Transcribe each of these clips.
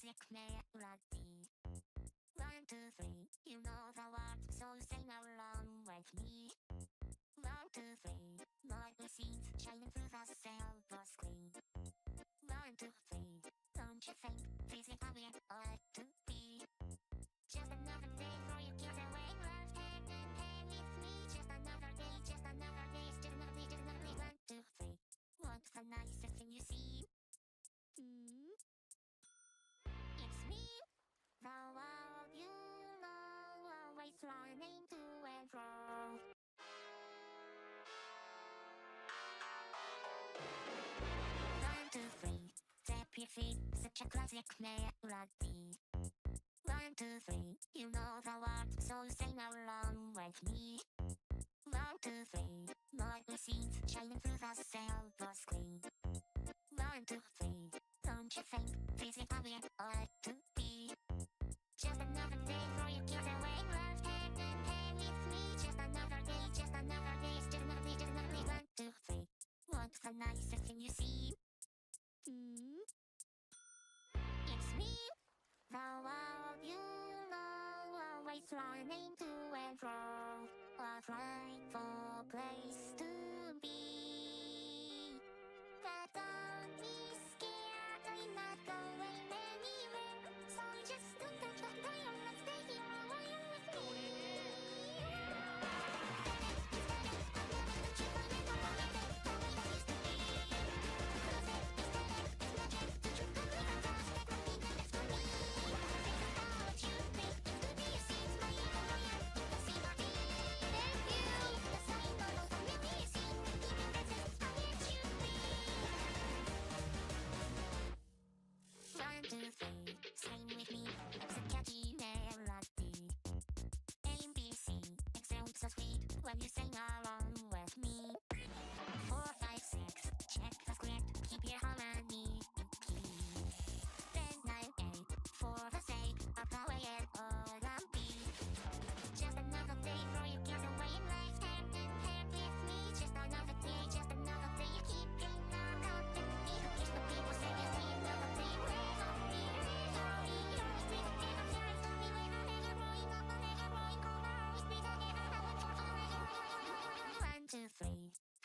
classic melody. 1, 2, 3, you know the words, so sing along with me. 1, 2, 3, lovely scenes shining through the silver screen. 1, 2, 3, don't you think this is how it ought to be? Just another day for you kids away, love hand in hand with me. Just another day, just another day, it's just another day, just another day. 1, 2, 3, what's the nicest thing you see? It's me, the world you know, always running to and fro. 1, 2, 3, tap your feet, such a classic melody. 1, 2, 3, you know the words, so sing along with me. 1, 2, 3, lovely scenes shining through the silver screen. 1, 2, 3, don't you think this is how it ought to be? Just another day for you kids away, love hand in hand with me. Just another day, just another day, it's just another day, just another day. 1, 2, 3, what's the nicest thing you see? It's me, the world you know, always running to and fro. A frightful place to be. But don't be scared, I'm not going anywhere. So just don't touch that dial, let's stay here a while with me. Sing with me, it's a catchy melody. ABC, it sounds so sweet when you sing along with me. 4, 5, 6, check the script, keep your harmony in key. 10, 9, 8, for the sake of the way it ought to be. Just another day for you kids away in life, hand in hand with me. Just another day, you keep in our company. Who cares what people say, just be another day.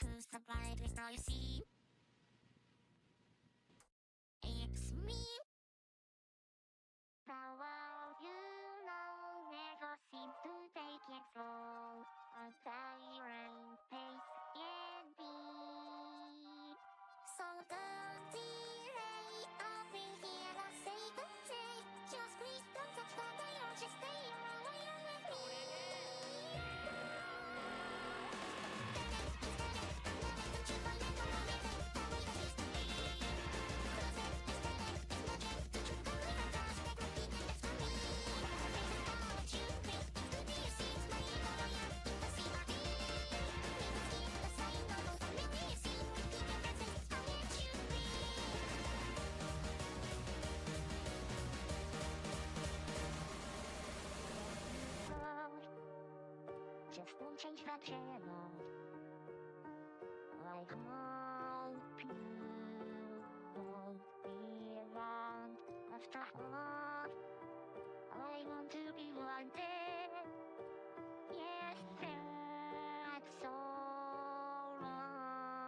Who's the brightest star you see? It's me. The world you know never seems to take it slow. A tyrant pace and beat. So don't delay, I'll be here to say good day. Just please don't touch the dial, just stay a while with me. Just don't change the channel. I hope you won't be around. After all, I want to be wanted. Yes, that's so wrong.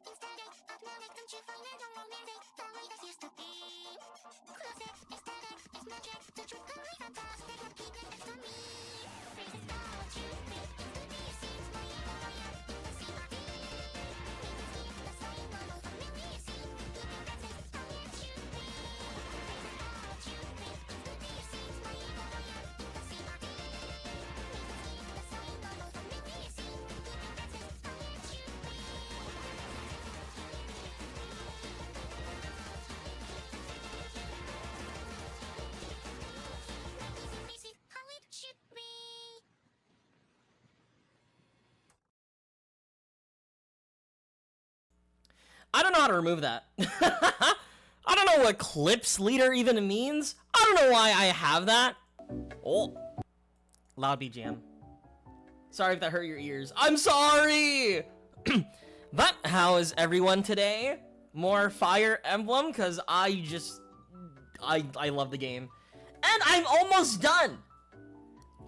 Instead of knowing, don't you find it all romantic the way this used to be? Close it, aesthetic, it's magic, the truth can be fantastic, but keep it next to me. This is not what you think, it's to be, it seems my ego, I am the same body. We can keep the same level of me, it seems, keep it that's it, how it should be. This is not what you think, it's to be, it seems my ego, I am the same body. We can keep the same level of me, it seems, keep it that's it, how it should be. This is how it should be. I don't know how to remove that. I don't know what clips leader even means. I don't know why I have that. Oh, loud BGM. Sorry if that hurt your ears. I'm sorry. But how is everyone today? more Fire Emblem, because I love the game. And I'm almost done!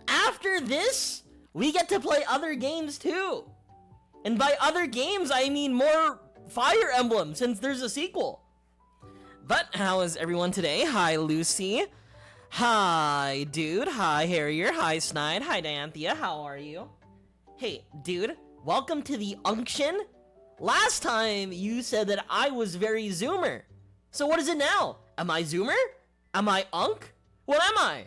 After this, we get to play other games too! And by other games, I mean more Fire Emblem, since there's a sequel. But how is everyone today? Hi, Lucy. Hi, dude. Hi, Harrier. Hi, Snide. Hi, Dianthea. How are you? Hey, dude. Welcome to the Unction. Last time, you said that I was very Zoomer. So what is it now? Am I Zoomer? Am I Unk? What am I?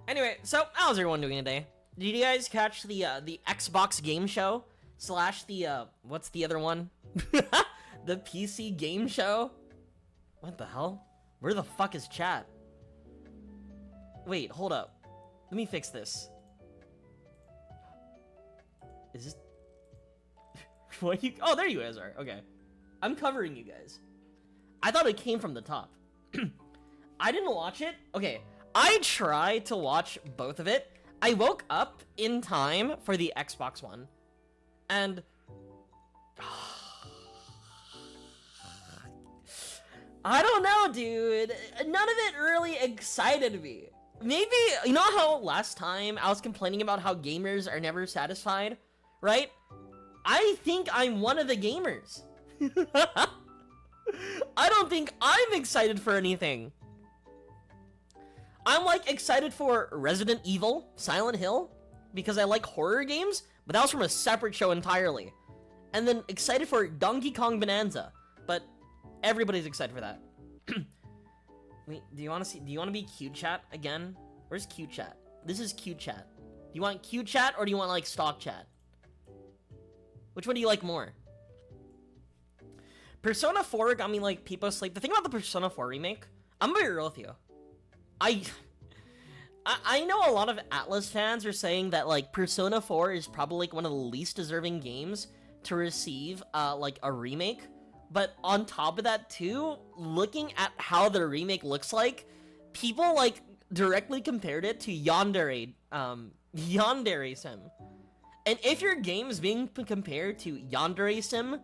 Anyway, so how's everyone doing today? Did you guys catch the Xbox game show? Slash the, what's the other one? The PC game show? What the hell? Where the fuck is chat? Wait, hold up. Let me fix this. Is this... What you... Oh, there you guys are. Okay. I'm covering you guys. I thought it came from the top. I didn't watch it. Okay. I tried to watch both of it. I woke up in time for the Xbox One. And... I don't know, dude. None of it really excited me. Maybe, you know how last time I was complaining about how gamers are never satisfied, right? I think I'm one of the gamers. I don't think I'm excited for anything. I'm like excited for Resident Evil, Silent Hill, because I like horror games, but that was from a separate show entirely. And then excited for Donkey Kong Bonanza, but everybody's excited for that. Wait, do you want to be cute chat again? Where's cute chat? This is cute chat. Do you want cute chat or do you want like stock chat? Which one do you like more? Persona 4 got me like people sleep. The thing about the Persona 4 remake, I'm gonna be real with you. I know a lot of Atlas fans are saying that like Persona 4 is probably like one of the least deserving games to receive like a remake. But on top of that too, looking at how the remake looks like, people like directly compared it to Yandere Sim. And if your game is being compared to Yandere Sim,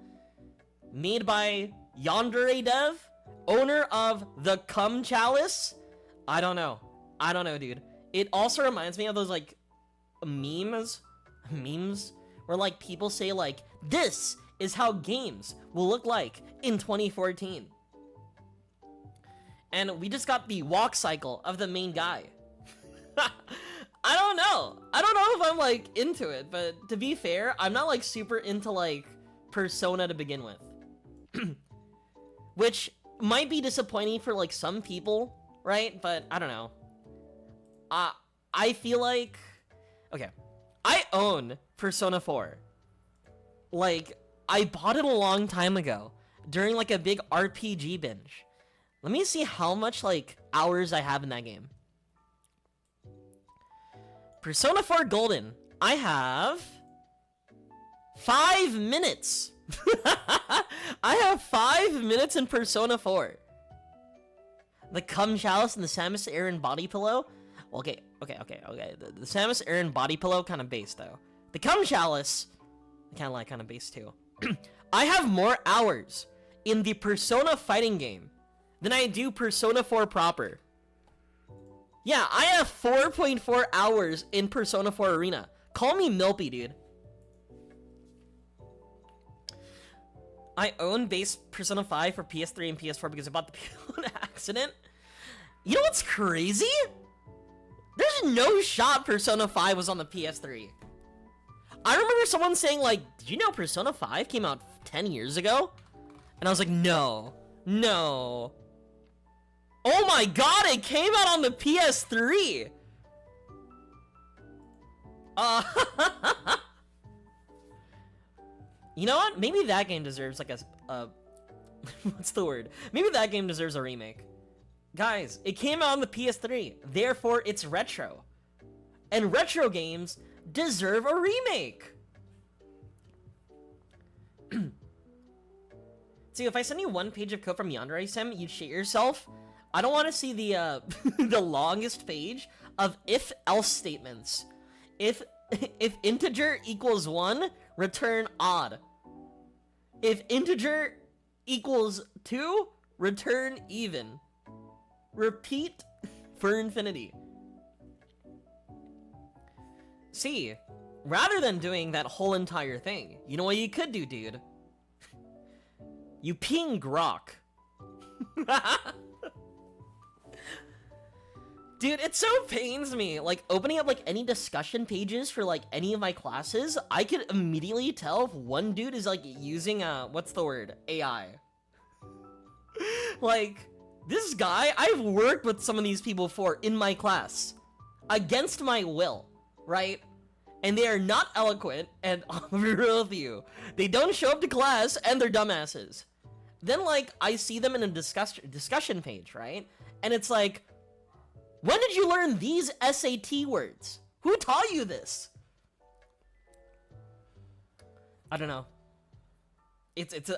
made by Yandere Dev, owner of the Cum Chalice, I don't know, dude. It also reminds me of those like memes where like people say like, this is how games will look like in 2014. And we just got the walk cycle of the main guy. I don't know if I'm like into it, but to be fair, I'm not like super into like Persona to begin with. Which might be disappointing for like some people, right? But I don't know. I feel like, okay, I own Persona 4. Like, I bought it a long time ago during like a big RPG binge. Let me see how much like hours I have in that game. Persona 4 Golden. I have 5 minutes. I have 5 minutes in Persona 4. The Cum Chalice and the Samus Aran body pillow. Okay. The Samus Aran body pillow kind of base though. The Cum Chalice, kind of base too. I have more hours in the Persona fighting game than I do Persona 4 proper. Yeah, I have 4.4 hours in Persona 4 Arena. Call me Milpy, dude. I own base Persona 5 for PS3 and PS4 because I bought the PS on accident. You know what's crazy? There's no shot Persona 5 was on the PS3. I remember someone saying like, did you know Persona 5 came out 10 years ago? And I was like, no. Oh my god, it came out on the PS3! You know what? Maybe that game deserves like a what's the word? Maybe that game deserves a remake. Guys, it came out on the PS3, therefore it's retro. And retro games deserve a remake. See, if I send you one page of code from Yandere Sim, you'd shit yourself. I don't want to see the the longest page of if-else statements. If integer equals 1, return odd. If integer equals 2, return even. Repeat for infinity. See, rather than doing that whole entire thing, you know what you could do, dude? You ping grok. Dude, it so pains me. Like, opening up, like, any discussion pages for, like, any of my classes, I could immediately tell if one dude is, like, using, what's the word? AI. Like, this guy, I've worked with some of these people before in my class. Against my will, right? And they are not eloquent, and I'll be real with you. They don't show up to class, and they're dumbasses. Then, like, I see them in a discussion page, right? And it's like, when did you learn these SAT words? Who taught you this? I don't know. It's a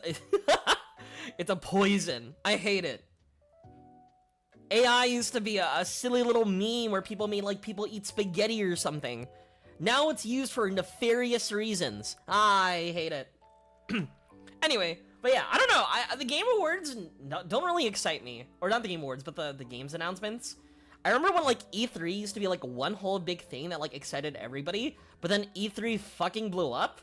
it's a poison. I hate it. AI used to be a silly little meme where people made like people eat spaghetti or something. Now it's used for nefarious reasons. I hate it. Anyway, but yeah, I don't know. The Game Awards don't really excite me. Or not the Game Awards, but the games announcements. I remember when like E3 used to be like one whole big thing that like excited everybody, but then E3 fucking blew up,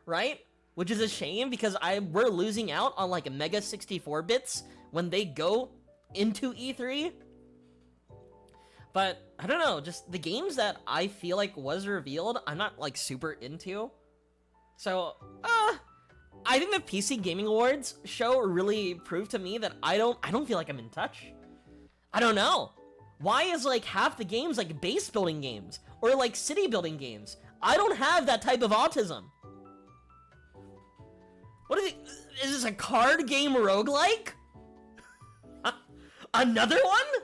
right? Which is a shame because we're losing out on like Mega 64 bits when they go into E3. But I don't know, just the games that I feel like was revealed, I'm not like super into. So, I think the PC Gaming Awards show really proved to me that I don't feel like I'm in touch. I don't know. Why is like half the games like base building games or like city building games? I don't have that type of autism. What is it? Is this a card game roguelike? Another one?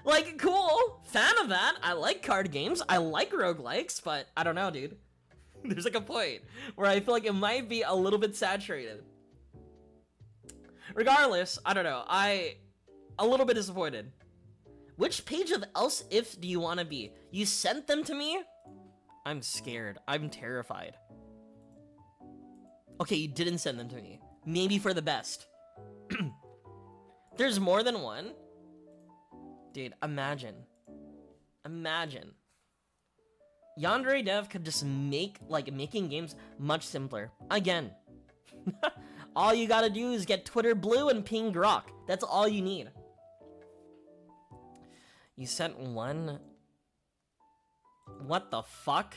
Like, cool. Fan of that. I like card games. I like roguelikes, but I don't know, dude. There's like a point where I feel like it might be a little bit saturated. Regardless, I don't know. A little bit disappointed. Which page of else if do you want to be? You sent them to me? I'm scared. I'm terrified. Okay, you didn't send them to me. Maybe for the best. There's more than one? Dude, imagine. Imagine. Yandere Dev could just make, like, making games much simpler. Again. All you gotta do is get Twitter Blue and ping grok. That's all you need. You sent one? What the fuck?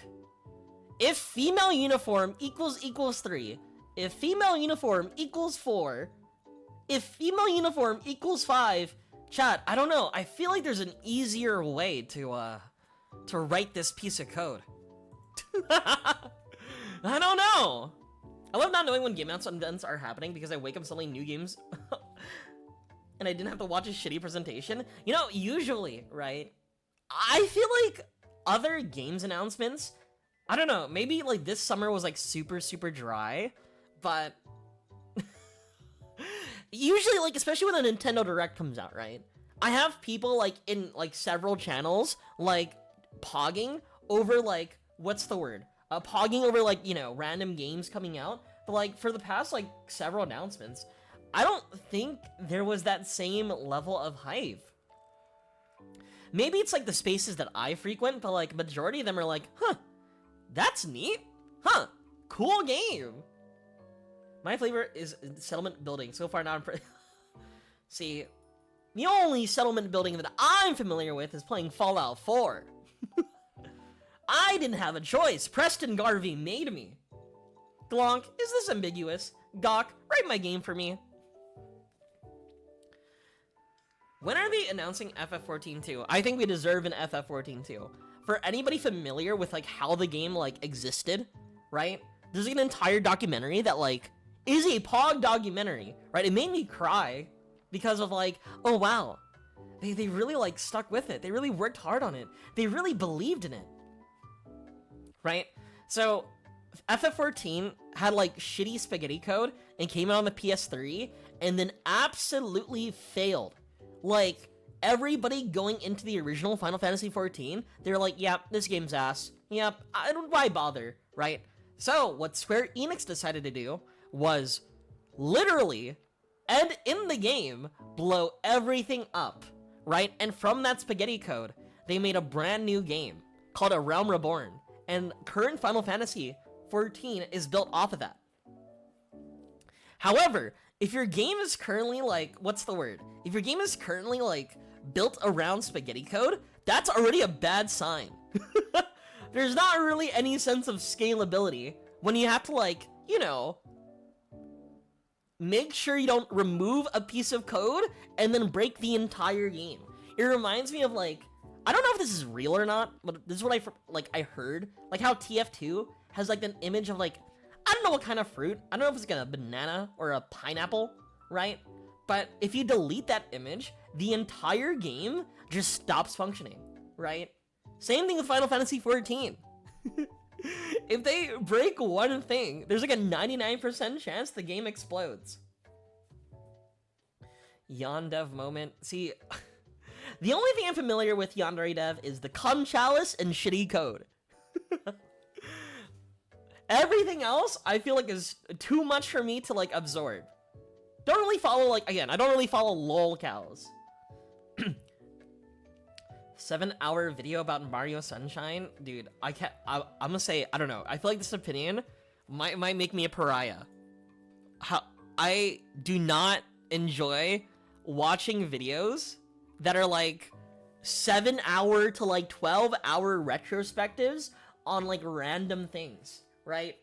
If female uniform equals 3. If female uniform equals 4. If female uniform equals 5. Chat, I don't know. I feel like there's an easier way to write this piece of code. I don't know. I love not knowing when game announcements are happening because I wake up suddenly new games and I didn't have to watch a shitty presentation. You know, usually, right? I feel like other games announcements, I don't know, maybe like this summer was like super, super dry, but usually like, especially when a Nintendo Direct comes out, right? I have people like in like several channels like pogging over like, what's the word? Pogging over like, you know, random games coming out. But like for the past like several announcements, I don't think there was that same level of hype. Maybe it's like the spaces that I frequent, but like majority of them are like, huh, that's neat. Huh, cool game. My flavor is settlement building. So far not impressed. See, the only settlement building that I'm familiar with is playing Fallout 4. I didn't have a choice. Preston Garvey made me. Glonk, is this ambiguous? Gawk, write my game for me. When are they announcing FF14 2? I think we deserve an FF14 2. For anybody familiar with like how the game like existed, right? There's like an entire documentary that like is a Pog documentary, right? It made me cry because of like, oh wow, they really like stuck with it. They really worked hard on it. They really believed in it. Right? So, FF14 had like shitty spaghetti code and came out on the PS3 and then absolutely failed. Like, everybody going into the original Final Fantasy XIV, they were like, yep, this game's ass. Yep, why bother, right? So what Square Enix decided to do was literally, and in the game, blow everything up, right? And from that spaghetti code, they made a brand new game called A Realm Reborn, and current Final Fantasy 14 is built off of that. However, if your game is currently like, what's the word? If your game is currently like built around spaghetti code, that's already a bad sign. There's not really any sense of scalability when you have to, like, you know, make sure you don't remove a piece of code and then break the entire game. It reminds me of, like, I don't know if this is real or not, but this is what I heard. Like how TF2 has like an image of like, I don't know what kind of fruit. I don't know if it's like a banana or a pineapple, right? But if you delete that image, the entire game just stops functioning, right? Same thing with Final Fantasy 14. If they break one thing, there's like a 99% chance the game explodes. Yondev moment. See, the only thing I'm familiar with Yandere Dev is the cum chalice and shitty code. Everything else, I feel like is too much for me to like absorb. Don't really follow, like, again, I don't really follow lol cows. 7-hour video about Mario Sunshine? Dude, I'm gonna say, I don't know. I feel like this opinion might make me a pariah. I do not enjoy watching videos that are like 7-hour to like 12-hour retrospectives on like random things, right?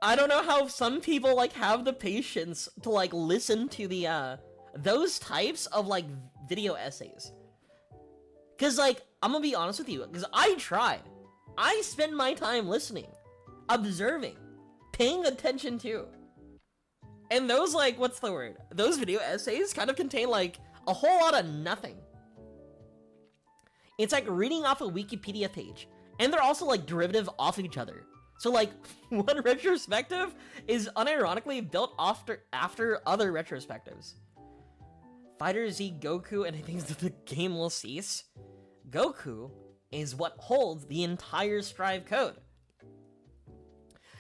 I don't know how some people like have the patience to like listen to the those types of like video essays. Cause like, I'm gonna be honest with you, cause I tried. I spend my time listening, observing, paying attention to. And those, like, what's the word? Those video essays kind of contain like a whole lot of nothing. It's like reading off a Wikipedia page. And they're also like derivative off each other. So like, one retrospective is unironically built after other retrospectives. Fighter Z Goku and he thinks that the game will cease. Goku is what holds the entire Strive code.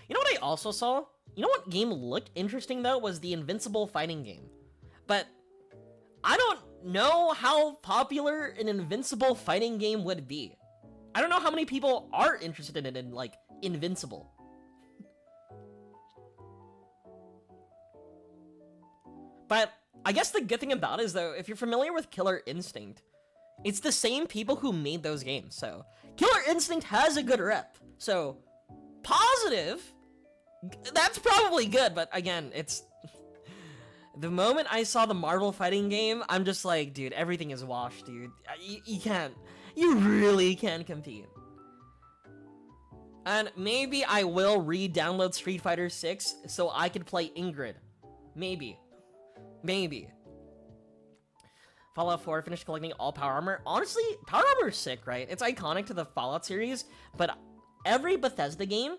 You know what I also saw? You know what game looked interesting though? Was the Invincible fighting game. But I don't know how popular an Invincible fighting game would be. I don't know how many people are interested in it in like Invincible. But I guess the good thing about it is though, if you're familiar with Killer Instinct, it's the same people who made those games. So Killer Instinct has a good rep. So positive, that's probably good. But again, it's the moment I saw the Marvel fighting game, I'm just like, dude, everything is washed, dude. You can't, you really can't compete. And maybe I will re-download Street Fighter 6 so I can play Ingrid. Maybe. Fallout 4, finished collecting all Power Armor. Honestly, Power Armor is sick, right? It's iconic to the Fallout series, but every Bethesda game,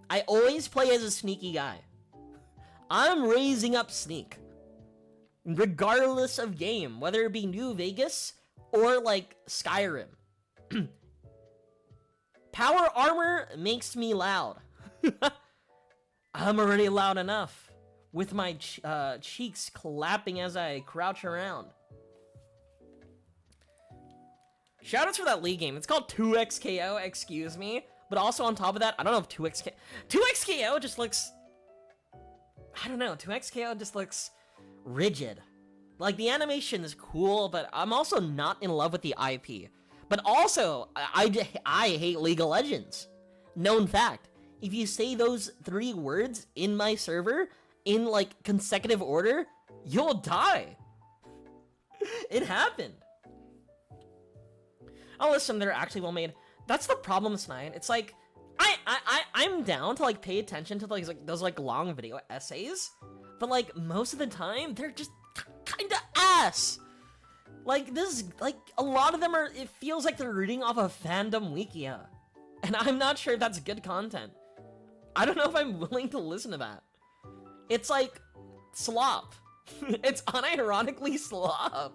I always play as a sneaky guy. I'm raising up Sneak. Regardless of game, whether it be New Vegas or like Skyrim. Power Armor makes me loud. I'm already loud enough. With my cheeks clapping as I crouch around. Shoutouts for that League game. It's called 2XKO, excuse me. But also on top of that, I don't know if 2XKO just looks... I don't know, 2XKO just looks rigid. Like, the animation is cool, but I'm also not in love with the IP. But also, I hate League of Legends. Known fact. If you say those 3 words in my server... in like consecutive order, you'll die. It happened. Oh, listen, they're actually well made. That's the problem, Snide. It's like I'm down to like pay attention to like those like long video essays, but like most of the time they're just kind of ass. Like this, like a lot of them are. It feels like they're reading off a fandom wikia, and I'm not sure if that's good content. I don't know if I'm willing to listen to that. It's like slop. It's unironically slop.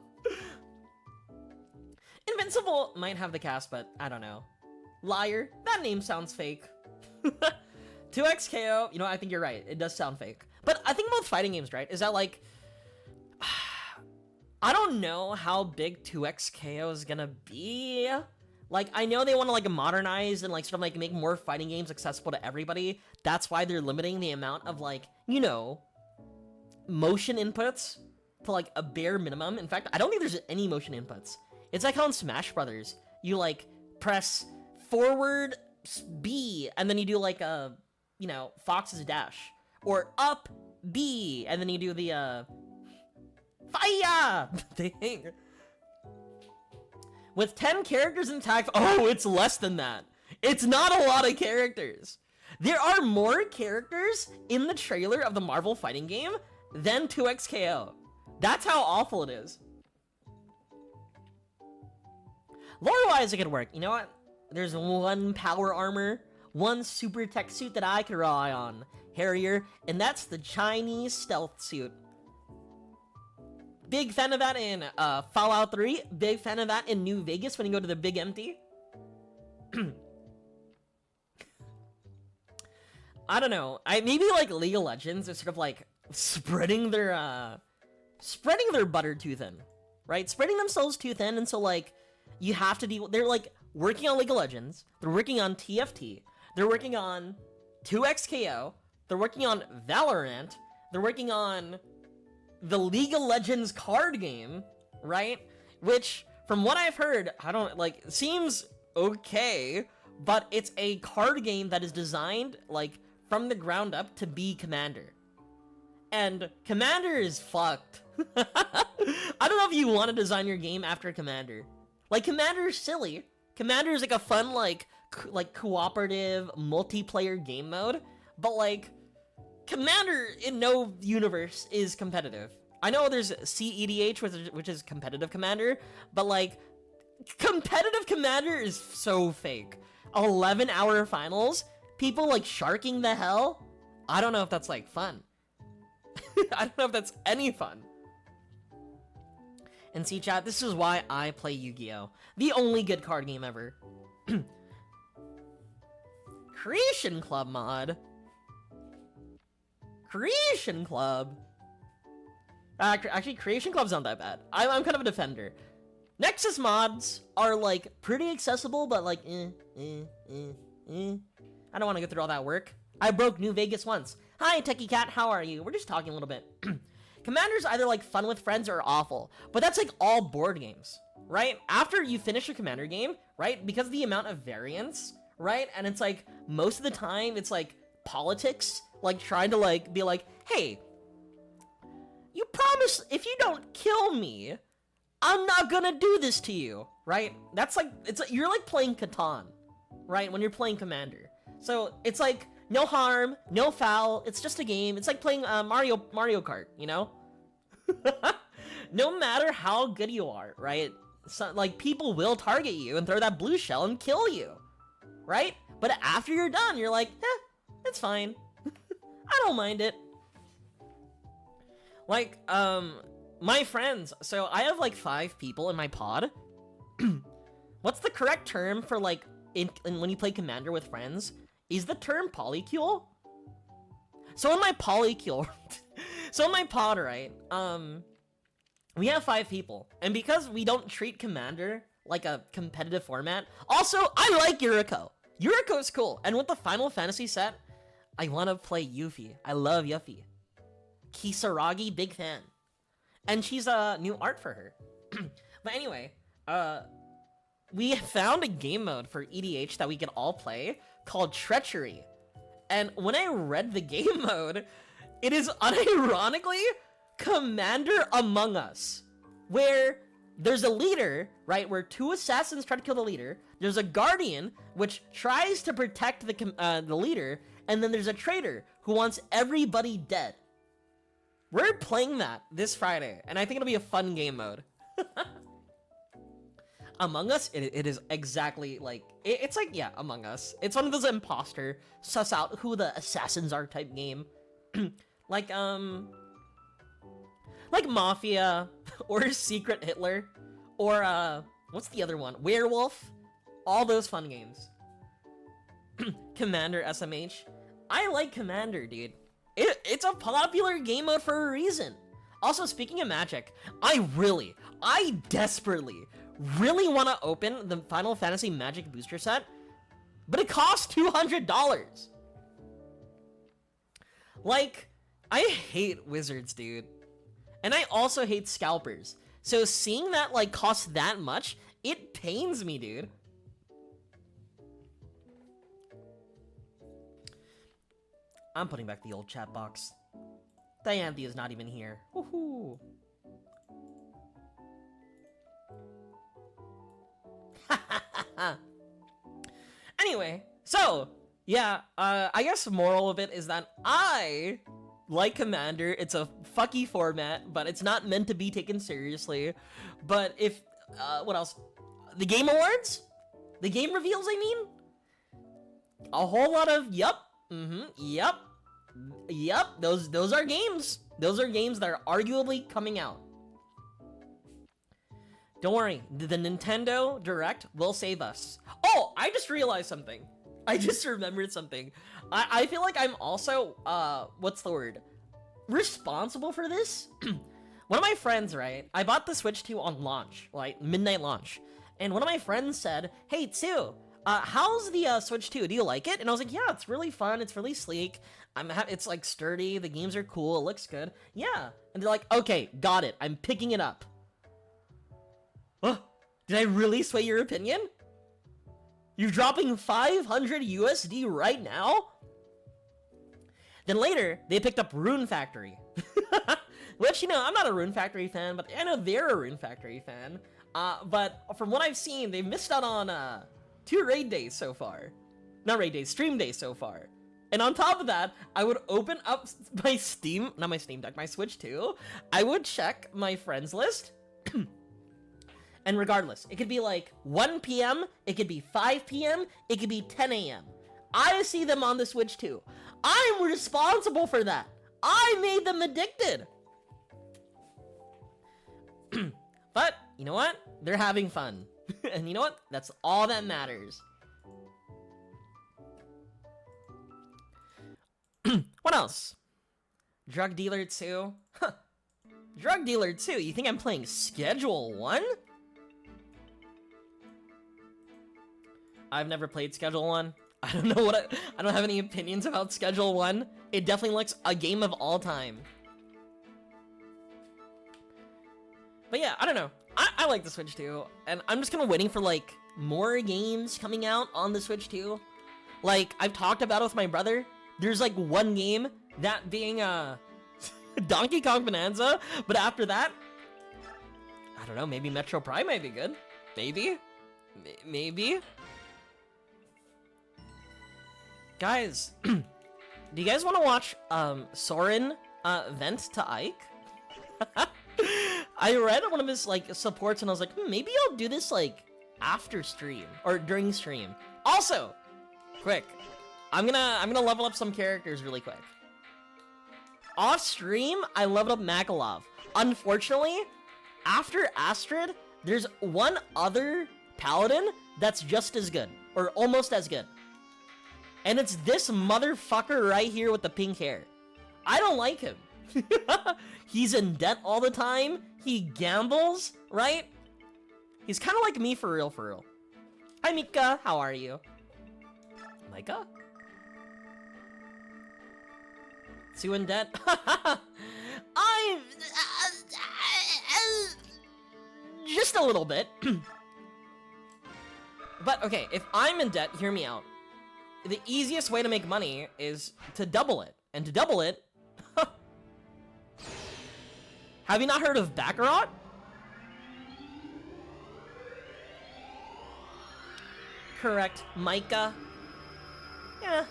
Invincible might have the cast, but I don't know. Liar, that name sounds fake. 2XKO, you know, I think you're right. It does sound fake. But I think both fighting games, right, is that like, I don't know how big 2XKO is gonna be. Like, I know they want to like modernize and like sort of like make more fighting games accessible to everybody. That's why they're limiting the amount of like, you know, motion inputs to like a bare minimum. In fact, I don't think there's any motion inputs. It's like how in Smash Brothers, you like press forward B and then you do like a, you know, Fox's dash, or up B and then you do the fire thing. With 10 characters in tag, oh, it's less than that. It's not a lot of characters. There are more characters in the trailer of the Marvel fighting game than 2XKO. That's how awful it is. Lore-wise, it could work. You know what? There's one power armor, one super tech suit that I could rely on, Harrier, and that's the Chinese stealth suit. Big fan of that in Fallout 3. Big fan of that in New Vegas when you go to the Big Empty. I don't know. Maybe like League of Legends is sort of like spreading their butter too thin, right? Spreading themselves too thin, and so like you have to deal. They're like working on League of Legends. They're working on TFT. They're working on 2XKO. They're working on Valorant. They're working on the League of Legends card game, right? Which, from what I've heard, I don't, like, seems okay, but it's a card game that is designed, like, from the ground up to be Commander. And Commander is fucked. I don't know if you want to design your game after Commander. Like, Commander is silly. Commander is, like, a fun, like cooperative, multiplayer game mode, but, like, Commander in no universe is competitive. I know there's CEDH, which is competitive Commander, but like, competitive Commander is so fake. 11-hour finals, people like sharking the hell. I don't know if that's like fun. I don't know if that's any fun. And see, chat, this is why I play Yu-Gi-Oh! The only good card game ever. Creation Club mod. Creation Club. Actually, Creation Club's not that bad. I'm kind of a defender. Nexus mods are like pretty accessible, but like, I don't want to go through all that work. I broke New Vegas once. Hi, Techie Cat, how are you? We're just talking a little bit. Commander's either like fun with friends or awful, but that's like all board games, right? After you finish a Commander game, right? Because of the amount of variance, right? And it's like, most of the time, it's like politics, like trying to like be like, hey, you promise if you don't kill me, I'm not gonna do this to you, right? That's like, it's like, you're like playing Catan, right? When you're playing Commander. So it's like, no harm, no foul, it's just a game. It's like playing Mario Kart, you know? No matter how good you are, right? So, like, people will target you and throw that blue shell and kill you, right? But after you're done, you're like, it's fine. I don't mind it. Like, my friends, so I have like 5 people in my pod. What's the correct term for like, when you play Commander with friends? Is the term polycule? So in my polycule, so in my pod, right, we have 5 people. And because we don't treat Commander like a competitive format, also, I like Yuriko. Yuriko's cool. And with the Final Fantasy set, I want to play Yuffie. I love Yuffie. Kisaragi, big fan. And she's new art for her. But anyway, we found a game mode for EDH that we can all play called Treachery. And when I read the game mode, it is unironically Commander Among Us, where there's a leader, right, where 2 assassins try to kill the leader. There's a guardian, which tries to protect the leader, and then there's a traitor who wants everybody dead. We're playing that this Friday, and I think it'll be a fun game mode. Among Us, it is exactly like, it's like, yeah, Among Us. It's one of those imposter, suss out who the assassins are type game. like Mafia, or Secret Hitler, or, What's the other one? Werewolf. All those fun games. Commander SMH. I like Commander, dude. It's a popular game mode for a reason. Also, speaking of Magic, I desperately, really want to open the Final Fantasy Magic Booster Set, but it costs $200. Like, I hate wizards, dude. And I also hate scalpers. So seeing that, like, cost that much, it pains me, dude. I'm putting back the old chat box. Dianthe is not even here. Woohoo! Anyway, so, yeah, I guess the moral of it is that I like Commander. It's a fucky format, but it's not meant to be taken seriously. But if, what else? The Game Awards? The game reveals, I mean? A whole lot of, yup. Yep. Those are games. Those are games that are arguably coming out. Don't worry, the Nintendo Direct will save us. Oh, I just realized something. I just remembered something. I feel like I'm also, what's the word? Responsible for this? One of my friends, right? I bought the Switch 2 on launch, like midnight launch. And one of my friends said, hey, Tsu, how's the Switch 2? Do you like it? And I was like, yeah, it's really fun. It's really sleek. It's like sturdy. The games are cool. It looks good. Yeah. And they're like, okay, got it. I'm picking it up. Oh, did I really sway your opinion? You're dropping 500 USD right now? Then later, they picked up Rune Factory. Which, you know, I'm not a Rune Factory fan, but I know they're a Rune Factory fan. But from what I've seen, they've missed out on 2 raid days so far. Not raid days, stream days so far. And on top of that, I would open up my Steam, not my Steam Deck, my Switch 2. I would check my friends list. And regardless, it could be like 1 p.m., it could be 5 p.m., it could be 10 a.m. I see them on the Switch 2. I'm responsible for that. I made them addicted. But, you know what? They're having fun. And you know what? That's all that matters. What else? Drug Dealer 2? Huh. Drug Dealer 2? You think I'm playing Schedule 1? I've never played Schedule 1. I don't know what I don't have any opinions about Schedule 1. It definitely looks a game of all time. But yeah, I don't know. I like the Switch 2, and I'm just kind of waiting for, like, more games coming out on the Switch 2. Like, I've talked about it with my brother. There's, like, one game, that being, Donkey Kong Bonanza, but after that, I don't know, maybe Metro Prime might be good. Maybe? Maybe? Guys, do you guys want to watch, Soren, vent to Ike? I read one of his, like, supports, and I was like, maybe I'll do this, like, after stream, or during stream. Also, quick, I'm gonna level up some characters really quick. Off stream, I leveled up Makalov. Unfortunately, after Astrid, there's one other paladin that's just as good, or almost as good. And it's this motherfucker right here with the pink hair. I don't like him. He's in debt all the time. He gambles, right? He's kind of like me for real, for real. Hi, Mika. How are you? Micah? Is you in debt? I'm... just a little bit. But, okay, if I'm in debt, hear me out. The easiest way to make money is to double it. And to double it... Have you not heard of Baccarat? Correct, Micah. Yeah,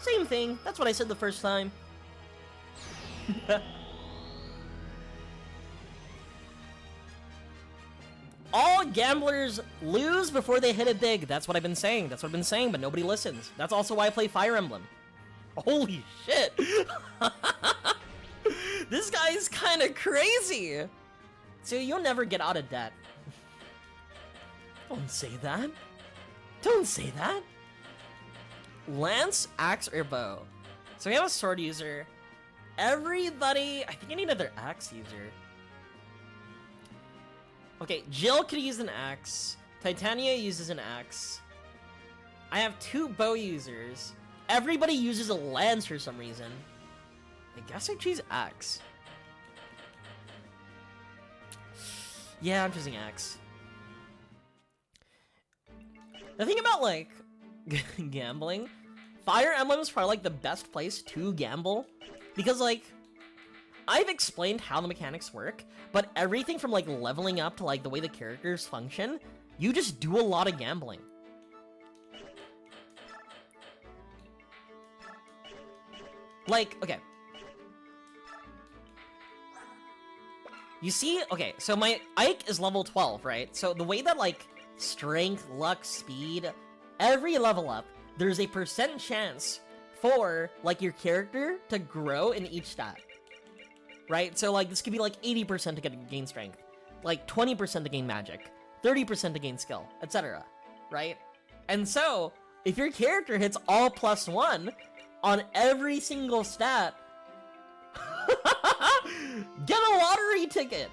same thing. That's what I said the first time. All gamblers lose before they hit it big. That's what I've been saying. That's what I've been saying, but nobody listens. That's also why I play Fire Emblem. Holy shit. This guy is kind of crazy. So you'll never get out of debt. Don't say that. Don't say that. Lance, axe, or bow. So we have a sword user. Everybody, I think I need another axe user. Okay, Jill could use an axe. Titania uses an axe. I have 2 bow users. Everybody uses a lance for some reason. I guess I choose axe. Yeah, I'm choosing axe. The thing about, like, gambling, Fire Emblem is probably, like, the best place to gamble. Because, like, I've explained how the mechanics work, but everything from, like, leveling up to, like, the way the characters function, you just do a lot of gambling. Like, okay. You see, okay, so my Ike is level 12, right? So the way that, like, strength, luck, speed, every level up, there's a % chance for, like, your character to grow in each stat. Right? So, like, this could be, like, 80% to gain strength, like, 20% to gain magic, 30% to gain skill, etc. Right? And so, if your character hits all +1 on every single stat, get a lottery ticket!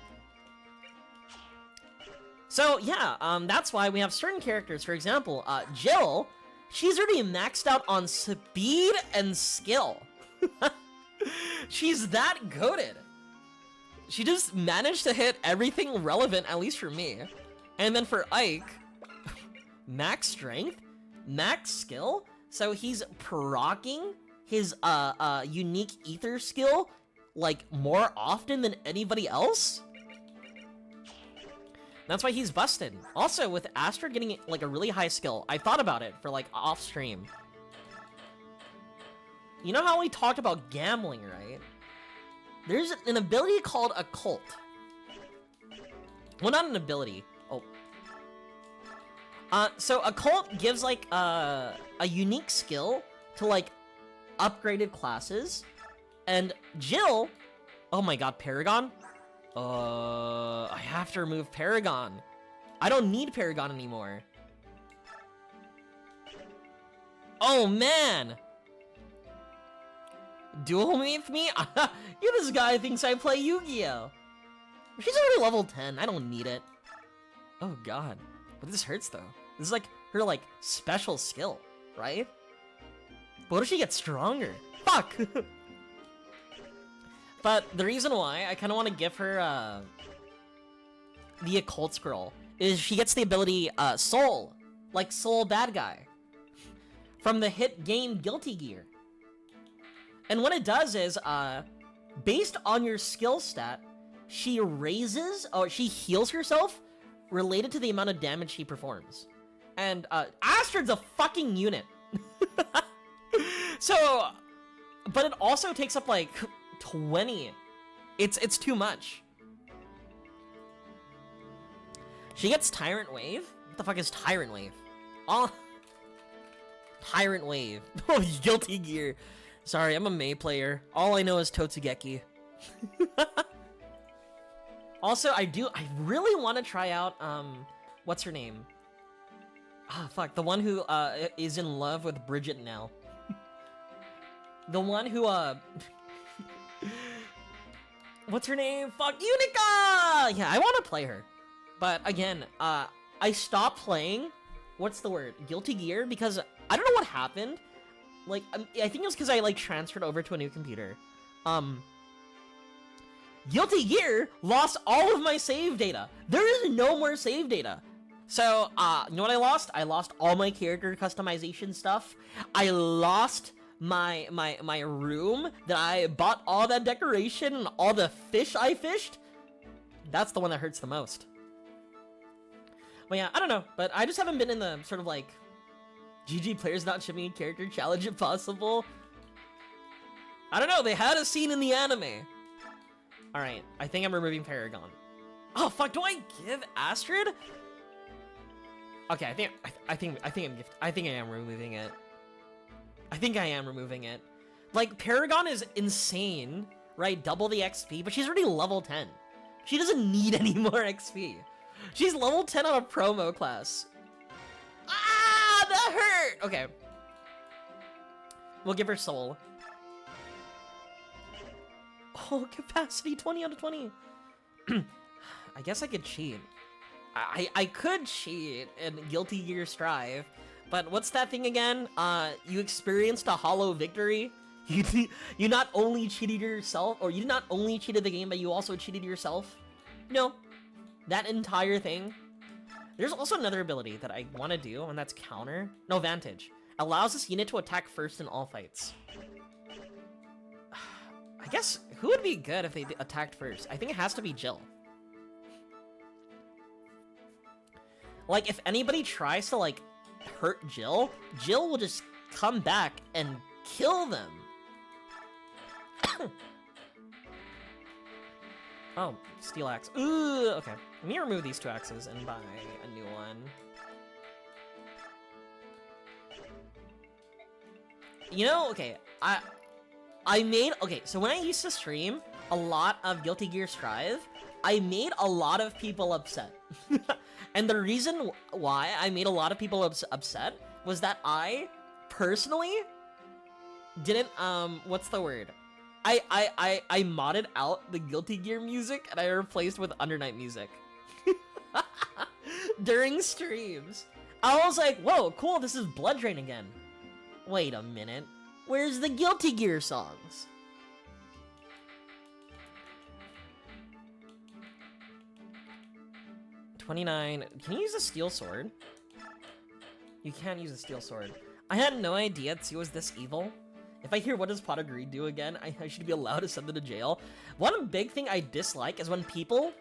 So, yeah, that's why we have certain characters. For example, Jill, she's already maxed out on speed and skill. She's that goated. She just managed to hit everything relevant, at least for me. And then for Ike, max strength, max skill, so he's proccing his unique ether skill like more often than anybody else. That's why he's busted. Also, with Astra getting like a really high skill, I thought about it for like off stream. You know how we talked about gambling, right? There's an ability called Occult. Well, not an ability. Oh. So Occult gives like a unique skill to like upgraded classes. And Jill, oh my god, Paragon? I have to remove Paragon. I don't need Paragon anymore. Oh man! Duel with me? Yeah, this guy thinks I play Yu-Gi-Oh! She's already level 10, I don't need it. Oh god. But this hurts though. This is like her like special skill, right? But what if she gets stronger? Fuck! But the reason why I kind of want to give her the Occult Scroll is she gets the ability Soul, like Soul Bad Guy, from the hit game Guilty Gear. And what it does is, based on your skill stat, she raises, or she heals herself related to the amount of damage she performs. And Astrid's a fucking unit. So, but it also takes up like 20. It's too much. She gets Tyrant Wave? What the fuck is Tyrant Wave? Oh, Tyrant Wave. Oh, Guilty Gear. Sorry, I'm a Mei player. All I know is Totsugeki. Also, I really want to try out, what's her name? Ah, fuck, the one who, is in love with Bridget now. The one who, what's her name? Fuck, Unica! Yeah, I want to play her. But, again, I stopped playing, what's the word? Guilty Gear, because I don't know what happened. Like, I think it was because I, like, transferred over to a new computer. Guilty Gear lost all of my save data. There is no more save data. So, you know what I lost? I lost all my character customization stuff. I lost my room that I bought all that decoration and all the fish I fished. That's the one that hurts the most. But yeah, I don't know. But I just haven't been in the sort of, like, GG players not shipping a character challenge if possible. I don't know, they had a scene in the anime. Alright, I think I'm removing Paragon. Oh fuck, do I give Astrid? Okay, I think I am removing it. I think I am removing it. Like, Paragon is insane, right? Double the XP, but she's already level 10. She doesn't need any more XP. She's level 10 on a promo class. Ah, that hurt! Okay. We'll give her soul. Oh, capacity 20 out of 20. I guess I could cheat. I could cheat in Guilty Gear Strive, but what's that thing again? You experienced a hollow victory. You not only cheated yourself, or you not only cheated the game, but you also cheated yourself. No, that entire thing. There's also another ability that I want to do, and that's counter. No, Vantage. Allows this unit to attack first in all fights. I guess, who would be good if they attacked first? I think it has to be Jill. Like, if anybody tries to, like, hurt Jill, Jill will just come back and kill them. Oh, steel axe. Ooh, okay. Let me remove these 2 axes and buy a new one. You know, okay, I made, okay, so when I used to stream a lot of Guilty Gear Strive, I made a lot of people upset. And the reason why I made a lot of people upset was that I personally didn't, what's the word? I modded out the Guilty Gear music and I replaced with Undernight music. During streams. I was like, whoa, cool, this is Blood Drain again. Wait a minute. Where's the Guilty Gear songs? $29. Can you use a steel sword? You can't use a steel sword. I had no idea Tsu was this evil. If I hear what does Pot of Greed do again, I should be allowed to send them to jail. One big thing I dislike is when people...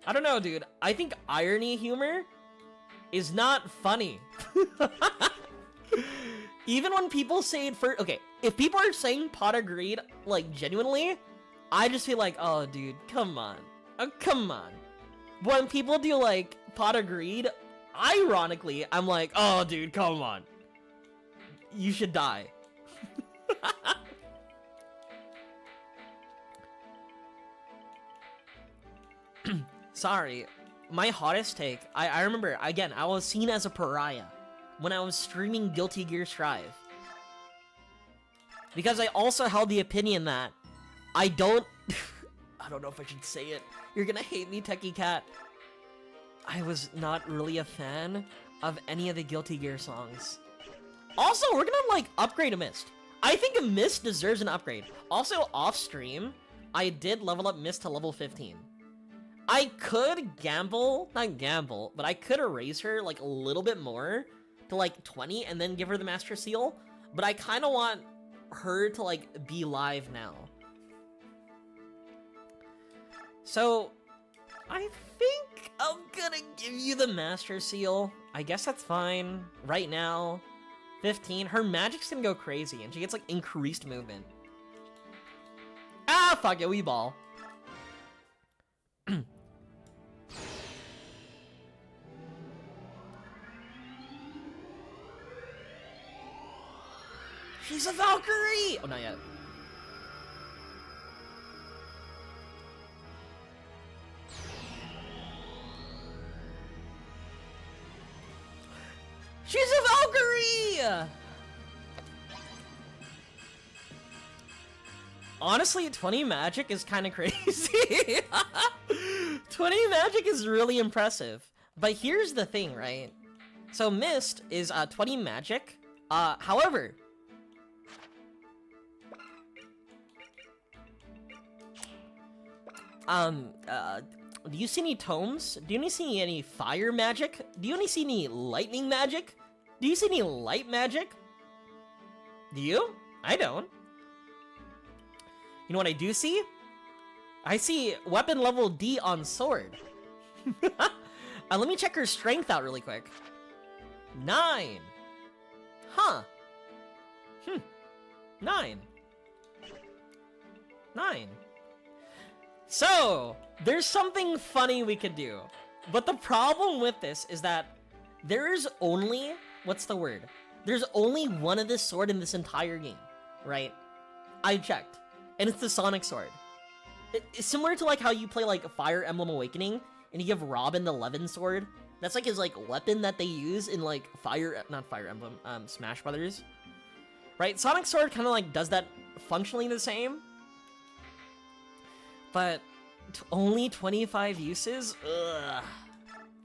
I don't know, dude. I think irony humor is not funny. Even when people say it for... Okay, if people are saying Pot of Greed, like, genuinely, I just feel like, oh, dude, come on. Oh, come on. When people do, like, Pot of Greed, ironically, I'm like, oh, dude, come on. You should die. Sorry, my hottest take, I remember, again, I was seen as a pariah when I was streaming Guilty Gear Strive. Because I also held the opinion that I don't know if I should say it. You're gonna hate me, Techie Cat. I was not really a fan of any of the Guilty Gear songs. Also, we're gonna, like, upgrade a Mist. I think a Mist deserves an upgrade. Also, off stream, I did level up Mist to level 15. I could not gamble, but I could erase her, like, a little bit more to, like, 20 and then give her the Master Seal. But I kind of want her to, like, be live now. So, I think I'm gonna give you the Master Seal. I guess that's fine. Right now, 15. Her magic's gonna go crazy, and she gets, like, increased movement. Ah, fuck it, we ball. She's a Valkyrie! Oh, not yet. She's a Valkyrie! Honestly, 20 magic is kind of crazy. 20 magic is really impressive. But here's the thing, right? So Mist is 20 magic. However... do you see any tomes? Do you see any fire magic? Do you see any lightning magic? Do you see any light magic? Do you? I don't. You know what I do see? I see weapon level D on sword. Let me check her strength out really quick. 9. Huh. 9. 9. So, there's something funny we could do. But the problem with this is that there's only... What's the word? There's only one of this sword in this entire game, right? I checked. And it's the Sonic Sword. It's similar to like how you play like Fire Emblem Awakening. and you give Robin the Levin sword. That's like his like weapon that they use in like not Fire Emblem, Smash Brothers. Right? Sonic Sword kind of like does that functionally the same. But only 25 uses? Ugh.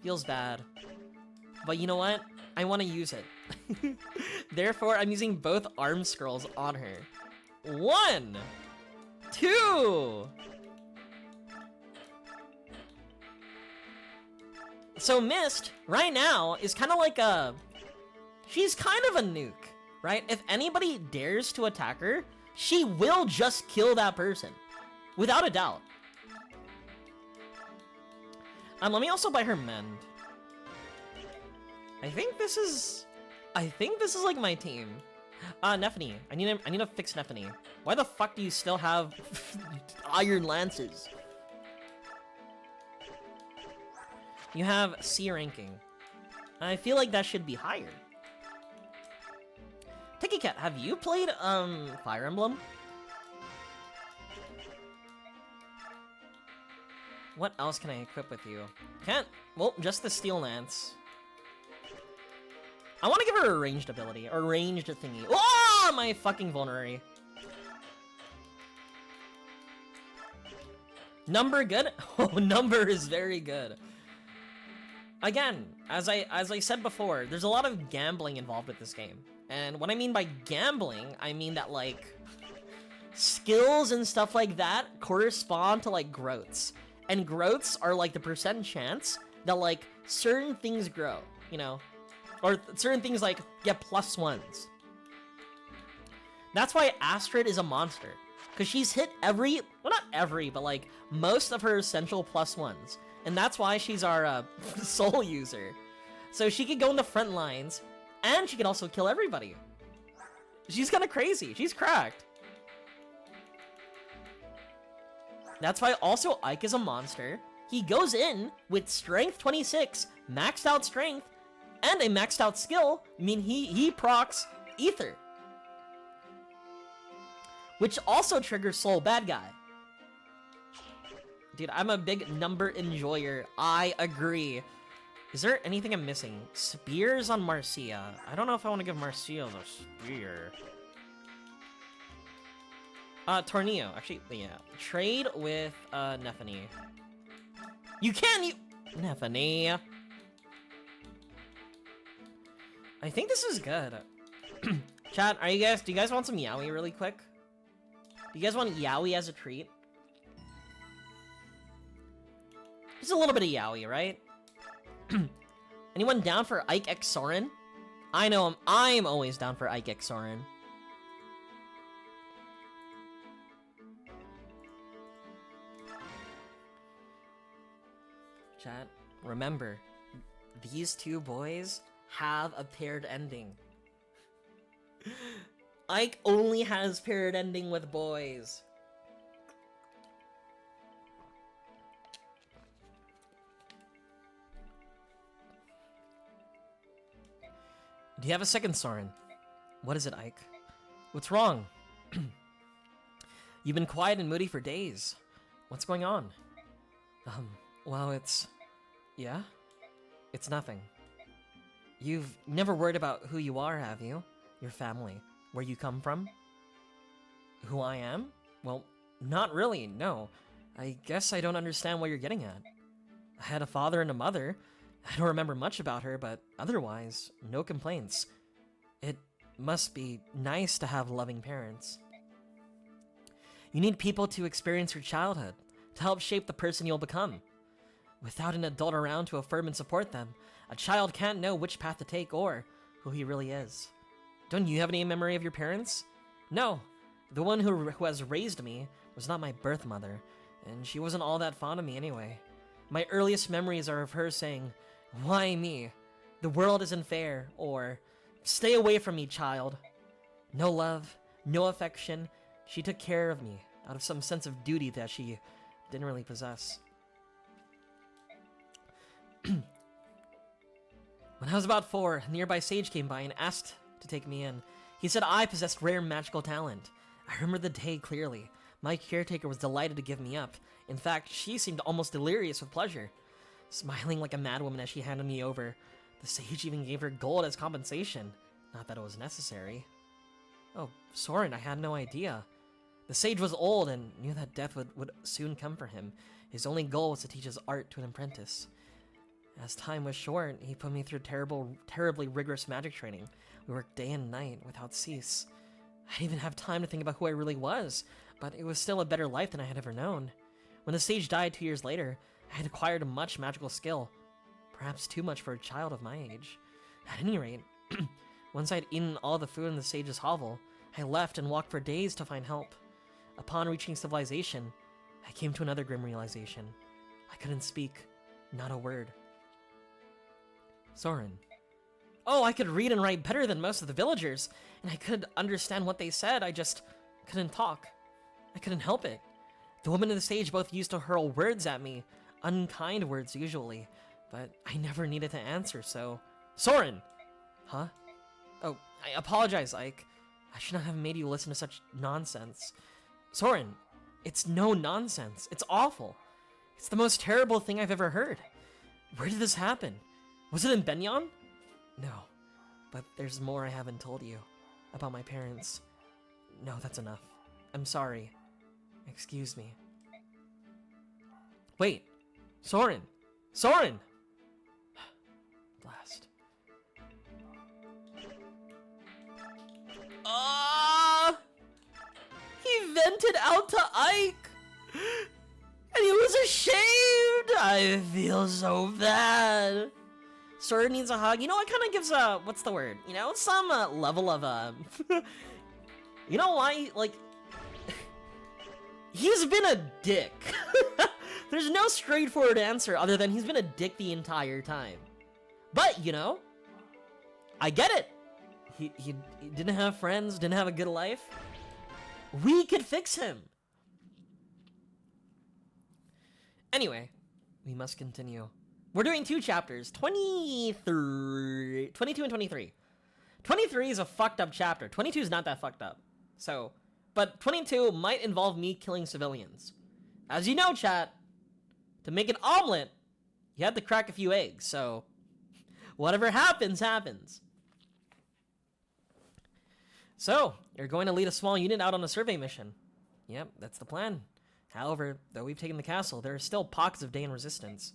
Feels bad. But you know what? I want to use it. Therefore, I'm using both arm scrolls on her. 1, 2. So Mist, right now, is kind of like a... She's kind of a nuke, right? If anybody dares to attack her, she will just kill that person. Without a doubt. Let me also buy her Mend. I think this is like my team. Nephany. I need to fix Nephany. Why the fuck do you still have iron lances? You have C ranking. I feel like that should be higher. Tiki Cat, have you played Fire Emblem? What else can I equip with you? Can't. Well, just the Steel Lance. I want to give her a ranged ability, or ranged thingy. Oh, my fucking vulnerary. Number good? Oh, number is very good. Again, as I said before, there's a lot of gambling involved with this game. And what I mean by gambling, I mean that, like, skills and stuff like that correspond to, like, growths. And growths are, like, the percent chance that, like, certain things grow, you know? Or certain things, like, get +1s. That's why Astrid is a monster. Because she's hit every, well, not every, but, like, most of her essential +1s. And that's why she's our soul user. So she could go in the front lines, and she can also kill everybody. She's kind of crazy. She's cracked. That's why also Ike is a monster. He goes in with strength 26, maxed out strength, and a maxed out skill. I mean, he procs Ether. Which also triggers Soul Bad Guy. Dude, I'm a big number enjoyer. I agree. Is there anything I'm missing? Spears on Marcia. I don't know if I want to give Marcia the spear. Tornillo. Actually, yeah. Trade with, Nephany. You can, Nephany. I think this is good. Chat, do you guys want some Yaoi really quick? Do you guys want Yaoi as a treat? Just a little bit of Yaoi, right? Anyone down for Ike X Soren? I know I'm always down for Ike X Soren. Chat, remember, these two boys have a paired ending. Ike only has paired ending with boys. Do you have a second, Soren? What is it, Ike? What's wrong? You've been quiet and moody for days. What's going on? Well, it's... Yeah? It's nothing. You've never worried about who you are, have you? Your family. Where you come from? Who I am? Well, not really, no. I guess I don't understand what you're getting at. I had a father and a mother. I don't remember much about her, but otherwise, no complaints. It must be nice to have loving parents. You need people to experience your childhood, to help shape the person you'll become. Without an adult around to affirm and support them, a child can't know which path to take or who he really is. Don't you have any memory of your parents? No. The one who has raised me was not my birth mother, and she wasn't all that fond of me anyway. My earliest memories are of her saying, "Why me? The world isn't fair," or "Stay away from me, child." No love, no affection. She took care of me out of some sense of duty that she didn't really possess. When I was about 4, a nearby sage came by and asked to take me in. He said I possessed rare magical talent. I remember the day clearly. My caretaker was delighted to give me up. In fact, she seemed almost delirious with pleasure. smiling like a madwoman as she handed me over. The sage even gave her gold as compensation. Not that it was necessary. Oh, Soren, I had no idea. The sage was old and knew that death would soon come for him. His only goal was to teach his art to an apprentice. As time was short, he put me through terribly rigorous magic training. We worked day and night without cease. I didn't even have time to think about who I really was, but it was still a better life than I had ever known. When the sage died 2 years later, I had acquired much magical skill. Perhaps too much for a child of my age. At any rate, once I'd eaten all the food in the sage's hovel, I left and walked for days to find help. Upon reaching civilization, I came to another grim realization. I couldn't speak, not a word. Soren. Oh, I could read and write better than most of the villagers, and I could understand what they said, I just couldn't talk. I couldn't help it. The woman and the sage both used to hurl words at me, unkind words usually, but I never needed to answer, so... Soren! Huh? Oh, I apologize, Ike. I should not have made you listen to such nonsense. Soren, it's no nonsense. It's awful. It's the most terrible thing I've ever heard. Where did this happen? Was it in Benyon? No, but there's more I haven't told you about my parents. No, that's enough. I'm sorry. Excuse me. Wait, Soren! Soren! Blast. He vented out to Ike! And he was ashamed! I feel so bad. Soren needs a hug. You know, it kind of gives what's the word? You know, some level of, you know why? Like, he's been a dick. There's no straightforward answer other than he's been a dick the entire time. But, you know, I get it. He didn't have friends, didn't have a good life. We could fix him. Anyway, we must continue. We're doing 2 chapters, 22 and 23. 23 is a fucked up chapter. 22 is not that fucked up. So, but 22 might involve me killing civilians. As you know, chat, to make an omelet, you have to crack a few eggs. So, whatever happens, happens. So, you're going to lead a small unit out on a survey mission. Yep, that's the plan. However, though we've taken the castle, there are still pockets of Daean resistance.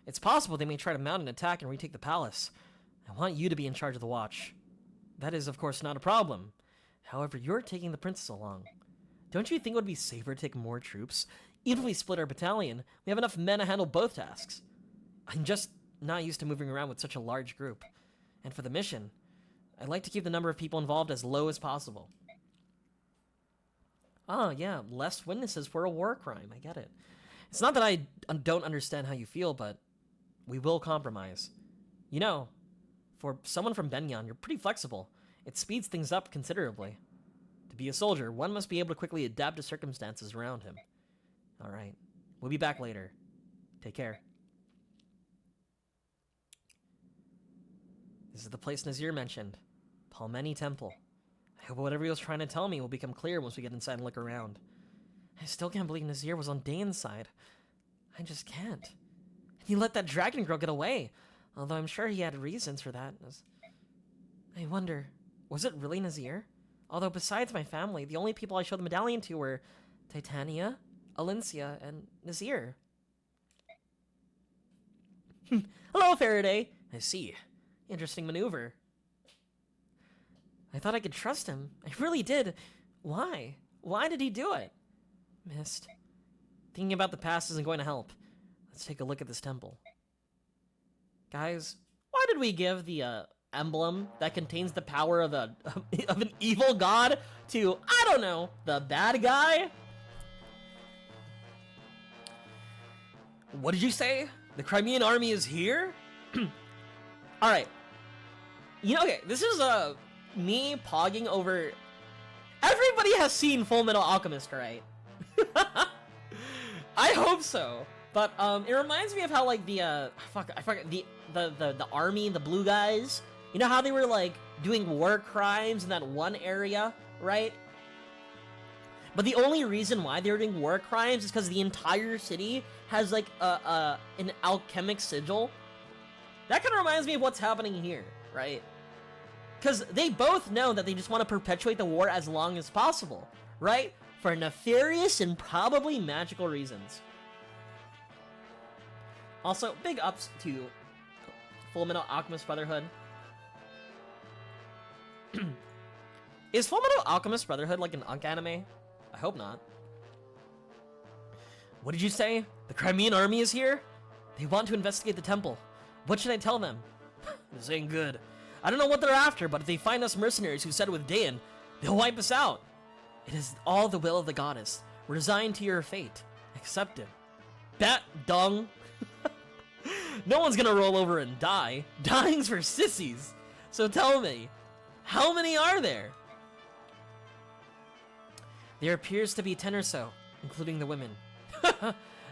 It's possible they may try to mount an attack and retake the palace. I want you to be in charge of the watch. That is, of course, not a problem. However, you're taking the princess along. Don't you think it would be safer to take more troops? Even if we split our battalion, we have enough men to handle both tasks. I'm just not used to moving around with such a large group. And for the mission, I'd like to keep the number of people involved as low as possible. Ah, yeah, less witnesses for a war crime. I get it. It's not that I don't understand how you feel, but we will compromise. You know, for someone from Benyon, you're pretty flexible. It speeds things up considerably. To be a soldier, one must be able to quickly adapt to circumstances around him. All right, we'll be back later. Take care. This is the place Nazir mentioned. Palmeni Temple. I hope whatever he was trying to tell me will become clear once we get inside and look around. I still can't believe Nazir was on Dane's side. I just can't. And he let that dragon girl get away, although I'm sure he had reasons for that. I wonder, was it really Nazir? Although besides my family, the only people I showed the medallion to were Titania, Alencia, and Nazir. Hello, Faraday. I see. Interesting maneuver. I thought I could trust him. I really did. Why? Why did he do it? Missed. Thinking about the past isn't going to help. Let's take a look at this temple. Guys, why did we give the emblem that contains the power of an evil god to, I don't know, the bad guy? What did you say? The Crimean army is here? Alright. You know, okay, this is me pogging over... Everybody has seen Full Metal Alchemist, right? I hope so. But it reminds me of how like the I forgot the army, the blue guys. You know how they were like doing war crimes in that one area, right? But the only reason why they're doing war crimes is because the entire city has like an alchemic sigil. That kind of reminds me of what's happening here, right? Because they both know that they just want to perpetuate the war as long as possible, right? For nefarious and probably magical reasons. Also, big ups to Fullmetal Alchemist Brotherhood. Is Fullmetal Alchemist Brotherhood like an Unk anime? I hope not. What did you say? The Crimean army is here? They want to investigate the temple. What should I tell them? This ain't good. I don't know what they're after, but if they find us mercenaries who said with Dayan, they'll wipe us out. It is all the will of the goddess. Resign to your fate. Accept it. Bat dung. No one's gonna roll over and die. Dying's for sissies. So tell me, how many are there? There appears to be 10 or so, including the women.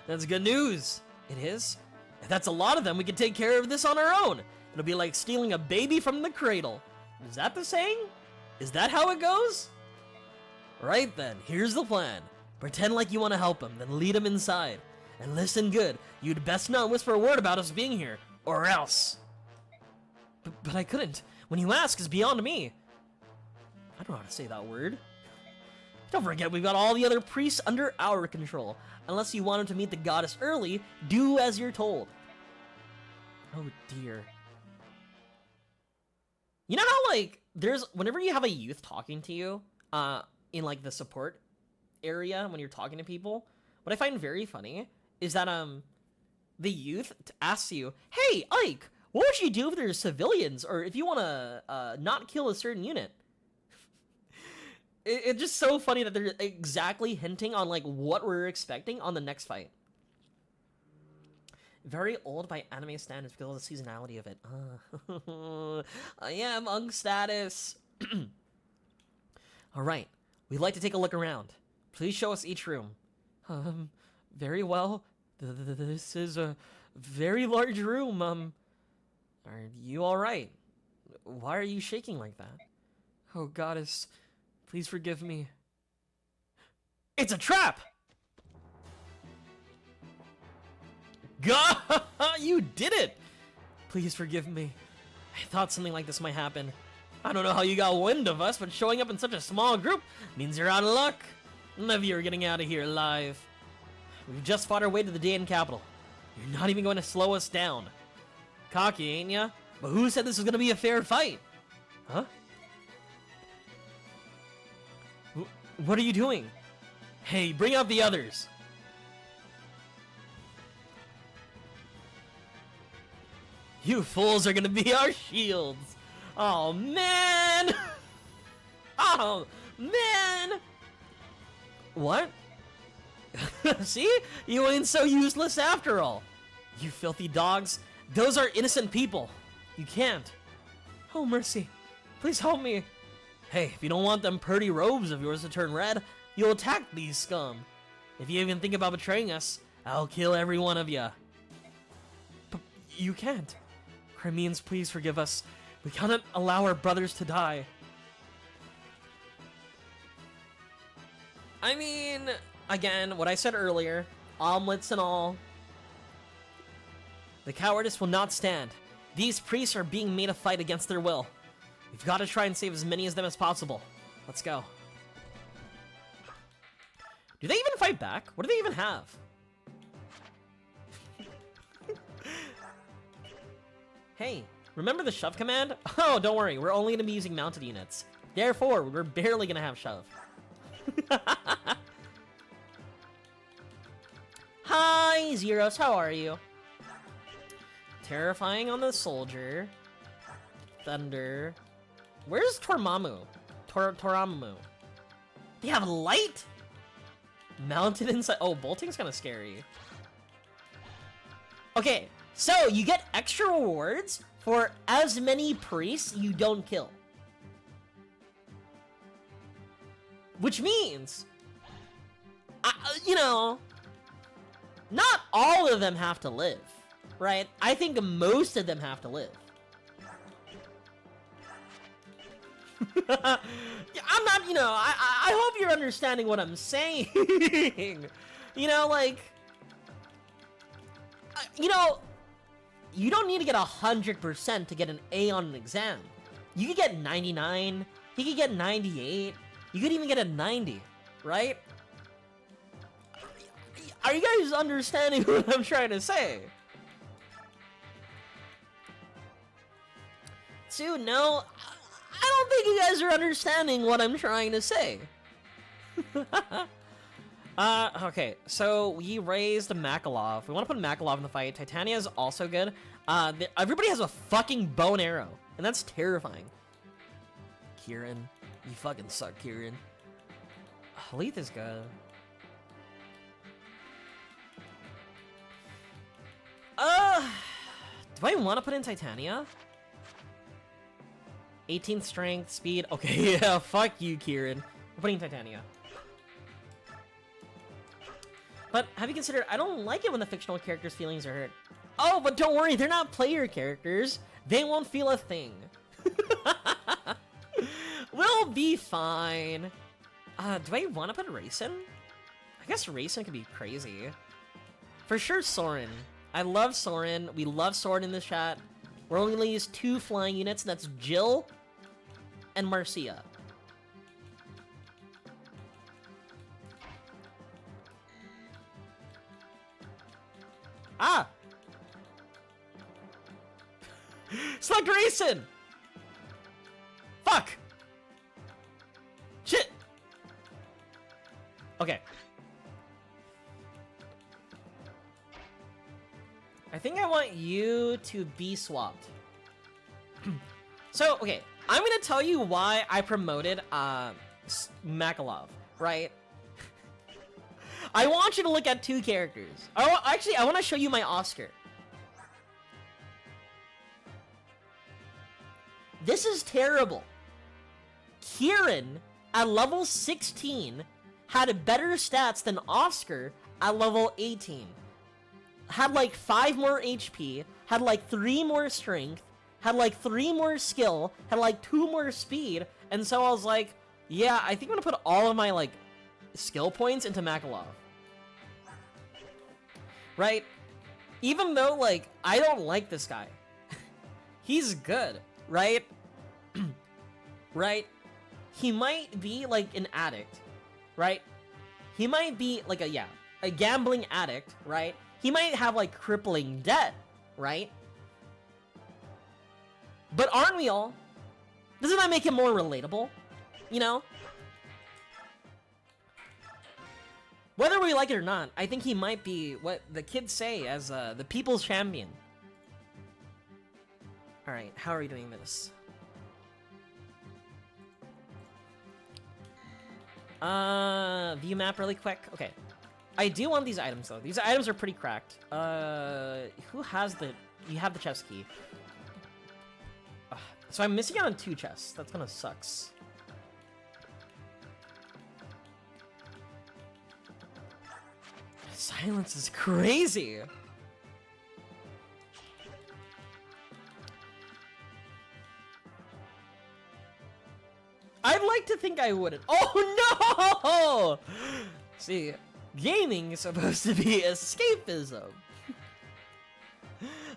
That's good news. It is? If that's a lot of them, we can take care of this on our own. It'll be like stealing a baby from the cradle. Is that the saying? Is that how it goes? Right then, here's the plan. Pretend like you want to help him, then lead him inside. And listen good, you'd best not whisper a word about us being here, or else. But I couldn't. When you ask, it's beyond me. I don't know how to say that word. Don't forget, we've got all the other priests under our control. Unless you want him to meet the goddess early, do as you're told. Oh dear. You know how, like, whenever you have a youth talking to you, in, like, the support area, when you're talking to people, what I find very funny is that, the youth asks you, hey, Ike, what would you do if there's civilians, or if you want to, not kill a certain unit? It's just so funny that they're exactly hinting on, like, what we're expecting on the next fight. Very old by anime standards because of the seasonality of it. I am Unk status. Alright, we'd like to take a look around. Please show us each room. Very well. This is a very large room. Are you alright? Why are you shaking like that? Oh, goddess. Please forgive me. It's a trap! God, you did it! Please forgive me. I thought something like this might happen. I don't know how you got wind of us, but showing up in such a small group means you're out of luck. None of you are getting out of here alive. We've just fought our way to the Dayan capital. You're not even going to slow us down. Cocky, ain't ya? But who said this was going to be a fair fight? Huh? What are you doing? Hey, bring out the others. You fools are gonna be our shields. Oh, man. Oh, man. What? See? You ain't so useless after all. You filthy dogs. Those are innocent people. You can't. Oh, mercy. Please help me. Hey, if you don't want them purty robes of yours to turn red, you'll attack these scum. If you even think about betraying us, I'll kill every one of you. But you can't. Crimeans, please forgive us. We cannot allow our brothers to die. I mean, again, what I said earlier, omelets and all. The cowardice will not stand. These priests are being made to fight against their will. We've got to try and save as many of them as possible. Let's go. Do they even fight back? What do they even have? Hey, remember the shove command? Oh, don't worry, we're only going to be using mounted units. Therefore, we're barely going to have shove. Hi, Zeros, how are you? Terrifying on the soldier. Thunder. Where's Tormamu? Toramu. They have light? Mounted inside. Oh, bolting's kind of scary. Okay, so you get extra rewards for as many priests you don't kill. Which means, you know, not all of them have to live, right? I think most of them have to live. I'm not, you know, I hope you're understanding what I'm saying. You know, like, you know, you don't need to get 100% to get an A on an exam. You could get 99, he could get 98, you could even get a 90, right? Are you guys understanding what I'm trying to say? Dude, no, I don't think you guys are understanding what I'm trying to say. Okay, so we raised Makalov. We want to put Makalov in the fight. Titania is also good. Everybody has a fucking bow and arrow, and that's terrifying. Kieran, you fucking suck, Kieran. Leith is good. Do I want to put in Titania? 18th strength, speed. Okay, yeah, fuck you, Kieran. We're putting Titania. But have you considered, I don't like it when the fictional character's feelings are hurt. Oh, but don't worry, they're not player characters. They won't feel a thing. We'll be fine. Do I want to put Rayson? I guess Rayson could be crazy. For sure, Soren. I love Soren. We love Soren in the chat. We're only gonna use 2 flying units, and that's Jill and Marcia. Ah! Select Rayson! Fuck! Shit! Okay. I think I want you to be swapped. So, okay, I'm gonna tell you why I promoted Makalov, right? I want you to look at 2 characters. Actually, I want to show you my Oscar. This is terrible. Kieran, at level 16, had better stats than Oscar at level 18. Had like 5 more HP, had like 3 more strength, had like 3 more skill, had like 2 more speed, and so I was like, yeah, I think I'm gonna put all of my like skill points into Makalov. Right? Even though like I don't like this guy. He's good, right? Right? He might be like an addict, right? He might be like a gambling addict, right? He might have like crippling debt, right? But aren't we all? Doesn't that make him more relatable? You know? Whether we like it or not, I think he might be what the kids say as the people's champion. Alright, how are we doing this? View map really quick. Okay. I do want these items though. These items are pretty cracked. Who has the... You have the chest key. Ugh. So I'm missing out on 2 chests. That's gonna sucks. Silence is crazy. I'd like to think I wouldn't. Oh no! See, gaming is supposed to be escapism.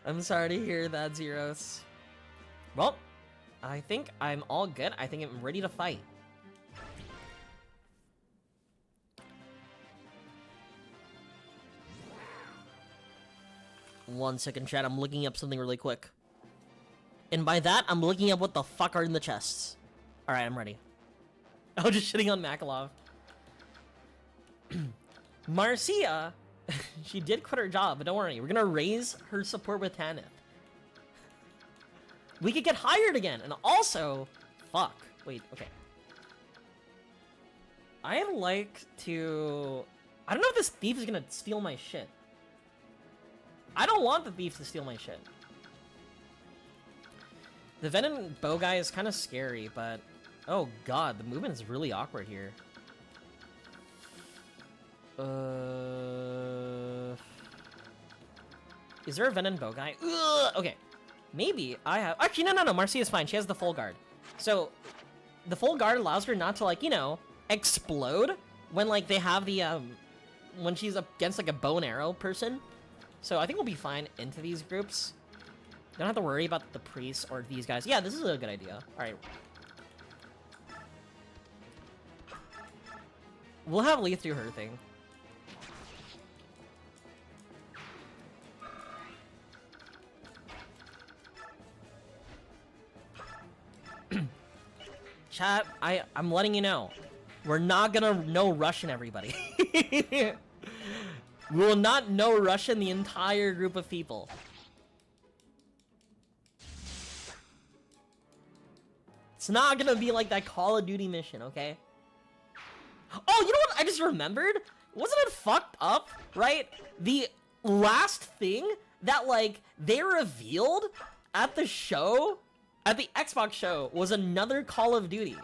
I'm sorry to hear that, Zeros. Well, I think I'm all good. I think I'm ready to fight. One second, chat. I'm looking up something really quick. And by that, I'm looking up what the fuck are in the chests. Alright, I'm ready. I was just shitting on Makalov. Marcia, she did quit her job, but don't worry. We're gonna raise her support with Tanith. We could get hired again. And also, fuck. Wait, okay. I'd like to... I don't know if this thief is gonna steal my shit. I don't want the thief to steal my shit. The Venom bow guy is kind of scary, but... Oh god, the movement is really awkward here. Is there a Venom bow guy? Ugh! Okay. Maybe I have... Actually, no. Marcia is fine. She has the full guard. So, the full guard allows her not to, like, you know, explode when, like, they have the, when she's up against, like, a bow and arrow person. So I think we'll be fine into these groups. Don't have to worry about the priests or these guys. Yeah, this is a good idea. Alright. We'll have Lee do her thing. Chat, I'm letting you know. We're not gonna know Russian, everybody. We will not know Russian the entire group of people. It's not gonna be like that Call of Duty mission, okay? Oh, you know what I just remembered? Wasn't it fucked up, right? The last thing that, like, they revealed at the show, at the Xbox show, was another Call of Duty.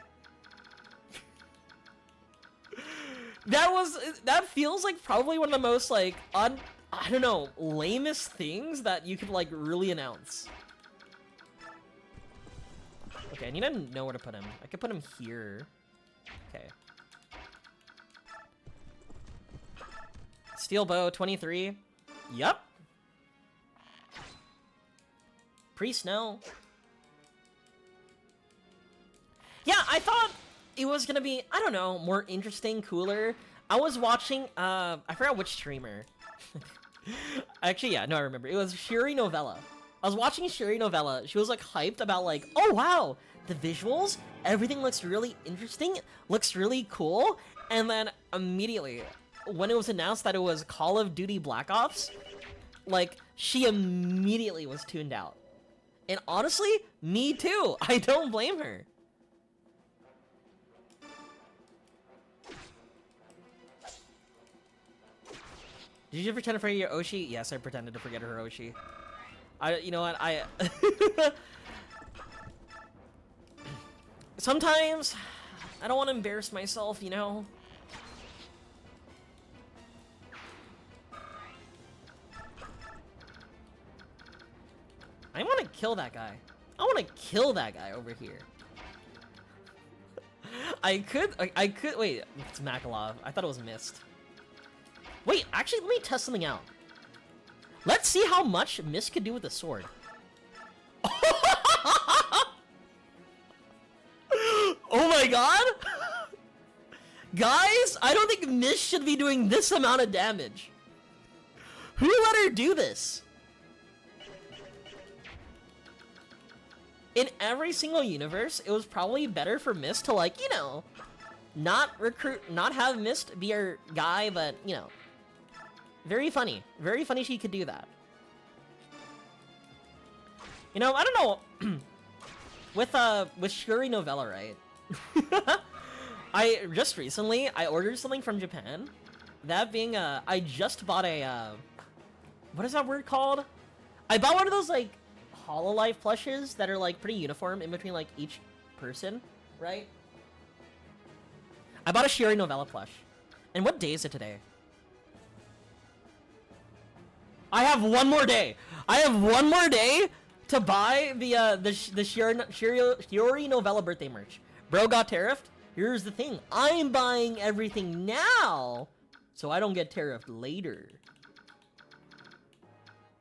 That feels like probably one of the most, like, I don't know, lamest things that you could, like, really announce. Okay, I need to know where to put him. I could put him here. Okay. Steel bow, 23. Yup. Priest, no. Yeah, I thought it was gonna be, I don't know, more interesting, cooler. I was watching, I forgot which streamer. Actually, yeah, no, I remember. It was Shiri Novella. I was watching Shiri Novella. She was, like, hyped about, like, oh, wow, the visuals, everything looks really interesting, looks really cool. And then immediately, when it was announced that it was Call of Duty Black Ops, like, she immediately was tuned out. And honestly, me too. I don't blame her. Did you pretend to forget your Oshi? Yes, I pretended to forget her Oshi. You know what, sometimes, I don't want to embarrass myself, you know? I want to kill that guy. I want to kill that guy over here. I could, wait, it's Makalov. I thought it was Mist. Wait, actually, let me test something out. Let's see how much Mist could do with the sword. Oh my god! Guys, I don't think Mist should be doing this amount of damage. Who let her do this? In every single universe, it was probably better for Mist to, like, you know, not have Mist be her guy, but, you know, very funny she could do that. You know, I don't know, with Shuri Novella, right? I just recently, I ordered something from Japan. That being, I just bought a, what is that word called? I bought one of those, like, Hololive plushes that are, like, pretty uniform in between, like, each person, right? I bought a Shuri Novella plush. And what day is it today? I have one more day! I have one more day to buy the Shuri Novella birthday merch. Bro got tariffed? Here's the thing. I'm buying everything now, so I don't get tariffed later.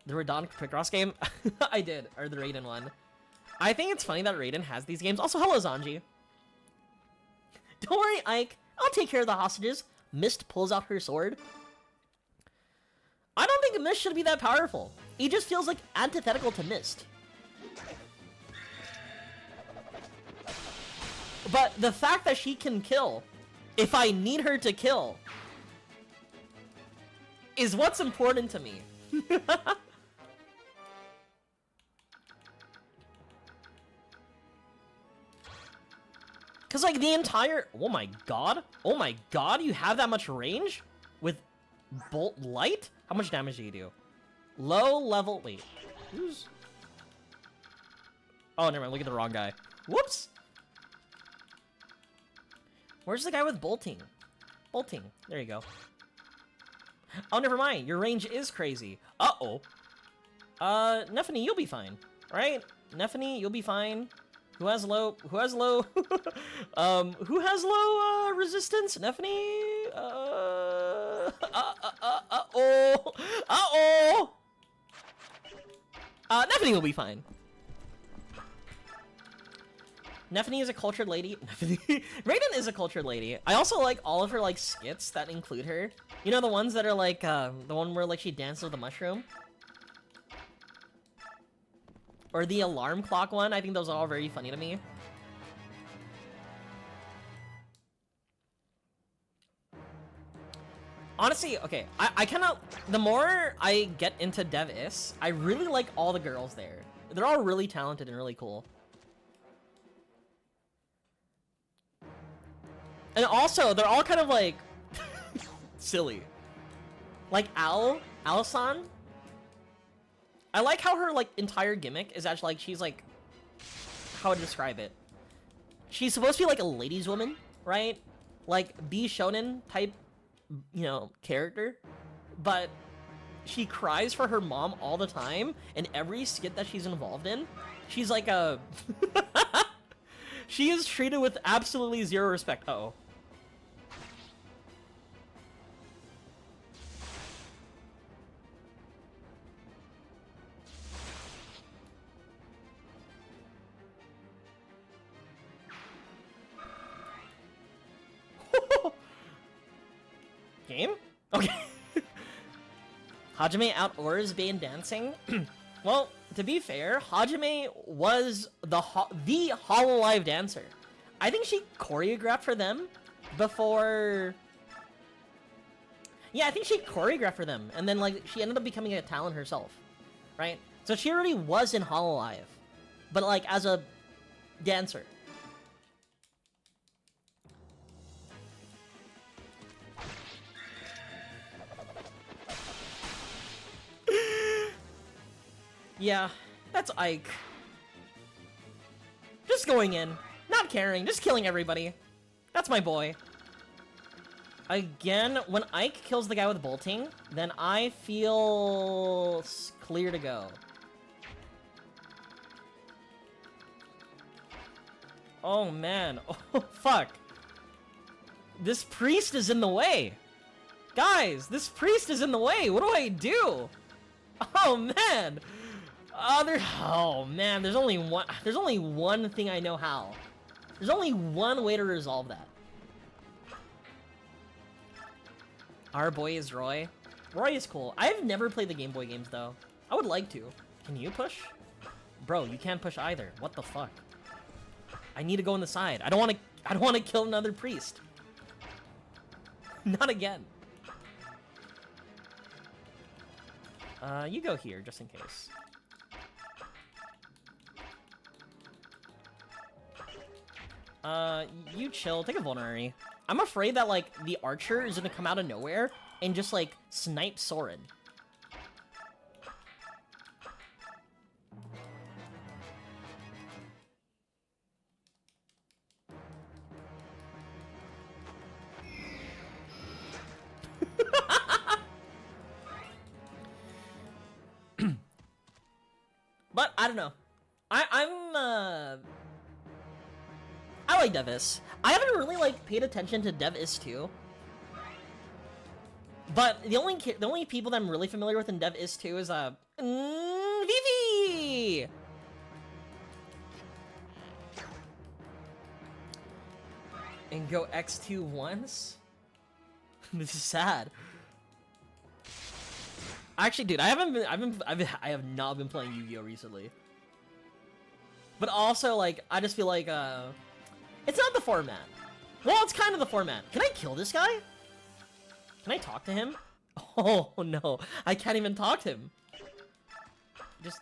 The Radon Picross game? I did, or the Raiden one. I think it's funny that Raiden has these games. Also, hello, Zanji. Don't worry, Ike. I'll take care of the hostages. Mist pulls out her sword. I don't think Mist should be that powerful. He just feels like antithetical to Mist. But the fact that she can kill, if I need her to kill, is what's important to me. Cause like the entire, oh my god, you have that much range with Bolt Light? How much damage do you do? Low level, wait, who's? Oh, never mind, look at the wrong guy. Whoops. Where's the guy with bolting? Bolting, there you go. Oh, never mind, your range is crazy. Uh-oh. Neffany, you'll be fine, right? Neffany, you'll be fine. Who has low? Who has low? Who has low resistance? Nephany? Uh-oh. Uh-oh. Nephany will be fine. Nephany is a cultured lady. Radiant is a cultured lady. I also like all of her like skits that include her. You know the ones that are like the one where like she dances with the mushroom? Or the alarm clock one. I think those are all very funny to me. Honestly, okay, I cannot... The more I get into Dev Is, I really like all the girls there. They're all really talented and really cool. And also, they're all kind of like... silly. Like Al-san. I like how her like entire gimmick is actually like, she's like... How would I describe it? She's supposed to be like a ladies woman, right? Like, B shonen type, you know, character, but she cries for her mom all the time, and every skit that she's involved in, she's like a... She is treated with absolutely zero respect. Uh-oh. Game? Okay. Hajime out Bane dancing. Well, to be fair, Hajime was the Hololive dancer. I think she choreographed for them before... Yeah, I think she choreographed for them, and then like she ended up becoming a talent herself, right? So she already was in Hololive, but like as a dancer. Yeah, that's Ike. Just going in, not caring, just killing everybody. That's my boy. Again, when Ike kills the guy with bolting, then I feel clear to go. Oh man, oh fuck. This priest is in the way. Guys, this priest is in the way. What do I do? Oh man. Oh man, there's only one thing I know how. There's only one way to resolve that. Our boy is Roy. Roy is cool. I've never played the Game Boy games though. I would like to. Can you push? Bro, you can't push either. What the fuck? I need to go on the side. I don't want to kill another priest. Not again. You go here just in case. You chill. Take a vulnerary. I'm afraid that, like, the archer is gonna come out of nowhere and just, like, snipe Soren. But, I don't know. I like Dev Is. I haven't really like paid attention to Dev Is 2. But the only people that I'm really familiar with in Dev Is 2 is Vivi. And go X2 once? This is sad. Actually, dude, I have not been playing Yu-Gi-Oh recently. But also, like, I just feel like it's not the format. Well, it's kind of the format. Can I kill this guy? Can I talk to him? Oh no, I can't even talk to him. Just...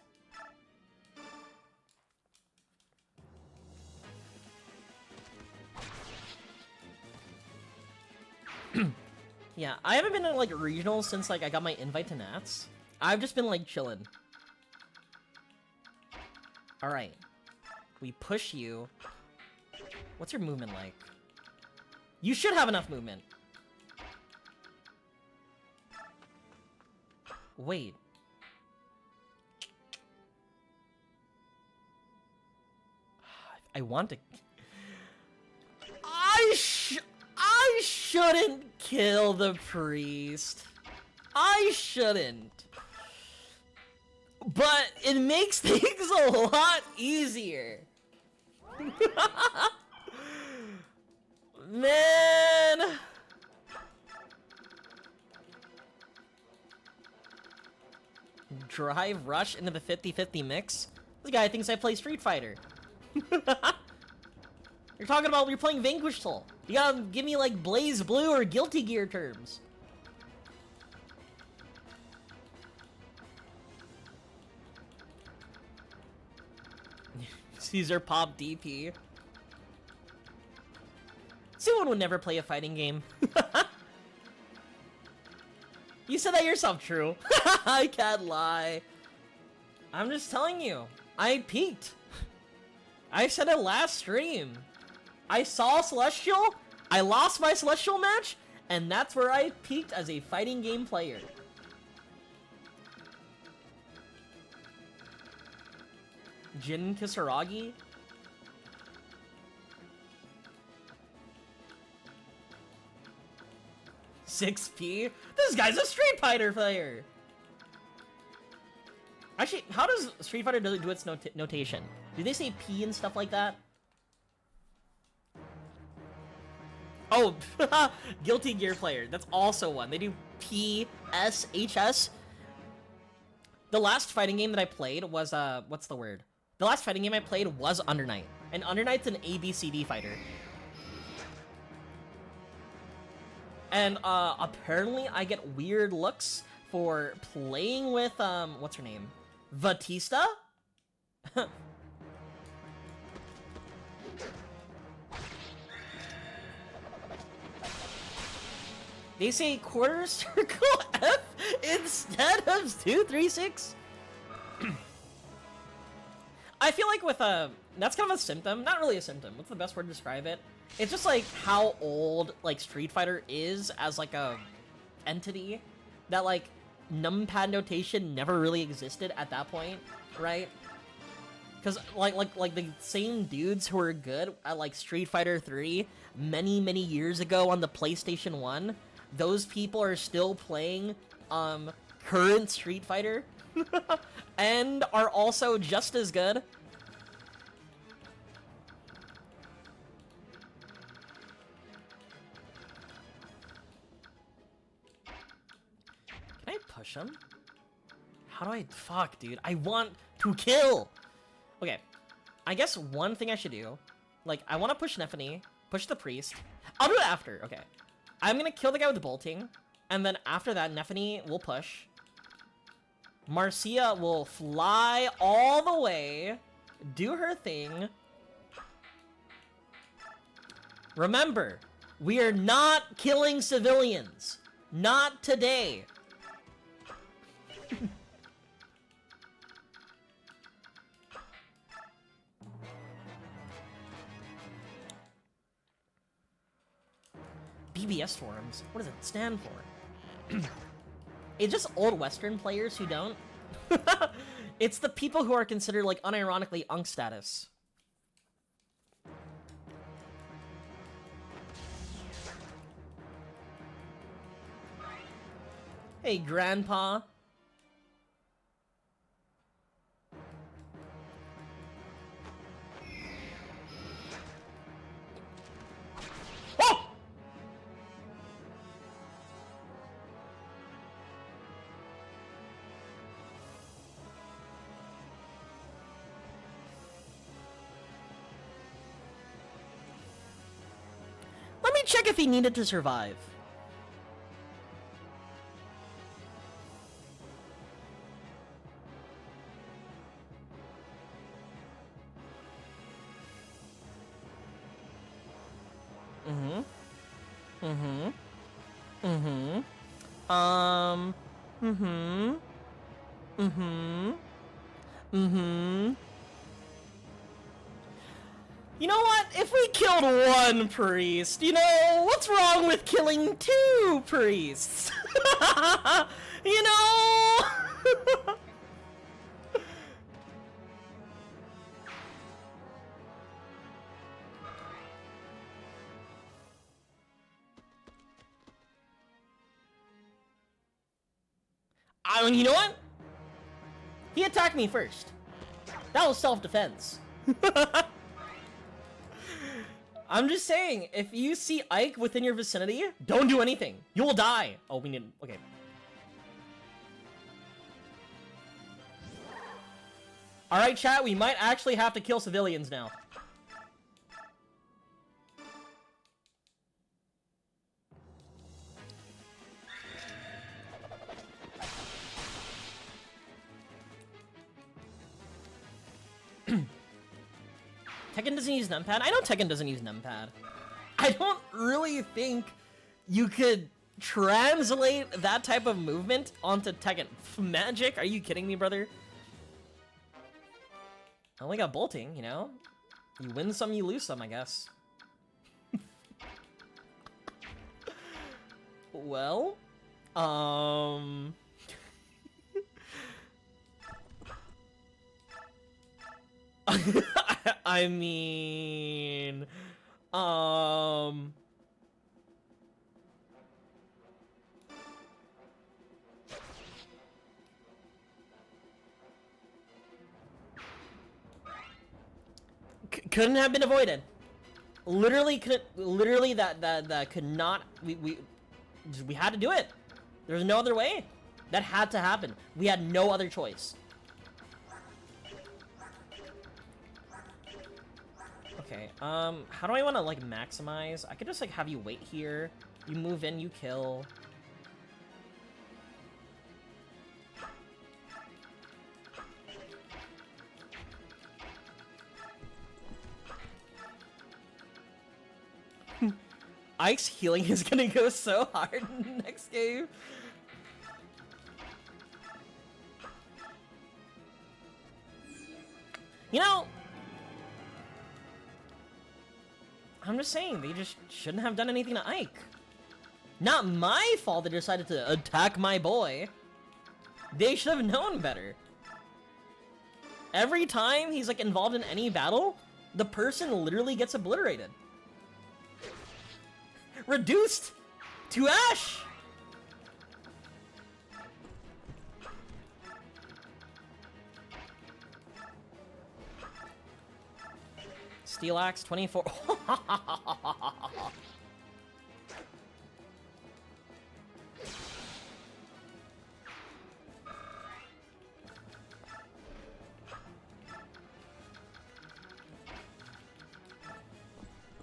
Yeah, I haven't been in like regionals since like I got my invite to Nats. I've just been like chilling. All right, we push you. What's your movement like? You should have enough movement. Wait. I want to... I shouldn't kill the priest. I shouldn't. But it makes things a lot easier. Man. Drive rush into the 50-50 mix? This guy thinks I play Street Fighter. You're talking about you're playing Vanquish Soul. You gotta give me like Blaze Blue or Guilty Gear terms. Caesar Pop DP. Someone would never play a fighting game. You said that yourself, True. I can't lie. I'm just telling you. I peaked. I said it last stream. I saw Celestial, I lost my Celestial match, and that's where I peaked as a fighting game player. Jin Kisaragi? $6P? This guy's a Street Fighter player! Actually, how does Street Fighter do its notation? Do they say P and stuff like that? Oh, Guilty Gear player. That's also one. They do P, S, H, S. The last fighting game that I played was, what's the word? The last fighting game I played was Under Night. And Under Night's an ABCD fighter. And, apparently I get weird looks for playing with, what's her name? Batista? They say quarter circle F instead of 236? I feel like with that's kind of a symptom. Not really a symptom. What's the best word to describe it? It's just like how old like Street Fighter is as like a entity. That like numpad notation never really existed at that point, right? Because like the same dudes who were good at like Street Fighter 3 many years ago on the PlayStation 1, those people are still playing current Street Fighter and are also just as good. Can I push him? How do I... Fuck, dude. I want to kill! Okay. I guess one thing I should do... Like, I want to push Nephany, push the priest. I'll do it after, okay. I'm gonna kill the guy with the bolting, and then after that, Nephany will push. Marcia will fly all the way, do her thing. Remember, we are not killing civilians. Not today. BBS forums? What does it stand for? It's just old Western players who don't. It's the people who are considered, like, unironically unk status. Hey, Grandpa. Oh! Let me check if he needed to survive. You know what? If we killed one priest, you know, what's wrong with killing two priests? You know? I mean, you know what? He attacked me first. That was self-defense. I'm just saying, if you see Ike within your vicinity, don't do anything. You will die. Oh, we need... Okay. Alright, chat, we might actually have to kill civilians now. Tekken doesn't use numpad? I know Tekken doesn't use numpad. I don't really think you could translate that type of movement onto Tekken. Magic? Are you kidding me, brother? I only got bolting, you know? You win some, you lose some, I guess. Well, I mean, couldn't have been avoided. Literally couldn't. Literally that could not. We had to do it. There's no other way. That had to happen. We had no other choice. Okay, how do I want to, like, maximize? I could just, like, have you wait here. You move in, you kill. Ike's healing is gonna go so hard next game. You know, I'm just saying, they just shouldn't have done anything to Ike. Not my fault they decided to attack my boy. They should have known better. Every time he's, like, involved in any battle, the person literally gets obliterated. Reduced to ash! Steel Axe 24.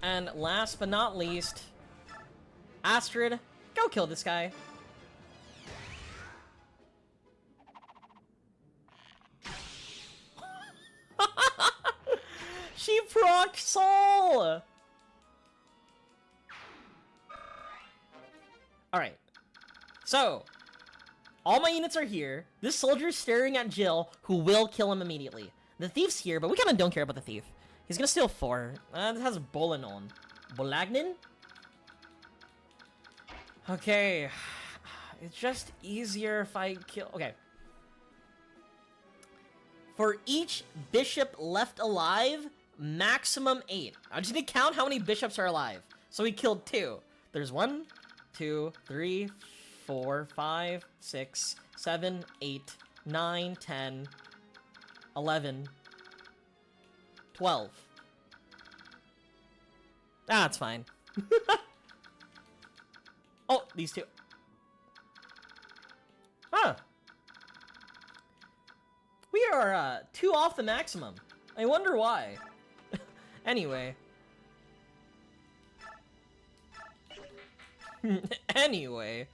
And last but not least, Astrid, go kill this guy. She proc Soul! Alright. So, all my units are here. This soldier's staring at Jill, who will kill him immediately. The thief's here, but we kind of don't care about the thief. He's gonna steal 4. This has Bolin on. Bolagnin? Okay. It's just easier if I kill... Okay. For each bishop left alive, maximum 8. I just need to count how many bishops are alive. So we killed 2. There's 1, 2, 3, 4, 5, 6, 7, 8, 9, 10, 11, 12. That's fine. Oh, these 2. Huh. We are 2 off the maximum. I wonder why. Anyway. Anyway.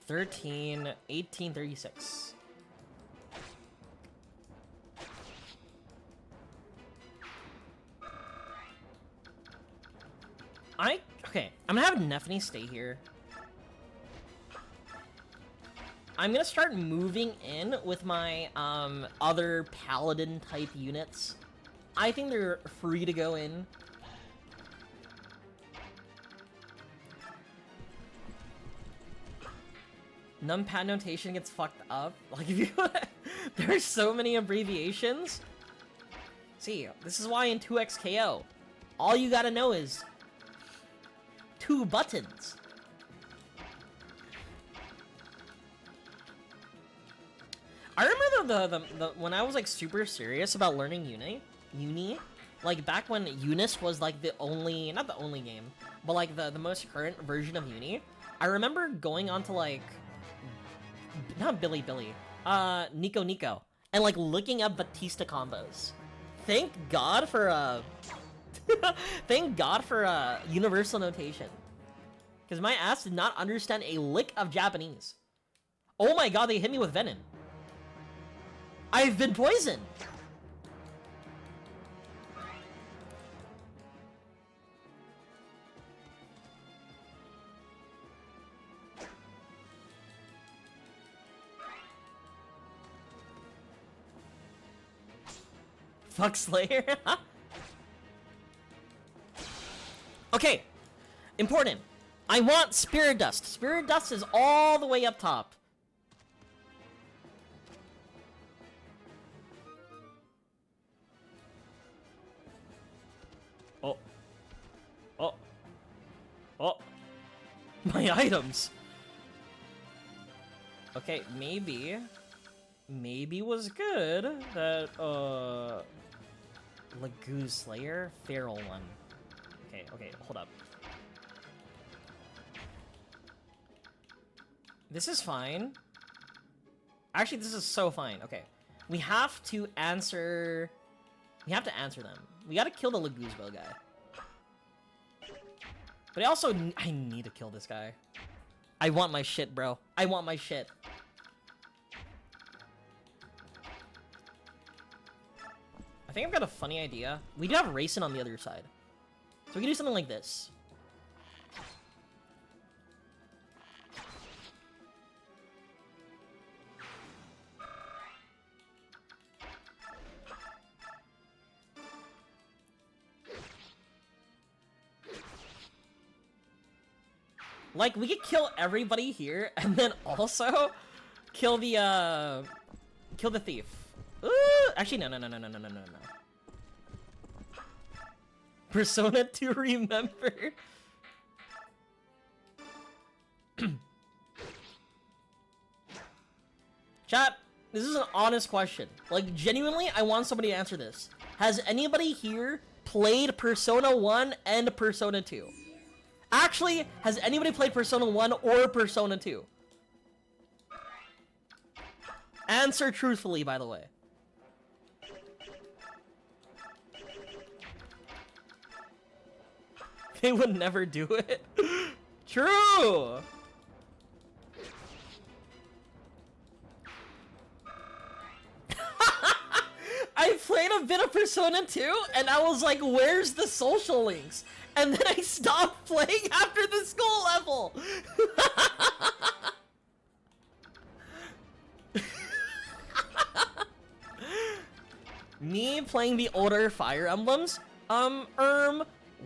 $13, $18.36. Okay, I'm gonna have Nephany stay here. I'm gonna start moving in with my other paladin type units. I think they're free to go in. Numpad notation gets fucked up. Like if you There's so many abbreviations. See, this is why in 2xKO, all you gotta know is 2 buttons. I remember the when I was like super serious about learning uni, like back when Unis was like the only, not the only game, but like the most current version of uni. I remember going on to like, not Billy, Nico, and like looking up Batista combos. Thank God for thank God for universal notation, because my ass did not understand a lick of Japanese. Oh my God, they hit me with venom. I've been poisoned! Fuck Slayer? Okay, important. I want Spirit Dust. Spirit Dust is all the way up top. Oh. Oh. Oh. My items. Okay, maybe was good that, Lagoo Slayer? Feral one. Okay, hold up. This is fine. Actually, this is so fine. Okay. We have to answer them. We gotta kill the Laguzbo guy. But I need to kill this guy. I want my shit, bro. I want my shit. I think I've got a funny idea. We do have Racing on the other side. So we can do something like this. Like, we could kill everybody here, and then also kill the thief. Ooh, actually, no. Persona to remember. Chat, this is an honest question. Like, genuinely, I want somebody to answer this. Has anybody here played Persona 1 and Persona 2? Actually, has anybody played Persona 1 or Persona 2? Answer truthfully, by the way. They would never do it. True! I played a bit of Persona 2, and I was like, where's the social links? And then I stopped playing after the school level! Me playing the older Fire Emblems?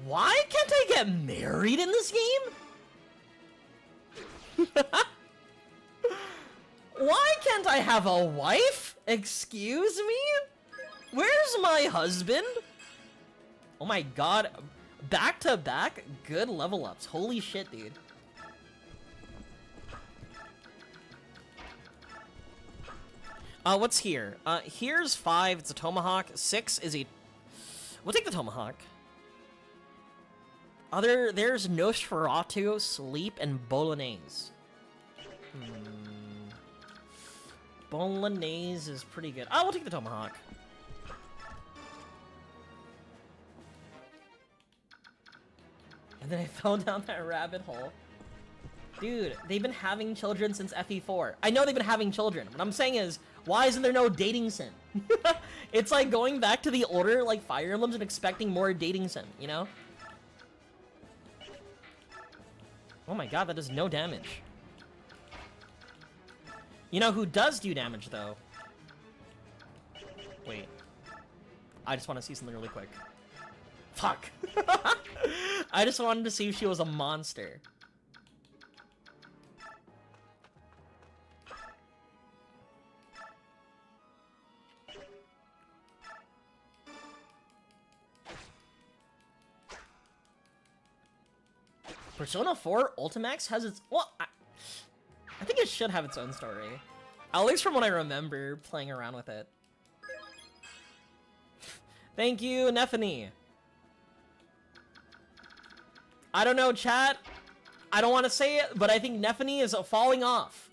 Why can't I get married in this game? Why can't I have a wife? Excuse me? Where's my husband? Oh my God. Back to back, good level ups. Holy shit, dude. What's here? Here's 5, it's a tomahawk. 6 is a... We'll take the tomahawk. There's Nosferatu, Sleep, and Bolognese. Bolognese is pretty good. Oh, we'll take the tomahawk. And then I fell down that rabbit hole. Dude, they've been having children since FE4. I know they've been having children. What I'm saying is, why isn't there no dating sim? It's like going back to the older, like, Fire Emblems and expecting more dating sim, you know? Oh my God, that does no damage. You know who does do damage, though? Wait. I just want to see something really quick. Fuck. I just wanted to see if she was a monster. Persona 4 Ultimax has its... Well, I think it should have its own story. At least from what I remember playing around with it. Thank you, Nephany. I don't know, chat. I don't want to say it, but I think Nephany is falling off.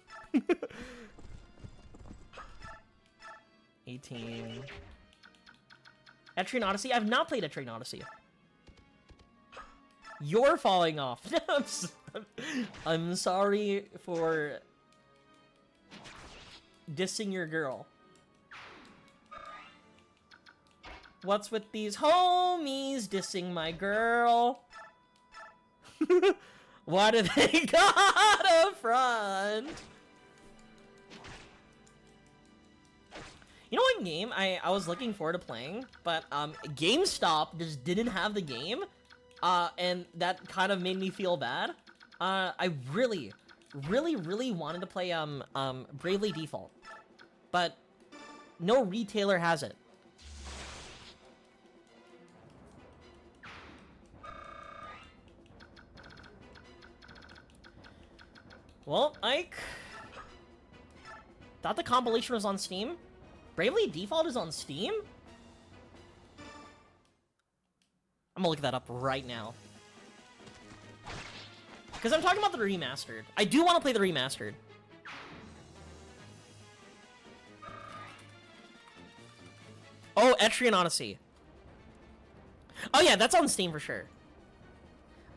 18. Etrian Odyssey? I've not played Etrian Odyssey. You're falling off. I'm sorry for dissing your girl. What's with these homies dissing my girl? Why do they got a front? You know what game I was looking forward to playing, but GameStop just didn't have the game, and that kind of made me feel bad. I really wanted to play Bravely Default, but no retailer has it. Well, Ike, thought the compilation was on Steam. Bravely Default is on Steam? I'm gonna look that up right now. Because I'm talking about the remastered. I do want to play the remastered. Oh, Etrian Odyssey. Oh yeah, that's on Steam for sure.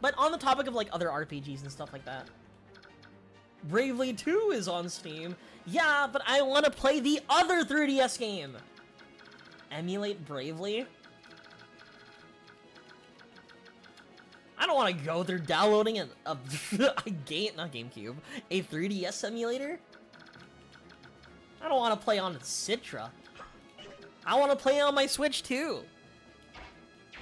But on the topic of like other RPGs and stuff like that. Bravely 2 is on Steam. Yeah, but I want to play the other 3DS game. Emulate Bravely? I don't want to go through downloading a not GameCube, a 3DS emulator. I don't want to play on Citra. I want to play on my Switch too.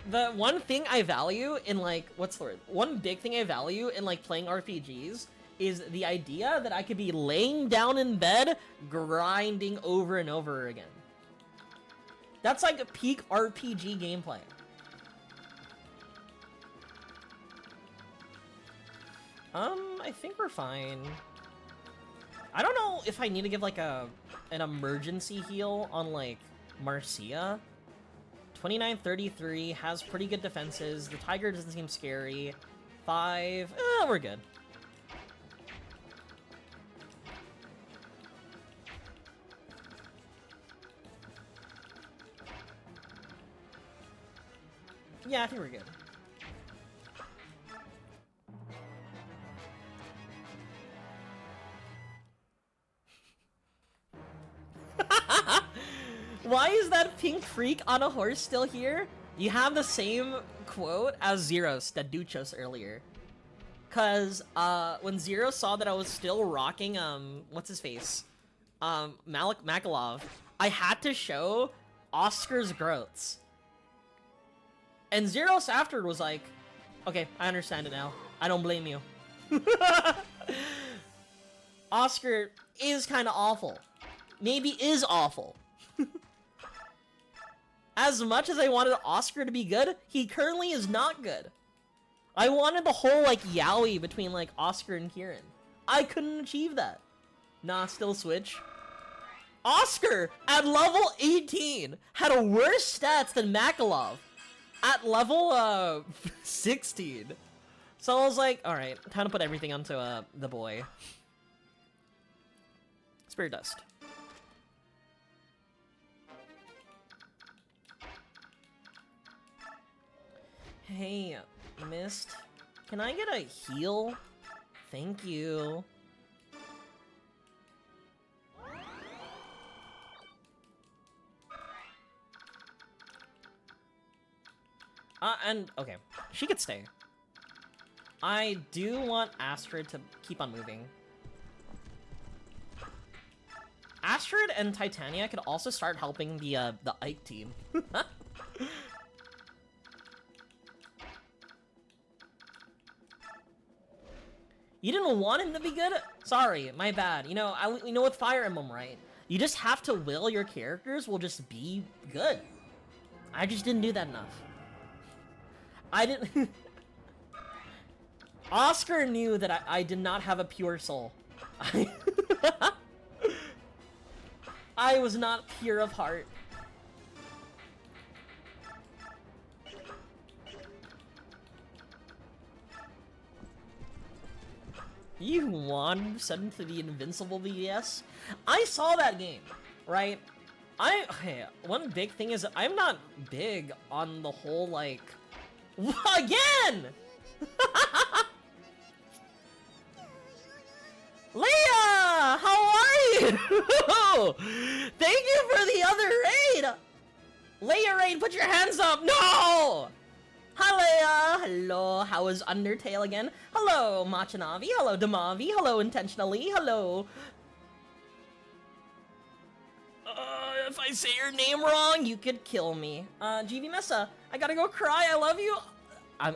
The one thing I value in like, what's the word? One big thing I value in like playing RPGs is the idea that I could be laying down in bed, grinding over and over again. That's like a peak RPG gameplay. I think we're fine. I don't know if I need to give like an emergency heal on like Marcia. 2933 has pretty good defenses. The tiger doesn't seem scary. 5, we're good. Yeah, I think we're good. Why is that pink freak on a horse still here? You have the same quote as Zeros that Duchos earlier. Cause when Zero saw that I was still rocking what's his face? Malik Makalov, I had to show Oscar's growths. And Zeros afterward was like, okay, I understand it now. I don't blame you. Oscar is kind of awful. Maybe is awful. As much as I wanted Oscar to be good, he currently is not good. I wanted the whole, like, yaoi between, like, Oscar and Kieran. I couldn't achieve that. Nah, still Switch. Oscar, at level 18, had a worse stats than Makalov. At level, 16. So I was like, alright, time to put everything onto, the boy. Spirit Dust. Hey, Mist, can I get a heal? Thank you. And, okay, she could stay. I do want Astrid to keep on moving. Astrid and Titania could also start helping the Ike team. You didn't want him to be good? Sorry, my bad. You know, we know with Fire Emblem, right? You just have to will your characters will just be good. I just didn't do that enough. I didn't... Oscar knew that I did not have a pure soul. I was not pure of heart. You won, sent into the Invincible VS. I saw that game, right? Okay, one big thing is I'm not big on the whole, like... Again! Leah! How are you? Thank you for the other raid! Leah raid, put your hands up! No! Hi Leia! Hello, how is Undertale again? Hello, Machinavi. Hello, Damavi. Hello, Intentionally. Hello. If I say your name wrong, you could kill me. GV Mesa, I gotta go cry. I love you.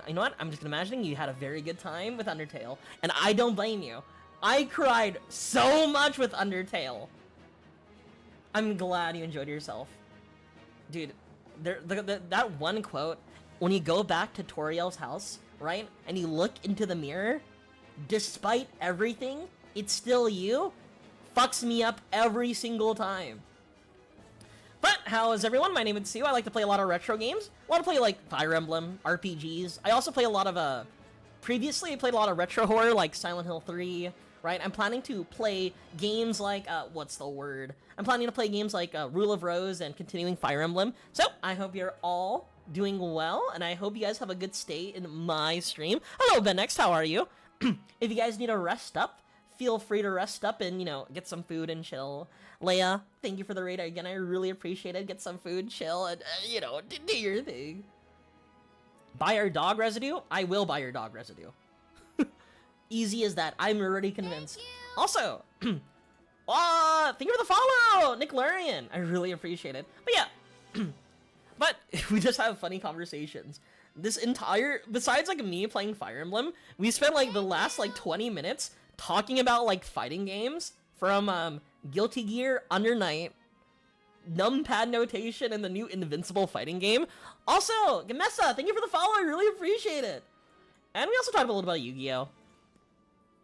You know what? I'm just imagining you had a very good time with Undertale, and I don't blame you. I cried so much with Undertale. I'm glad you enjoyed yourself. Dude, that one quote, when you go back to Toriel's house, right, and you look into the mirror, despite everything, it's still you, fucks me up every single time. But, how is everyone? My name is Sue. I like to play a lot of retro games. I want to play, like, Fire Emblem, RPGs. I also play a lot of, previously I played a lot of retro horror, like Silent Hill 3, right? I'm planning to play games like, what's the word? I'm planning to play games like, Rule of Rose and continuing Fire Emblem. So, I hope you're all doing well, and I hope you guys have a good stay in my stream. Hello, Ben Next, how are you? If you guys need to rest up, feel free to rest up and, you know, get some food and chill. Leia, thank you for the raid again. I really appreciate it. Get some food, chill, and, you know, do your thing. Buy our dog residue? I will buy your dog residue. Easy as that. I'm already convinced. Also, thank you for the follow, Nick Lurian. I really appreciate it. But yeah, but we just have funny conversations. This entire, besides like me playing Fire Emblem, we spent like the last like 20 minutes talking about like fighting games from Guilty Gear, Under Night, numpad notation, and the new Invincible fighting game. Also, Gamesa, thank you for the follow. I really appreciate it. And we also talked a little about Yu-Gi-Oh.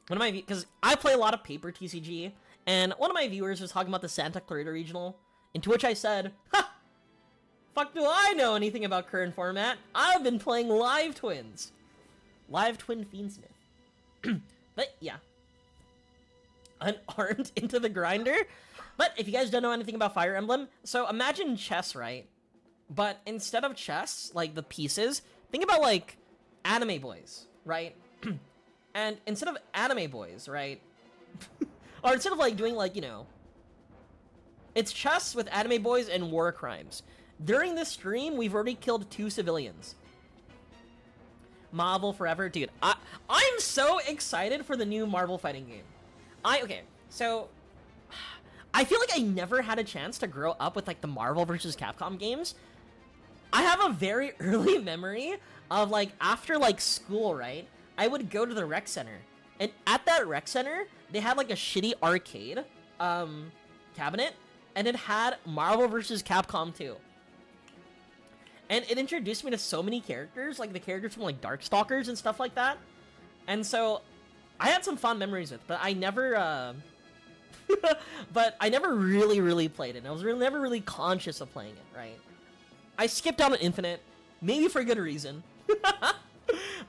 One of my, because I play a lot of paper TCG, and one of my viewers was talking about the Santa Clarita Regional, into which I said, ha! Fuck do I know anything about current format? I've been playing Live Twins. Live Twin Fiendsmith. But yeah. Unarmed into the grinder. But if you guys don't know anything about Fire Emblem, so imagine chess, right? But instead of chess, like the pieces, think about like anime boys, right? And instead of anime boys, right? Or instead of like doing like, you know, it's chess with anime boys and war crimes. During this stream, we've already killed 2 civilians. Marvel forever, dude. I'm so excited for the new Marvel fighting game. Okay, so I feel like I never had a chance to grow up with like the Marvel versus Capcom games. I have a very early memory of like after like school, right? I would go to the rec center, and at that rec center, they had like a shitty arcade cabinet, and it had Marvel versus Capcom 2. And it introduced me to so many characters, like the characters from like Darkstalkers and stuff like that. And so I had some fond memories with it, but I never really played it. I was never really conscious of playing it, right? I skipped out on Infinite, maybe for good reason.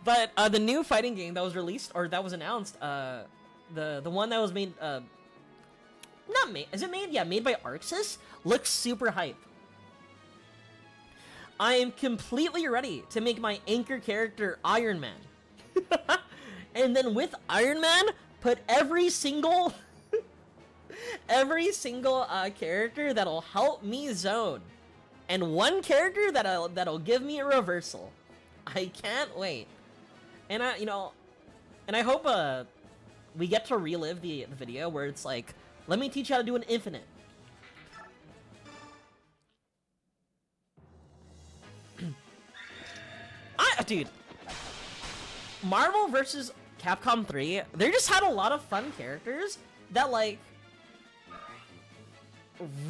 But the new fighting game that was released, or that was announced, the one that was made, not made, is it made? Yeah, made by Arxis, looks super hype. I am completely ready to make my anchor character Iron Man. And then with Iron Man, put every single character that'll help me zone, and one character that'll give me a reversal. I can't wait. And I hope we get to relive the video where it's like, let me teach you how to do an infinite. Dude, Marvel versus Capcom 3, they just had a lot of fun characters that like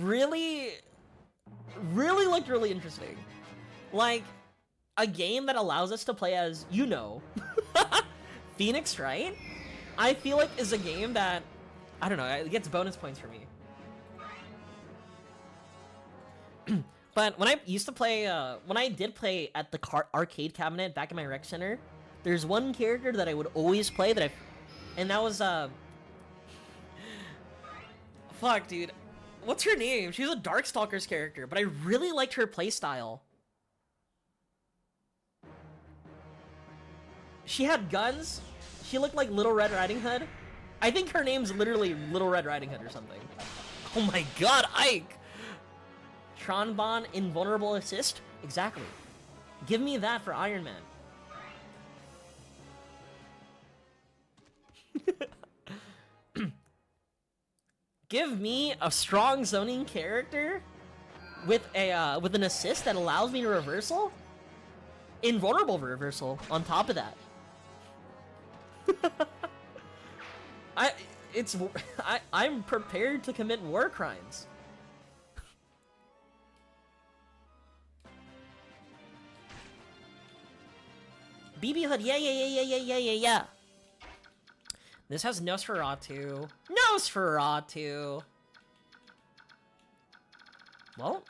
really looked really interesting. Like a game that allows us to play as, you know, Phoenix Wright, I feel like is a game that, I don't know, it gets bonus points for me. But when I used to play, when I did play at the arcade cabinet back in my rec center, there's one character that I would always play and that was, fuck, dude. What's her name? She was a Darkstalkers character, but I really liked her playstyle. She had guns. She looked like Little Red Riding Hood. I think her name's literally Little Red Riding Hood or something. Oh my god, Ike! Tronbon Invulnerable Assist? Exactly. Give me that for Iron Man. Give me a strong zoning character with an assist that allows me to reversal? Invulnerable reversal on top of that. I'm prepared to commit war crimes. BB Hood, yeah. This has Nosferatu. Nosferatu! Well,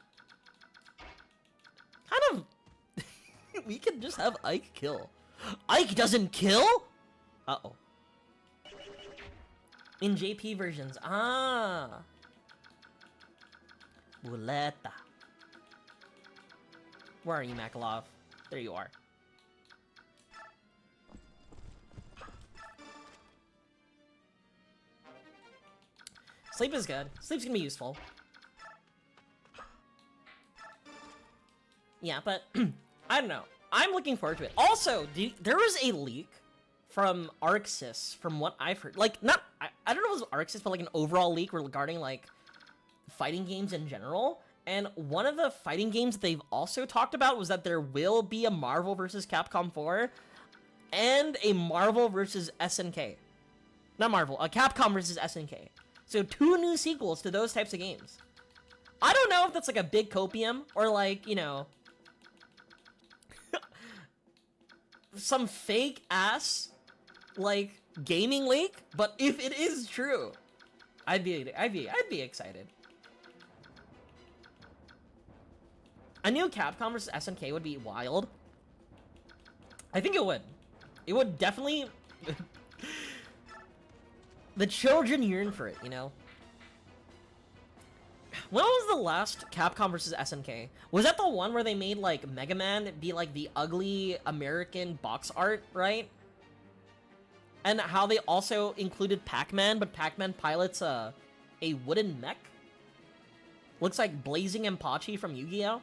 kind of... we could just have Ike kill. Ike doesn't kill? Uh-oh. In JP versions. Ah. Buleta. Where are you, Makalov? There you are. Sleep is good. Sleep's gonna be useful. Yeah, but I don't know. I'm looking forward to it. Also, there was a leak from Arxis, from what I've heard. Like, I don't know if it was Arxis, but like an overall leak regarding like fighting games in general. And one of the fighting games that they've also talked about was that there will be a Marvel vs. Capcom 4 and a Marvel vs. SNK. Not Marvel, a Capcom vs. SNK. So 2 new sequels to those types of games. I don't know if that's like a big copium or like, you know, some fake ass like gaming leak, but if it is true, I'd be excited. A new Capcom vs. SNK would be wild. I think it would. It would definitely. The children yearn for it, you know? When was the last Capcom vs. SNK? Was that the one where they made, like, Mega Man be, like, the ugly American box art, right? And how they also included Pac-Man, but Pac-Man pilots a wooden mech? Looks like Blazing Empachi from Yu-Gi-Oh!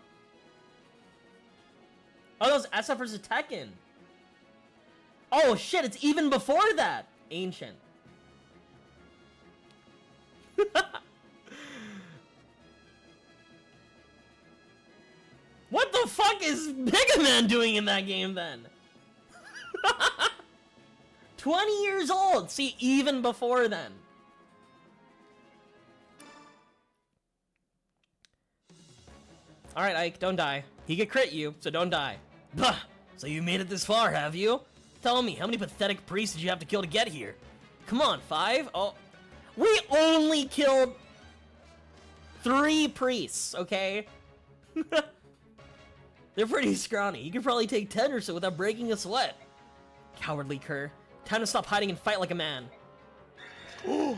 Oh, that was SF vs. Tekken! Oh, shit, it's even before that! Ancient. What the fuck is Mega Man doing in that game then? 20 years old! See, even before then. Alright, Ike, don't die. He could crit you, so don't die. Bah! So you made it this far, have you? Tell me, how many pathetic priests did you have to kill to get here? Come on, 5? Oh... We only killed 3 priests, okay? They're pretty scrawny. You could probably take 10 or so without breaking a sweat. Cowardly cur. Time to stop hiding and fight like a man. Holy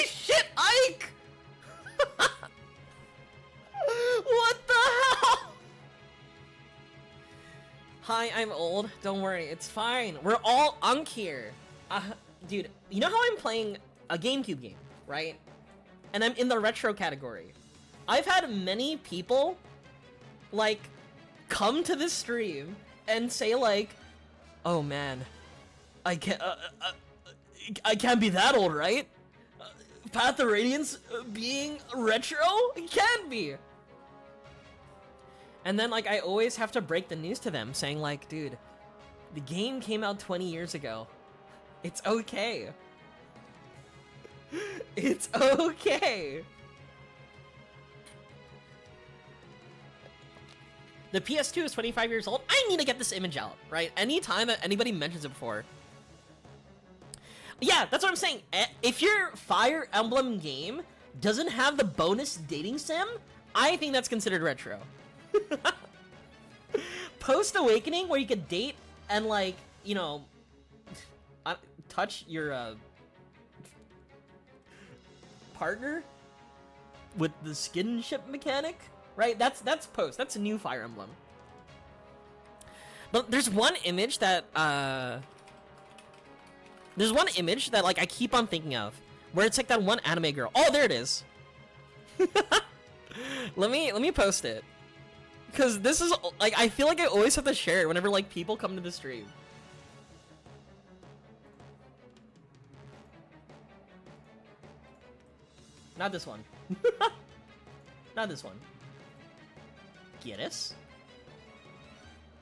shit, Ike! What the hell? Hi, I'm old. Don't worry, it's fine. We're all unk here. Dude, you know how I'm playing a GameCube game, right? And I'm in the retro category. I've had many people, like, come to this stream and say, like, oh man, I can't be that old, right? Path of Radiance being retro? It can't be. And then, like, I always have to break the news to them, saying, like, dude, the game came out 20 years ago. It's okay. It's okay. The PS2 is 25 years old. I need to get this image out, right? Anytime that anybody mentions it before. Yeah, that's what I'm saying. If your Fire Emblem game doesn't have the bonus dating sim, I think that's considered retro. Post Awakening, where you could date and, like, you know, touch your partner with the skinship mechanic, right? That's post. That's a new Fire Emblem. But there's one image that like I keep on thinking of, where it's like that one anime girl. Oh, there it is. let me post it, because this is like, I feel like I always have to share it whenever like people come to the stream. Not this one. Not this one. Get us?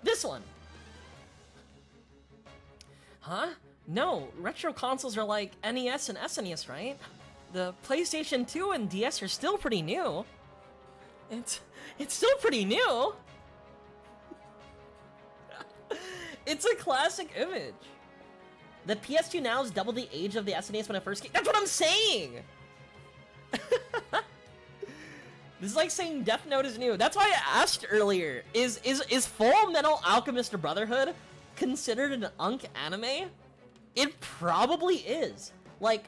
This one. Huh? No, retro consoles are like NES and SNES, right? The PlayStation 2 and DS are still pretty new. It's still pretty new. It's a classic image. The PS2 now is double the age of the SNES when it first came. That's what I'm saying! This is like saying Death Note is new. That's why I asked earlier, is Full Metal Alchemist Brotherhood considered an UNC anime? It probably is. Like,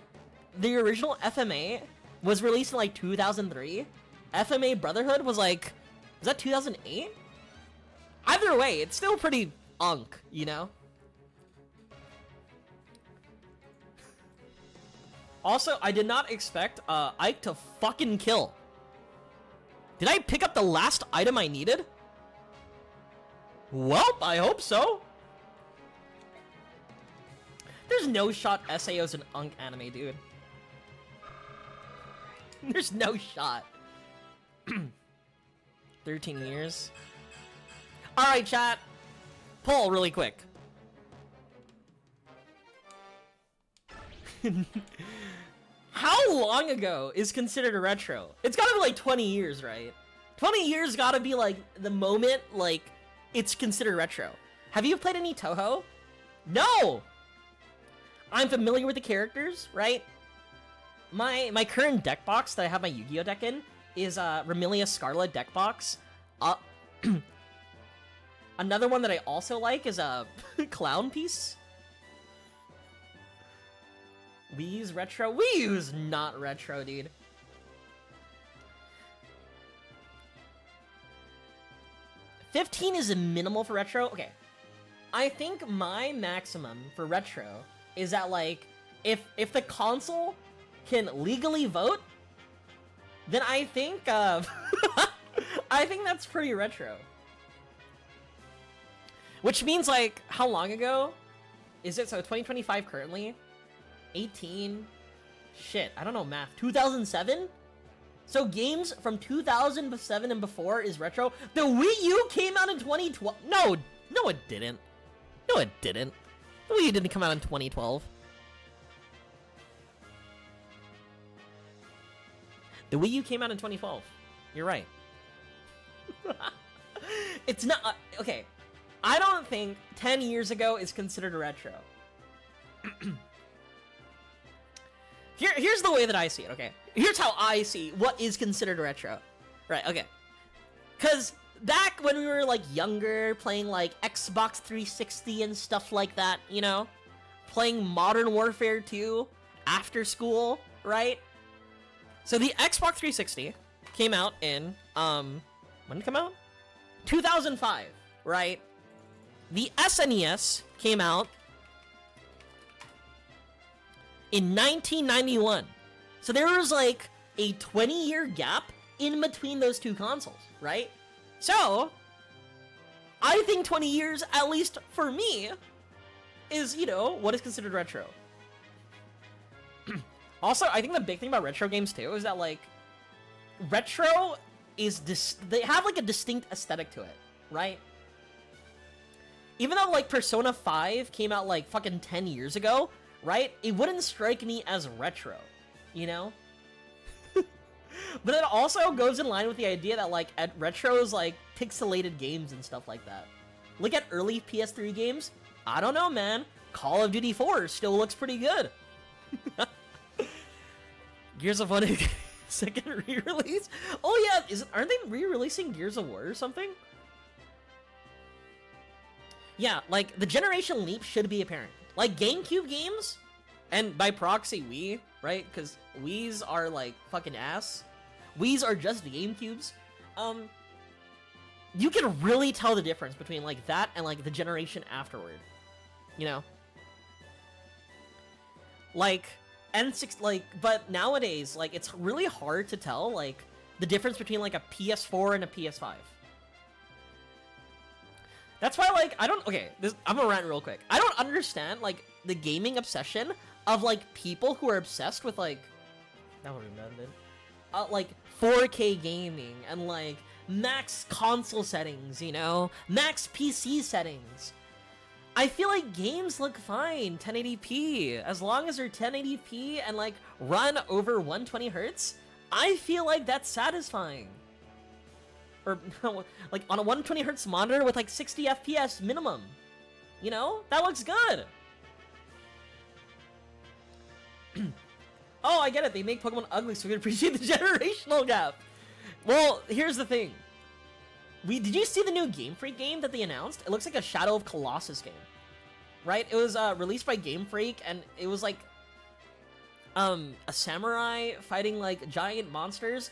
the original FMA was released in like 2003. FMA Brotherhood was like, was that 2008? Either way, it's still pretty UNC, you know? Also, I did not expect Ike to fucking kill. Did I pick up the last item I needed? Welp, I hope so. There's no shot SAO's an UNC anime, dude. There's no shot. 13 years. Alright, chat. Poll really quick. How long ago is considered a retro? It's gotta be like 20 years, right? 20 years gotta be like the moment, like, it's considered retro. Have you played any Toho? No! I'm familiar with the characters, right? My current deck box that I have my Yu-Gi-Oh deck in is Remilia Scarlet deck box. Another one that I also like is a Clown Piece. Wii U's retro? Wii U's not retro, dude. $15 is a minimal for retro? Okay. I think my maximum for retro is that, like, if the console can legally vote, then I think, I think that's pretty retro. Which means, like, how long ago is it? So 2025 currently? 18? Shit, I don't know math. 2007? So games from 2007 and before is retro? The Wii U came out in 2012. No, it didn't. No, it didn't. The Wii U didn't come out in 2012. The Wii U came out in 2012. You're right. It's not... okay. I don't think 10 years ago is considered a retro. Here's the way that I see it, okay? Here's how I see what is considered retro. Right, okay. Because back when we were, like, younger, playing, like, Xbox 360 and stuff like that, you know? Playing Modern Warfare 2 after school, right? So the Xbox 360 came out in, when did it come out? 2005, right? The SNES came out in 1991. So there was like a 20-year gap in between those two consoles, right? So I think 20 years, at least for me, is, you know, what is considered retro. Also, I think the big thing about retro games too is that, like, retro is they have like a distinct aesthetic to it, right? Even though, like, Persona 5 came out like fucking 10 years ago, right? It wouldn't strike me as retro, you know? But it also goes in line with the idea that, like, at retros, like, pixelated games and stuff like that. Look at early PS3 games. I don't know, man. Call of Duty 4 still looks pretty good. Gears of War second re-release? Oh yeah, aren't they re-releasing Gears of War or something? Yeah, like, the generation leap should be apparent. Like, GameCube games, and by proxy Wii, right? Because Wii's are, like, fucking ass. Wii's are just GameCubes. You can really tell the difference between, like, that and, like, the generation afterward. You know? Like, N6, like, but nowadays, like, it's really hard to tell, like, the difference between, like, a PS4 and a PS5. That's why, like, I'm gonna rant real quick. I don't understand, like, the gaming obsession of, like, people who are obsessed with, like, that would be redundant. Like, 4K gaming and, like, max console settings, you know? Max PC settings. I feel like games look fine, 1080p. As long as they're 1080p and, like, run over 120 hertz, I feel like that's satisfying. Or, like, on a 120 hertz monitor with, like, 60 FPS minimum. You know? That looks good. Oh, I get it. They make Pokemon ugly so we can appreciate the generational gap. Well, here's the thing. Did you see the new Game Freak game that they announced? It looks like a Shadow of Colossus game. Right? It was released by Game Freak, and it was like a samurai fighting like giant monsters.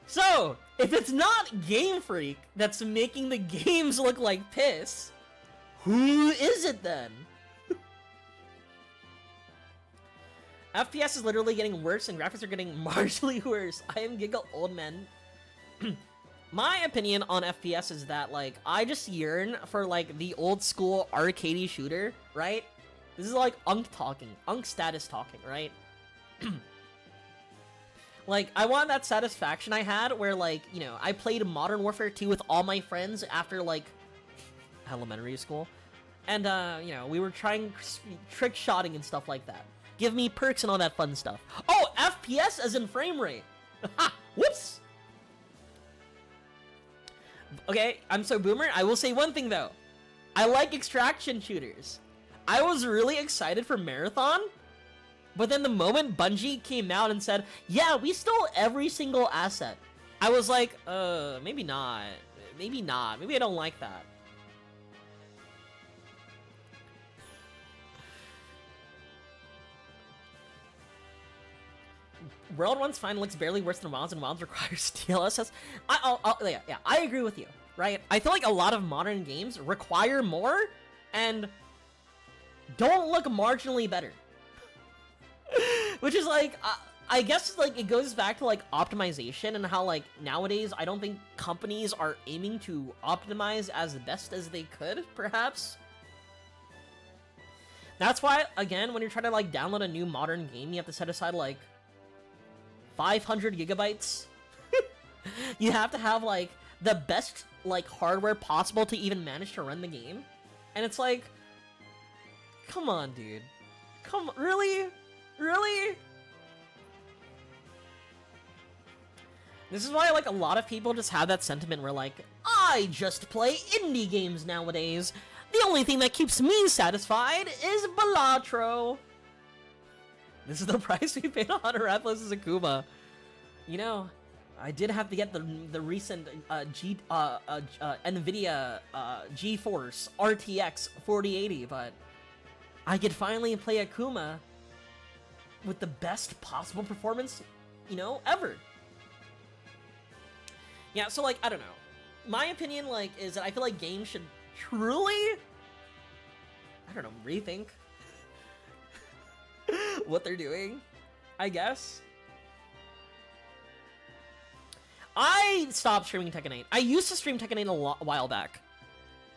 So, if it's not Game Freak that's making the games look like piss, who is it then? FPS is literally getting worse and graphics are getting marginally worse. I am Giga Old Man. My opinion on FPS is that, like, I just yearn for, like, the old school arcadey shooter, right? This is like Unk talking, Unk status talking, right? Like, I want that satisfaction I had where, like, you know, I played Modern Warfare 2 with all my friends after, like, elementary school. And, you know, we were trying trick shotting and stuff like that. Give me perks and all that fun stuff. Oh, FPS as in frame rate. Ha! Whoops! Okay, I'm so boomer. I will say one thing, though. I like extraction shooters. I was really excited for Marathon. But then the moment Bungie came out and said, yeah, we stole every single asset, I was like, maybe not. Maybe not. Maybe I don't like that. World 1's fine, looks barely worse than WoW's, and WoW's requires DLSS. Yeah, I agree with you, right? I feel like a lot of modern games require more and don't look marginally better. Which is like, I guess like it goes back to like optimization and how like nowadays I don't think companies are aiming to optimize as best as they could, perhaps. That's why, again, when you're trying to like download a new modern game, you have to set aside like 500 gigabytes. You have to have like the best like hardware possible to even manage to run the game. And it's like, come on, dude. Come on, really? Really? This is why, like, a lot of people just have that sentiment where, like, I just play indie games nowadays. The only thing that keeps me satisfied is Balatro. This is the price we paid on Rathless Akuma. You know, I did have to get the recent NVIDIA GeForce RTX 4080, but I could finally play Akuma with the best possible performance, you know, ever. Yeah, so, like, I don't know. My opinion, like, is that I feel like games should truly, I don't know, rethink what they're doing, I guess. I stopped streaming Tekken 8. I used to stream Tekken 8 a while back.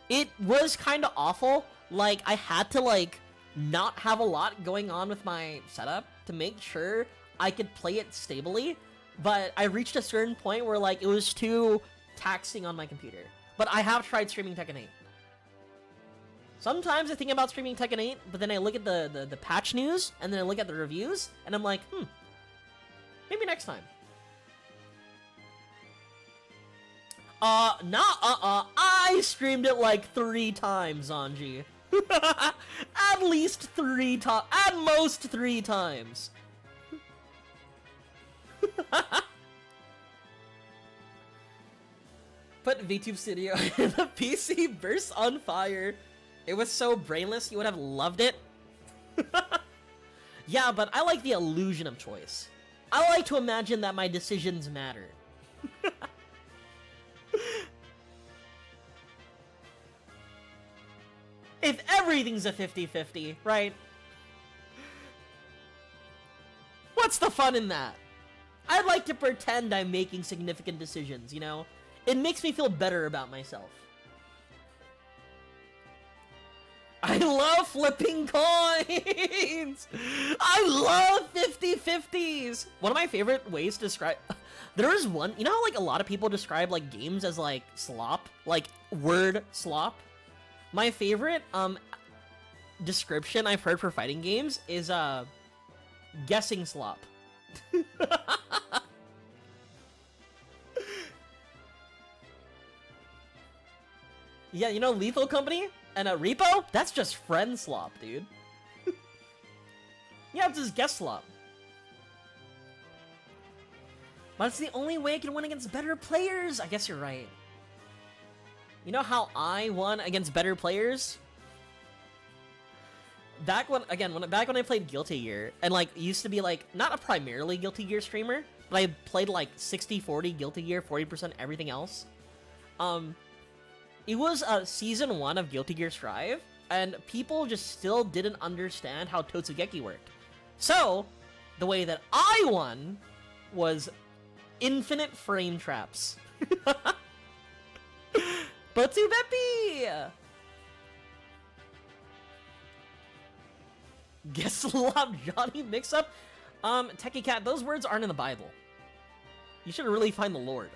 It was kind of awful. Like, I had to, like, not have a lot going on with my setup to make sure I could play it stably, but I reached a certain point where, like, it was too taxing on my computer. But I have tried streaming Tekken 8. Sometimes I think about streaming Tekken 8, but then I look at the patch news, and then I look at the reviews, and I'm like, Maybe next time. I streamed it like 3 times, Anji. At least 3 times. At most 3 times. Put VTube Studio in the PC burst on fire. It was so brainless, you would have loved it. Yeah, but I like the illusion of choice. I like to imagine that my decisions matter. If everything's a 50-50, right? What's the fun in that? I'd like to pretend I'm making significant decisions, you know? It makes me feel better about myself. I love flipping coins! I love 50-50s! One of my favorite ways to describe... There is one... You know how, like, a lot of people describe, like, games as, like, slop? Like, word slop? My favorite, description I've heard for fighting games is, guessing slop. Yeah, you know Lethal Company and a Repo? That's just friend slop, dude. Yeah, it's just guess slop. But it's the only way I can win against better players. I guess you're right. You know how I won against better players? Back when I played Guilty Gear, and like used to be like not a primarily Guilty Gear streamer, but I played like 60-40 Guilty Gear, 40% everything else. It was season 1 of Guilty Gear Strive, and people just still didn't understand how Totsugeki worked. So, the way that I won was infinite frame traps. Botsu Beppy! Guess slop Johnny mix-up? Techie Cat, those words aren't in the Bible. You should really find the Lord.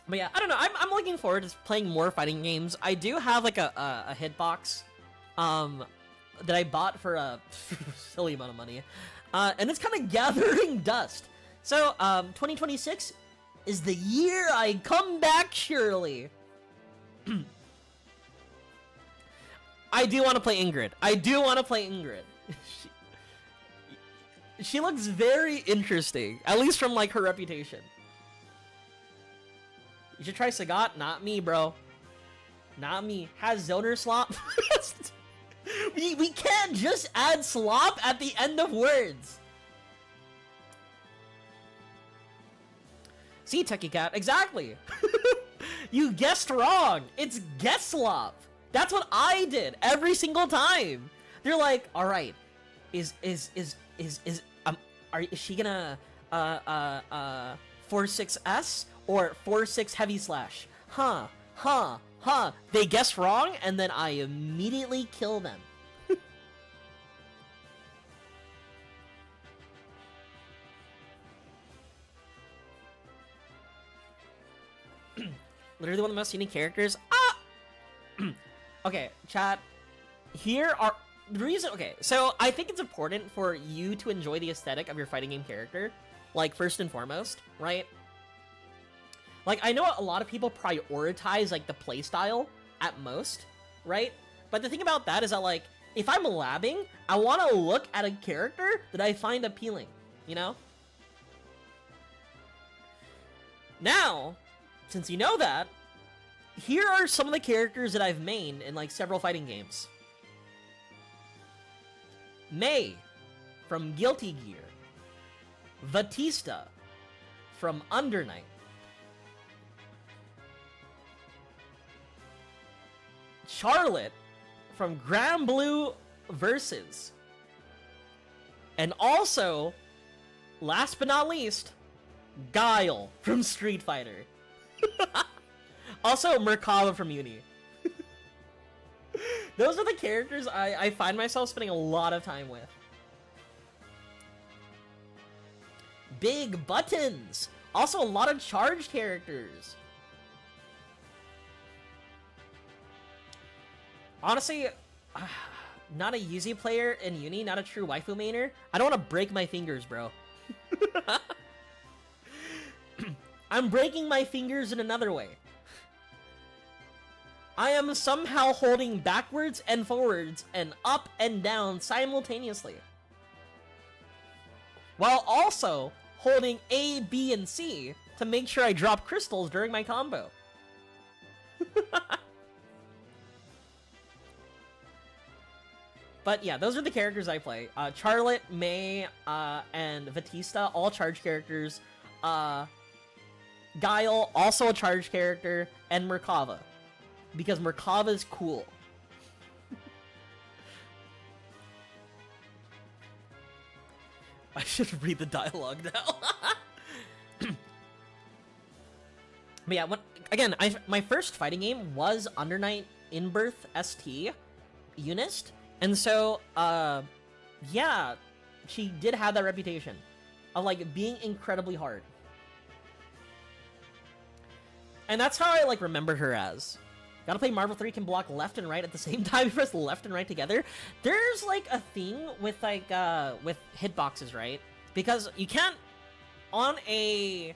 But yeah, I don't know. I'm looking forward to playing more fighting games. I do have like a hitbox that I bought for a silly amount of money. And it's kind of gathering dust. So 2026 is the year I come back, surely. I do want to play Ingrid. She looks very interesting, at least from like her reputation. You should try Sagat. Not me, bro. Not me. Has Zoner slop? we can't just add slop at the end of words. See, Techie Cat, exactly. You guessed wrong. It's guess slop. That's what I did every single time. They're like, all right, is she gonna 4-6S or 4-6 heavy slash? Huh. They guess wrong, and then I immediately kill them. Literally one of the most unique characters. Okay, chat. Here are the reason. Okay, so I think it's important for you to enjoy the aesthetic of your fighting game character, like first and foremost, right? Like I know a lot of people prioritize like the playstyle at most, right? But the thing about that is that like if I'm labbing, I want to look at a character that I find appealing, you know? Now, since you know that, here are some of the characters that I've mained in like several fighting games. Mei from Guilty Gear. Batista from Under Night. Charlotte from Grand Blue Versus. And also, last but not least, Guile from Street Fighter. Also, Merkava from Uni. Those are the characters I find myself spending a lot of time with. Big Buttons! Also, a lot of charged characters. Honestly, Not a Yuzi player in uni, not a true waifu mainer. I don't want to break my fingers, bro. I'm breaking my fingers in another way. I am somehow holding backwards and forwards and up and down simultaneously. While also holding A, B, and C to make sure I drop crystals during my combo. But yeah, those are the characters I play. Charlotte, Mei, and Batista, all charge characters. Guile, also a charge character, and Merkava. Because Merkava's cool. I should read the dialogue now. But yeah, again, my first fighting game was Under Night Inbirth ST, Unist. And so, yeah, she did have that reputation of, like, being incredibly hard. And that's how I, like, remember her as. Gotta play Marvel 3 can block left and right at the same time. You press left and right together. There's, like, a thing with, like, with hitboxes, right? Because you can't, on a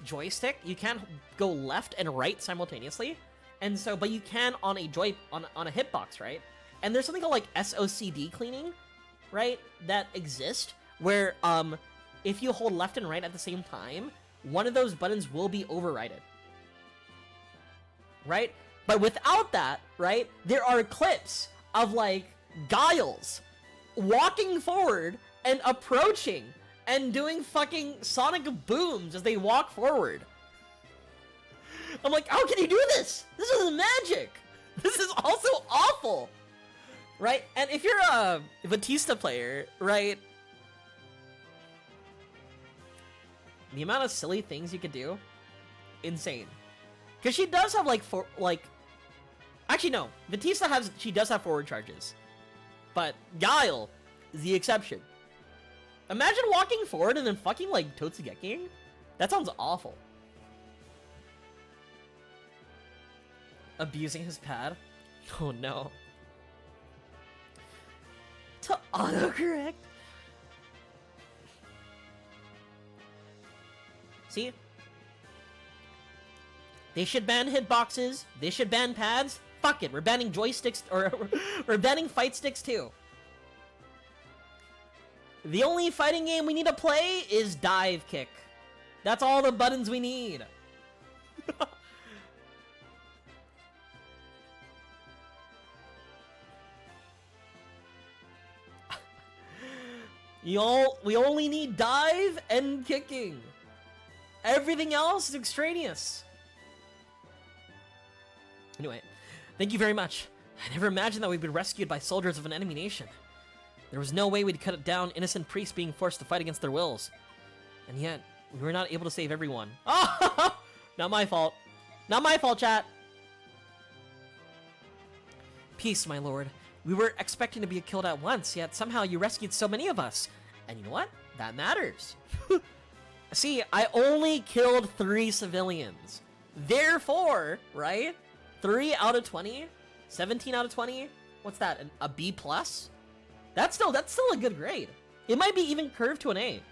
joystick, you can't go left and right simultaneously. And so, but you can on a on a hitbox, right? And there's something called, like, SOCD cleaning, right? That exists, where, if you hold left and right at the same time, one of those buttons will be overridden. Right? But without that, right, there are clips of, like, Guiles walking forward and approaching and doing fucking sonic booms as they walk forward. I'm like, how can you do this? This is magic! This is also awful! Right? And if you're a Batista player, right, the amount of silly things you could do, insane. Because she does have, actually, no. Batista she does have forward charges. But Guile is the exception. Imagine walking forward and then fucking, like, Totsugeking. That sounds awful. Abusing his pad? Oh, no. To autocorrect? See? They should ban hitboxes. They should ban pads. Fuck it, we're banning joysticks, or we're banning fight sticks too. The only fighting game we need to play is dive kick. That's all the buttons we need. We only need dive and kicking. Everything else is extraneous. Anyway, thank you very much. I never imagined that we'd be rescued by soldiers of an enemy nation. There was no way we'd cut down innocent priests being forced to fight against their wills. And yet, we were not able to save everyone. Oh! Not my fault. Not my fault, chat. Peace, my lord. We were expecting to be killed at once, yet somehow you rescued so many of us. And you know what? That matters. See, I only killed 3 civilians. Therefore, right? 3 out of 20? 17 out of 20? What's that? A B+? That's still a good grade. It might be even curved to an A.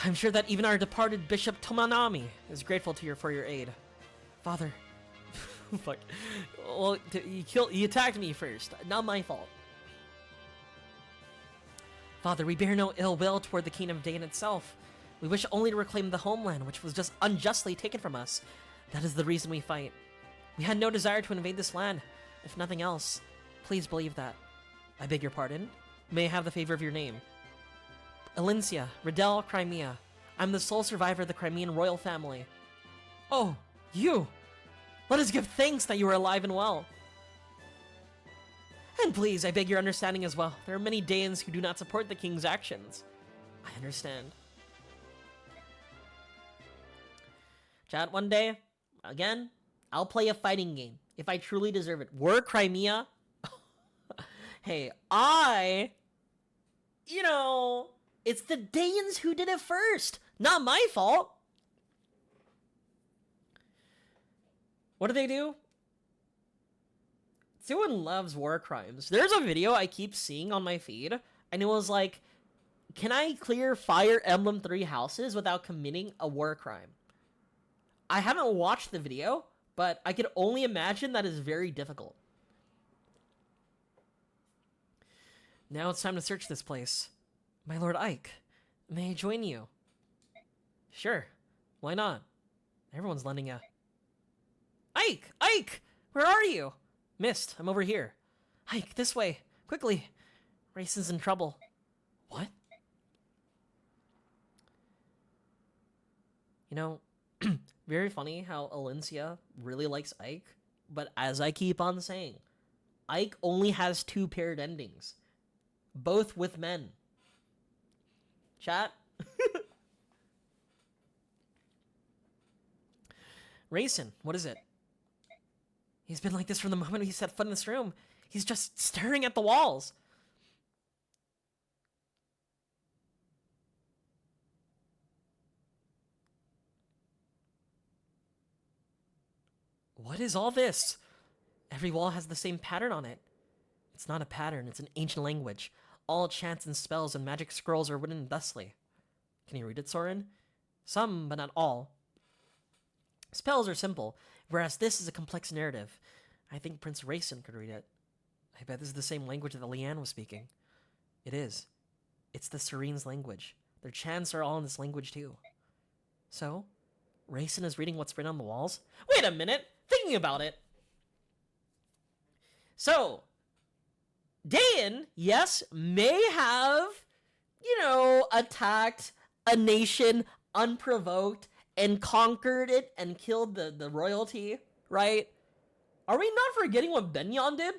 I'm sure that even our departed Bishop Tomanami is grateful to you for your aid. Father. Fuck. Well, you attacked me first. Not my fault. Father, we bear no ill will toward the Kingdom of Daen itself. We wish only to reclaim the homeland, which was just unjustly taken from us. That is the reason we fight. We had no desire to invade this land, if nothing else. Please believe that. I beg your pardon. May I have the favor of your name? Elincia, Riddell, Crimea. I'm the sole survivor of the Crimean royal family. Oh, you! Let us give thanks that you are alive and well. And please, I beg your understanding as well. There are many Danes who do not support the king's actions. I understand. Chat, one day, again, I'll play a fighting game if I truly deserve it. We're Crimea. Hey, it's the Danes who did it first. Not my fault. What do? Suin loves war crimes. There's a video I keep seeing on my feed, and it was like, can I clear Fire Emblem 3 houses without committing a war crime? I haven't watched the video, but I can only imagine that is very difficult. Now it's time to search this place. My Lord Ike, may I join you? Sure, why not? Everyone's lending a... Ike! Ike! Where are you? Mist, I'm over here. Ike, this way. Quickly. Raison's in trouble. What? You know, very funny how Alencia really likes Ike, but as I keep on saying, Ike only has 2 paired endings. Both with men. Chat? Raisin, what is it? He's been like this from the moment he set foot in this room. He's just staring at the walls. What is all this? Every wall has the same pattern on it. It's not a pattern, it's an ancient language. All chants and spells and magic scrolls are written thusly. Can you read it, Soren? Some, but not all. Spells are simple, whereas this is a complex narrative. I think Prince Raisin could read it. I bet this is the same language that Leanne was speaking. It is. It's the Serene's language. Their chants are all in this language too. So, Raisin is reading what's written on the walls? Wait a minute! Thinking about it! So, Dayan, yes, may have, attacked a nation unprovoked and conquered it and killed the royalty, right? Are we not forgetting what Benyon did?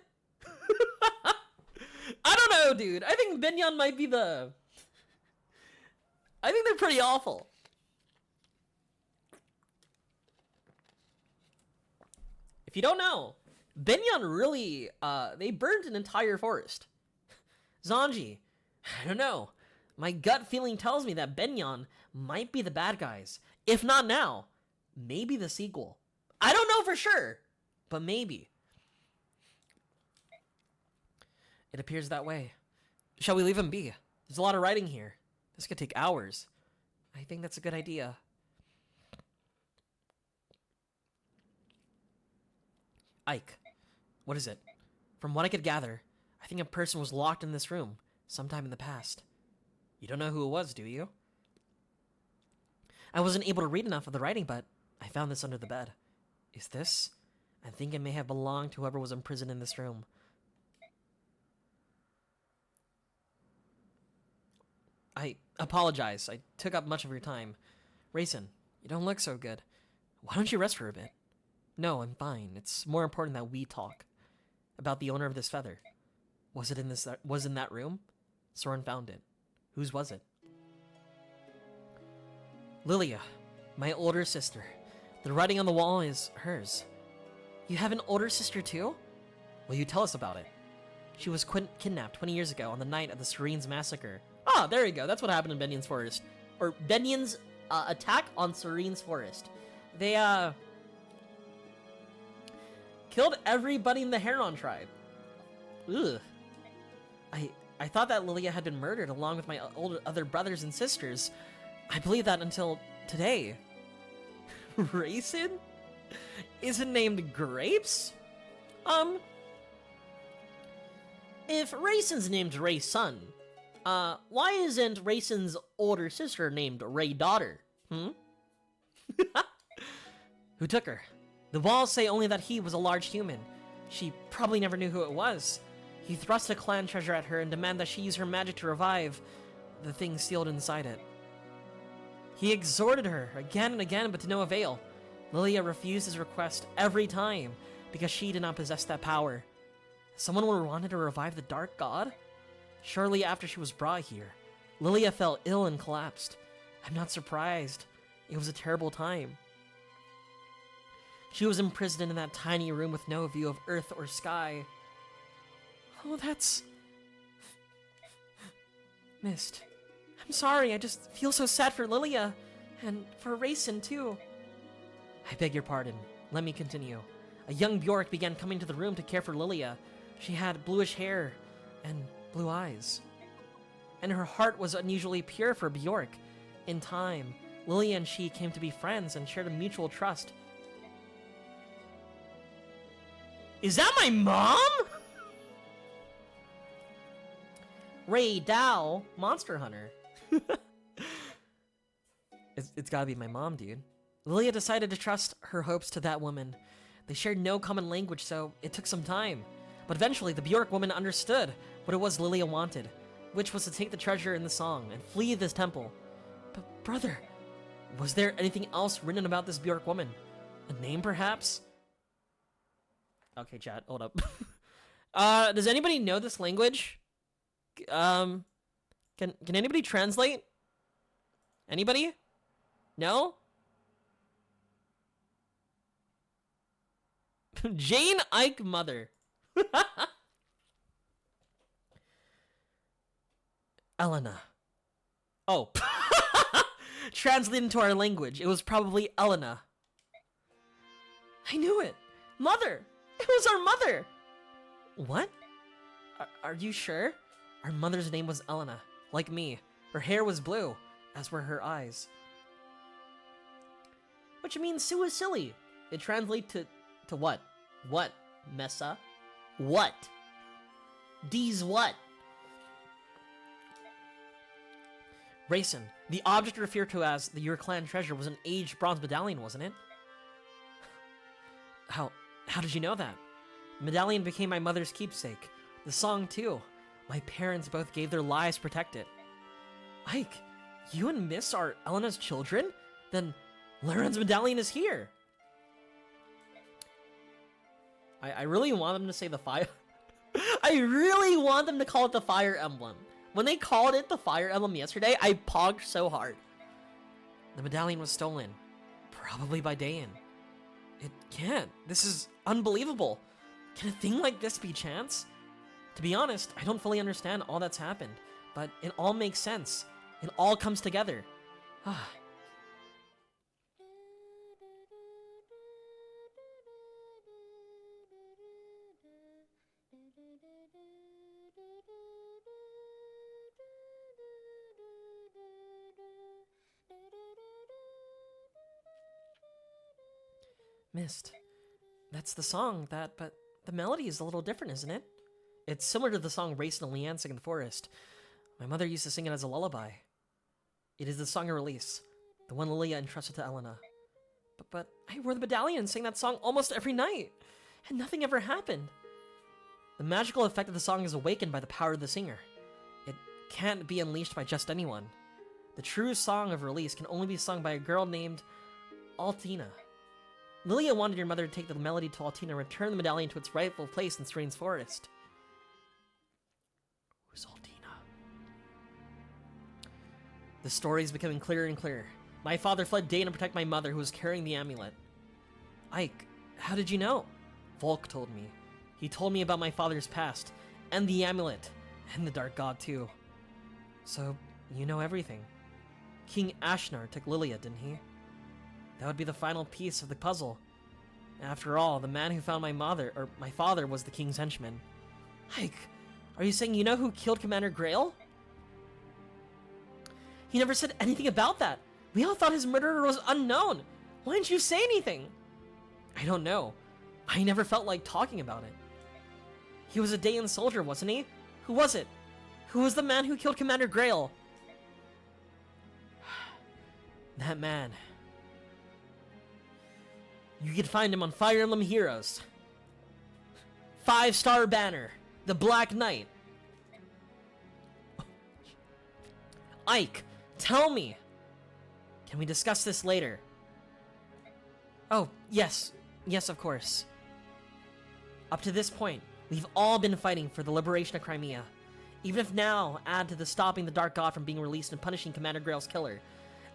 I don't know, dude. I think Benyon might be I think they're pretty awful. If you don't know, Benyon really, they burned an entire forest. Zanji, I don't know. My gut feeling tells me that Benyon might be the bad guys. If not now, maybe the sequel. I don't know for sure, but maybe. It appears that way. Shall we leave him be? There's a lot of writing here. This could take hours. I think that's a good idea. Ike, what is it? From what I could gather, I think a person was locked in this room sometime in the past. You don't know who it was, do you? I wasn't able to read enough of the writing, but I found this under the bed. Is this? I think it may have belonged to whoever was imprisoned in this room. I apologize. I took up much of your time. Raisin, you don't look so good. Why don't you rest for a bit? No, I'm fine. It's more important that we talk. About the owner of this feather. Was it in that room? Soren found it. Whose was it? Lilia, my older sister. The writing on the wall is hers. You have an older sister too? Will you tell us about it? She was kidnapped 20 years ago on the night of the Serene's massacre. Ah, there you go. That's what happened in Benyon's forest. Or Benyon's attack on Serene's forest. They, killed everybody in the Heron tribe. Ugh. I thought that Lilia had been murdered along with my other brothers and sisters. I believed that until today. Raisin? Isn't named Grapes? If Raisin's named Ray's son, why isn't Raisin's older sister named Ray daughter? Who took her? The walls say only that he was a large human. She probably never knew who it was. He thrust a clan treasure at her and demanded that she use her magic to revive the thing sealed inside it. He exhorted her again and again, but to no avail. Lilia refused his request every time because she did not possess that power. Someone wanted to revive the Dark God? Shortly after she was brought here, Lilia fell ill and collapsed. I'm not surprised. It was a terrible time. She was imprisoned in that tiny room with no view of earth or sky. Oh, that's... Mist. I'm sorry, I just feel so sad for Lilia. And for Raisin, too. I beg your pardon. Let me continue. a young Bjork began coming to the room to care for Lilia. She had bluish hair and blue eyes. And her heart was unusually pure for Bjork. In time, Lilia and she came to be friends and shared a mutual trust. Is that my mom? Ray Dow, Monster Hunter. It's gotta be my mom, dude. Lilia decided to trust her hopes to that woman. They shared no common language, so it took some time. But eventually, the Bjork woman understood what it was Lilia wanted, which was to take the treasure in the song and flee this temple. But brother, was there anything else written about this Bjork woman? A name, perhaps? Okay, chat, hold up. Does anybody know this language? Can anybody translate? Anybody? No? Jane Ike Mother. Elena. Oh. Translated into our language, it was probably Elena. I knew it. Mother. It was our mother. What? Are you sure? Our mother's name was Elena, like me. Her hair was blue, as were her eyes. Which means Sue is silly. It translates to what? What, Messa? What? D's what? Rayson, the object referred to as your clan treasure was an aged bronze medallion, wasn't it? How did you know that? The medallion became my mother's keepsake. The song, too. My parents both gave their lives to protect it. Ike, you and Miss are Elena's children? Then Laren's medallion is here. I really want them to say the fire... I really want them to call it the Fire Emblem. When they called it the Fire Emblem yesterday, I pogged so hard. The medallion was stolen. Probably by Dayan. It can't. This is unbelievable. Can a thing like this be chance? To be honest, I don't fully understand all that's happened, but it all makes sense. It all comes together. Mist. That's the song, but the melody is a little different, isn't it? It's similar to the song Racing and Leanne sing in the forest. My mother used to sing it as a lullaby. It is the song of release, the one Lilia entrusted to Elena. But I wore the medallion and sang that song almost every night, and nothing ever happened. The magical effect of the song is awakened by the power of the singer. It can't be unleashed by just anyone. The true song of release can only be sung by a girl named Altina. Lilia wanted your mother to take the melody to Altina and return the medallion to its rightful place in Serene's forest. Who's Altina? The story is becoming clearer and clearer. My father fled Dayan to protect my mother, who was carrying the amulet. Ike, how did you know? Volk told me. He told me about my father's past, and the amulet, and the Dark God too. So, you know everything. King Ashnar took Lilia, didn't he? That would be the final piece of the puzzle. After all, the man who found my father was the king's henchman. Ike, are you saying you know who killed Commander Grail? He never said anything about that. We all thought his murderer was unknown. Why didn't you say anything? I don't know. I never felt like talking about it. He was a Dayan soldier, wasn't he? Who was it? Who was the man who killed Commander Grail? That man. You can find him on Fire Emblem Heroes. 5-star banner. The Black Knight. Ike, tell me. Can we discuss this later? Oh, yes. Yes, of course. Up to this point, we've all been fighting for the liberation of Crimea. Even if now add to the stopping the Dark God from being released and punishing Commander Grail's killer,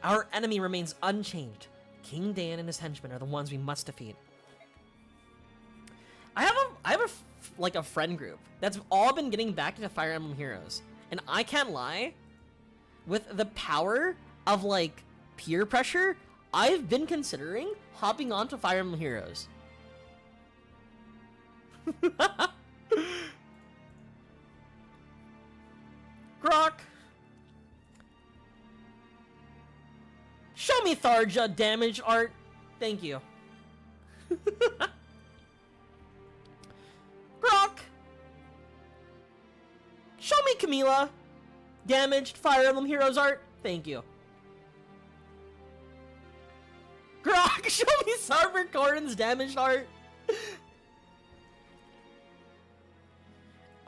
our enemy remains unchanged. King Dayan and his henchmen are the ones we must defeat. I have a friend group that's all been getting back into Fire Emblem Heroes, and I can't lie, with the power of like peer pressure, I've been considering hopping onto Fire Emblem Heroes. Grok. Show me Tharja damage art. Thank you. Grok. Show me Camila damaged Fire Emblem Heroes art. Thank you. Grok, show me Sarver Corrin's damaged art.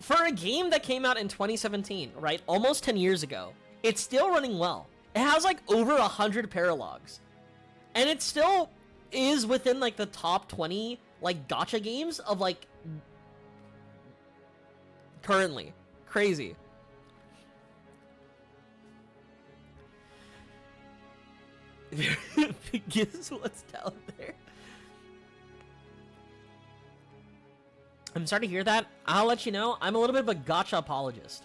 For a game that came out in 2017, right, almost 10 years ago, it's still running well. It has like over 100 paralogs. And it still is within like the top 20 like gacha games of like currently. Crazy. Guess what's down there. I'm sorry to hear that. I'll let you know, I'm a little bit of a gacha apologist.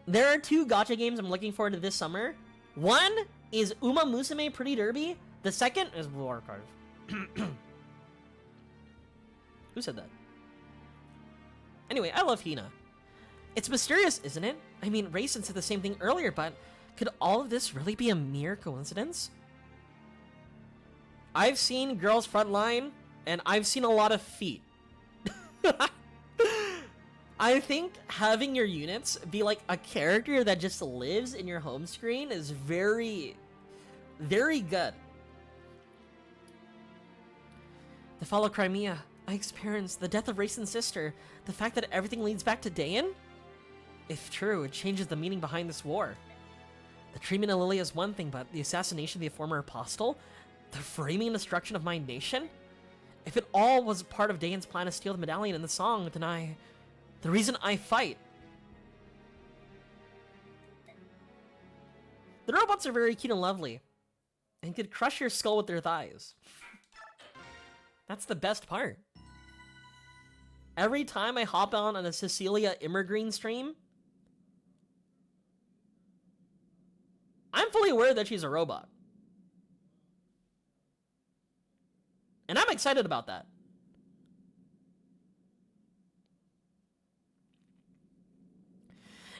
There are 2 gacha games I'm looking forward to this summer. One is Uma Musume Pretty Derby. The second is Warcraft. Who said that? Anyway, I love Hina. It's mysterious, isn't it? I mean, Rayson said the same thing earlier, but could all of this really be a mere coincidence? I've seen Girls Frontline, and I've seen a lot of feet. I think having your units be like a character that just lives in your home screen is very, very good. To follow Crimea, I experienced the death of Rayson's sister, the fact that everything leads back to Dayan? If true, it changes the meaning behind this war. The treatment of Lilia is one thing, but the assassination of the former apostle? The framing and destruction of my nation? If it all was part of Dayan's plan to steal the medallion in the song, then the reason I fight. The robots are very cute and lovely, and could crush your skull with their thighs. That's the best part. Every time I hop on a Cecilia Immergreen stream, I'm fully aware that she's a robot. And I'm excited about that.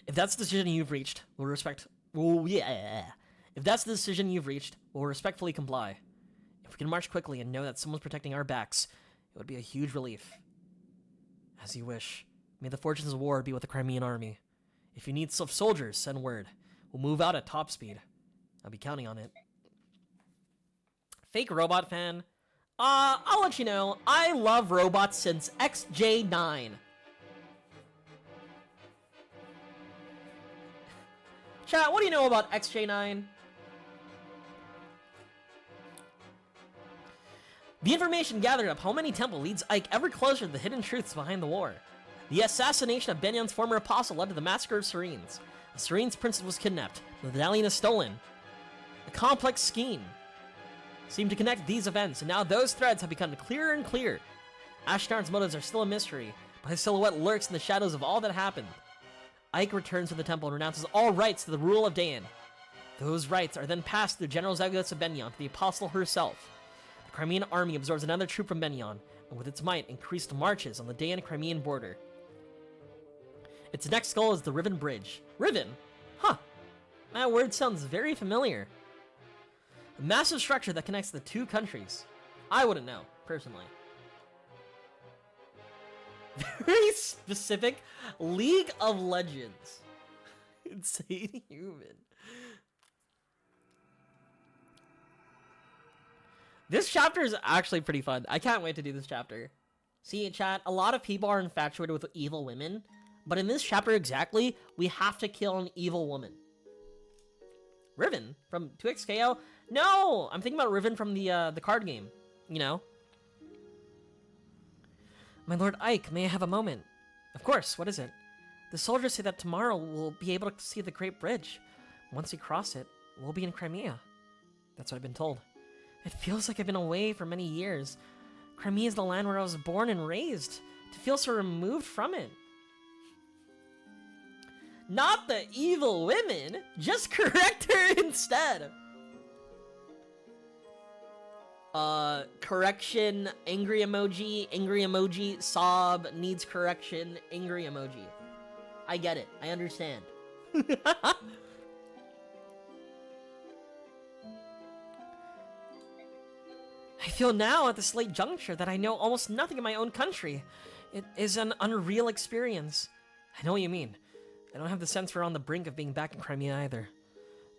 If that's the decision you've reached, we'll respect... Oh, yeah. If that's the decision you've reached, we'll respectfully comply. If we can march quickly and know that someone's protecting our backs, it would be a huge relief. As you wish. May the fortunes of war be with the Crimean army. If you need soldiers, send word. We'll move out at top speed. I'll be counting on it. Fake robot fan. I'll let you know, I love robots since XJ9. Chat, what do you know about XJ9? The information gathered up Homeni Temple leads Ike ever closer to the hidden truths behind the war. The assassination of Benyan's former apostle led to the massacre of Serenes. The Serenes princess was kidnapped. The medallion is stolen. A complex scheme seemed to connect these events, and now those threads have become clearer and clearer. Ashnar's motives are still a mystery, but his silhouette lurks in the shadows of all that happened. Ike returns to the temple and renounces all rights to the rule of Dayan. Those rights are then passed to the General Zagots of Benyan, to the apostle herself. The Crimean army absorbs another troop from Benyan, and with its might increased marches on the Dayan-Crimean border. Its next goal is the Riven Bridge. Riven? Huh. That word sounds very familiar. A massive structure that connects the two countries. I wouldn't know, personally. Very specific. League of Legends. Insane human. This chapter is actually pretty fun. I can't wait to do this chapter. See, chat, a lot of people are infatuated with evil women, but in this chapter exactly, we have to kill an evil woman. Riven from 2XKO? No! I'm thinking about Riven from the card game. You know? My Lord Ike, may I have a moment? Of course, what is it? The soldiers say that tomorrow we'll be able to see the Great Bridge. Once we cross it, we'll be in Crimea. That's what I've been told. It feels like I've been away for many years. Crimea is the land where I was born and raised. To feel so removed from it. Not the evil women! Just correct her instead! Correction, angry emoji, sob, needs correction, angry emoji. I get it. I understand. I feel now at this late juncture that I know almost nothing of my own country. It is an unreal experience. I know what you mean. I don't have the sense we're on the brink of being back in Crimea either.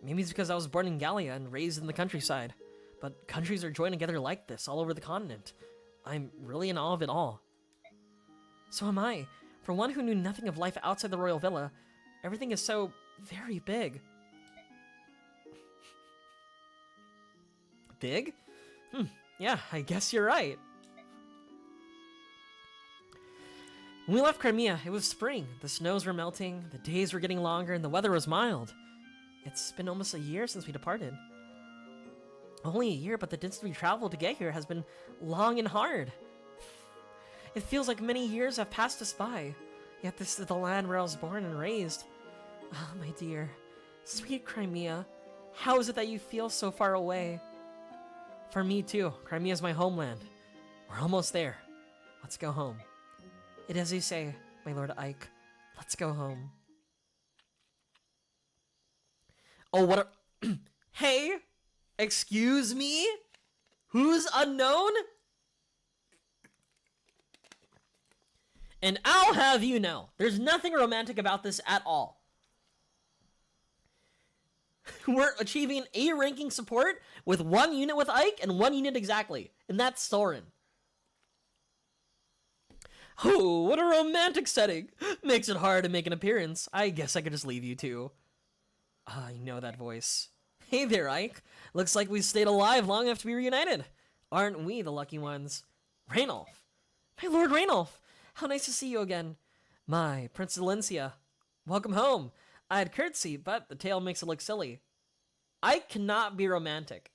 Maybe it's because I was born in Gallia and raised in the countryside. But countries are joined together like this all over the continent. I'm really in awe of it all. So am I. For one who knew nothing of life outside the royal villa, everything is so very big. Big? Yeah, I guess you're right. When we left Crimea, it was spring. The snows were melting, the days were getting longer, and the weather was mild. It's been almost a year since we departed. Only a year, but the distance we traveled to get here has been long and hard. It feels like many years have passed us by, yet this is the land where I was born and raised. Ah, my dear, sweet Crimea, how is it that you feel so far away? For me too, Crimea is my homeland. We're almost there. Let's go home. It is as you say, my Lord Ike. Let's go home. Oh, what a... Hey! Excuse me? Who's unknown? And I'll have you know, there's nothing romantic about this at all. We're achieving A ranking support with 1 unit with Ike and 1 unit exactly. And that's Soren. Oh, what a romantic setting. Makes it hard to make an appearance. I guess I could just leave you two. I know that voice. Hey there, Ike. Looks like we stayed alive long enough to be reunited. Aren't we the lucky ones? Raynolf. My Lord Raynolf. How nice to see you again. My Princess Valencia. Welcome home. I'd curtsy, but the tale makes it look silly. Ike cannot be romantic.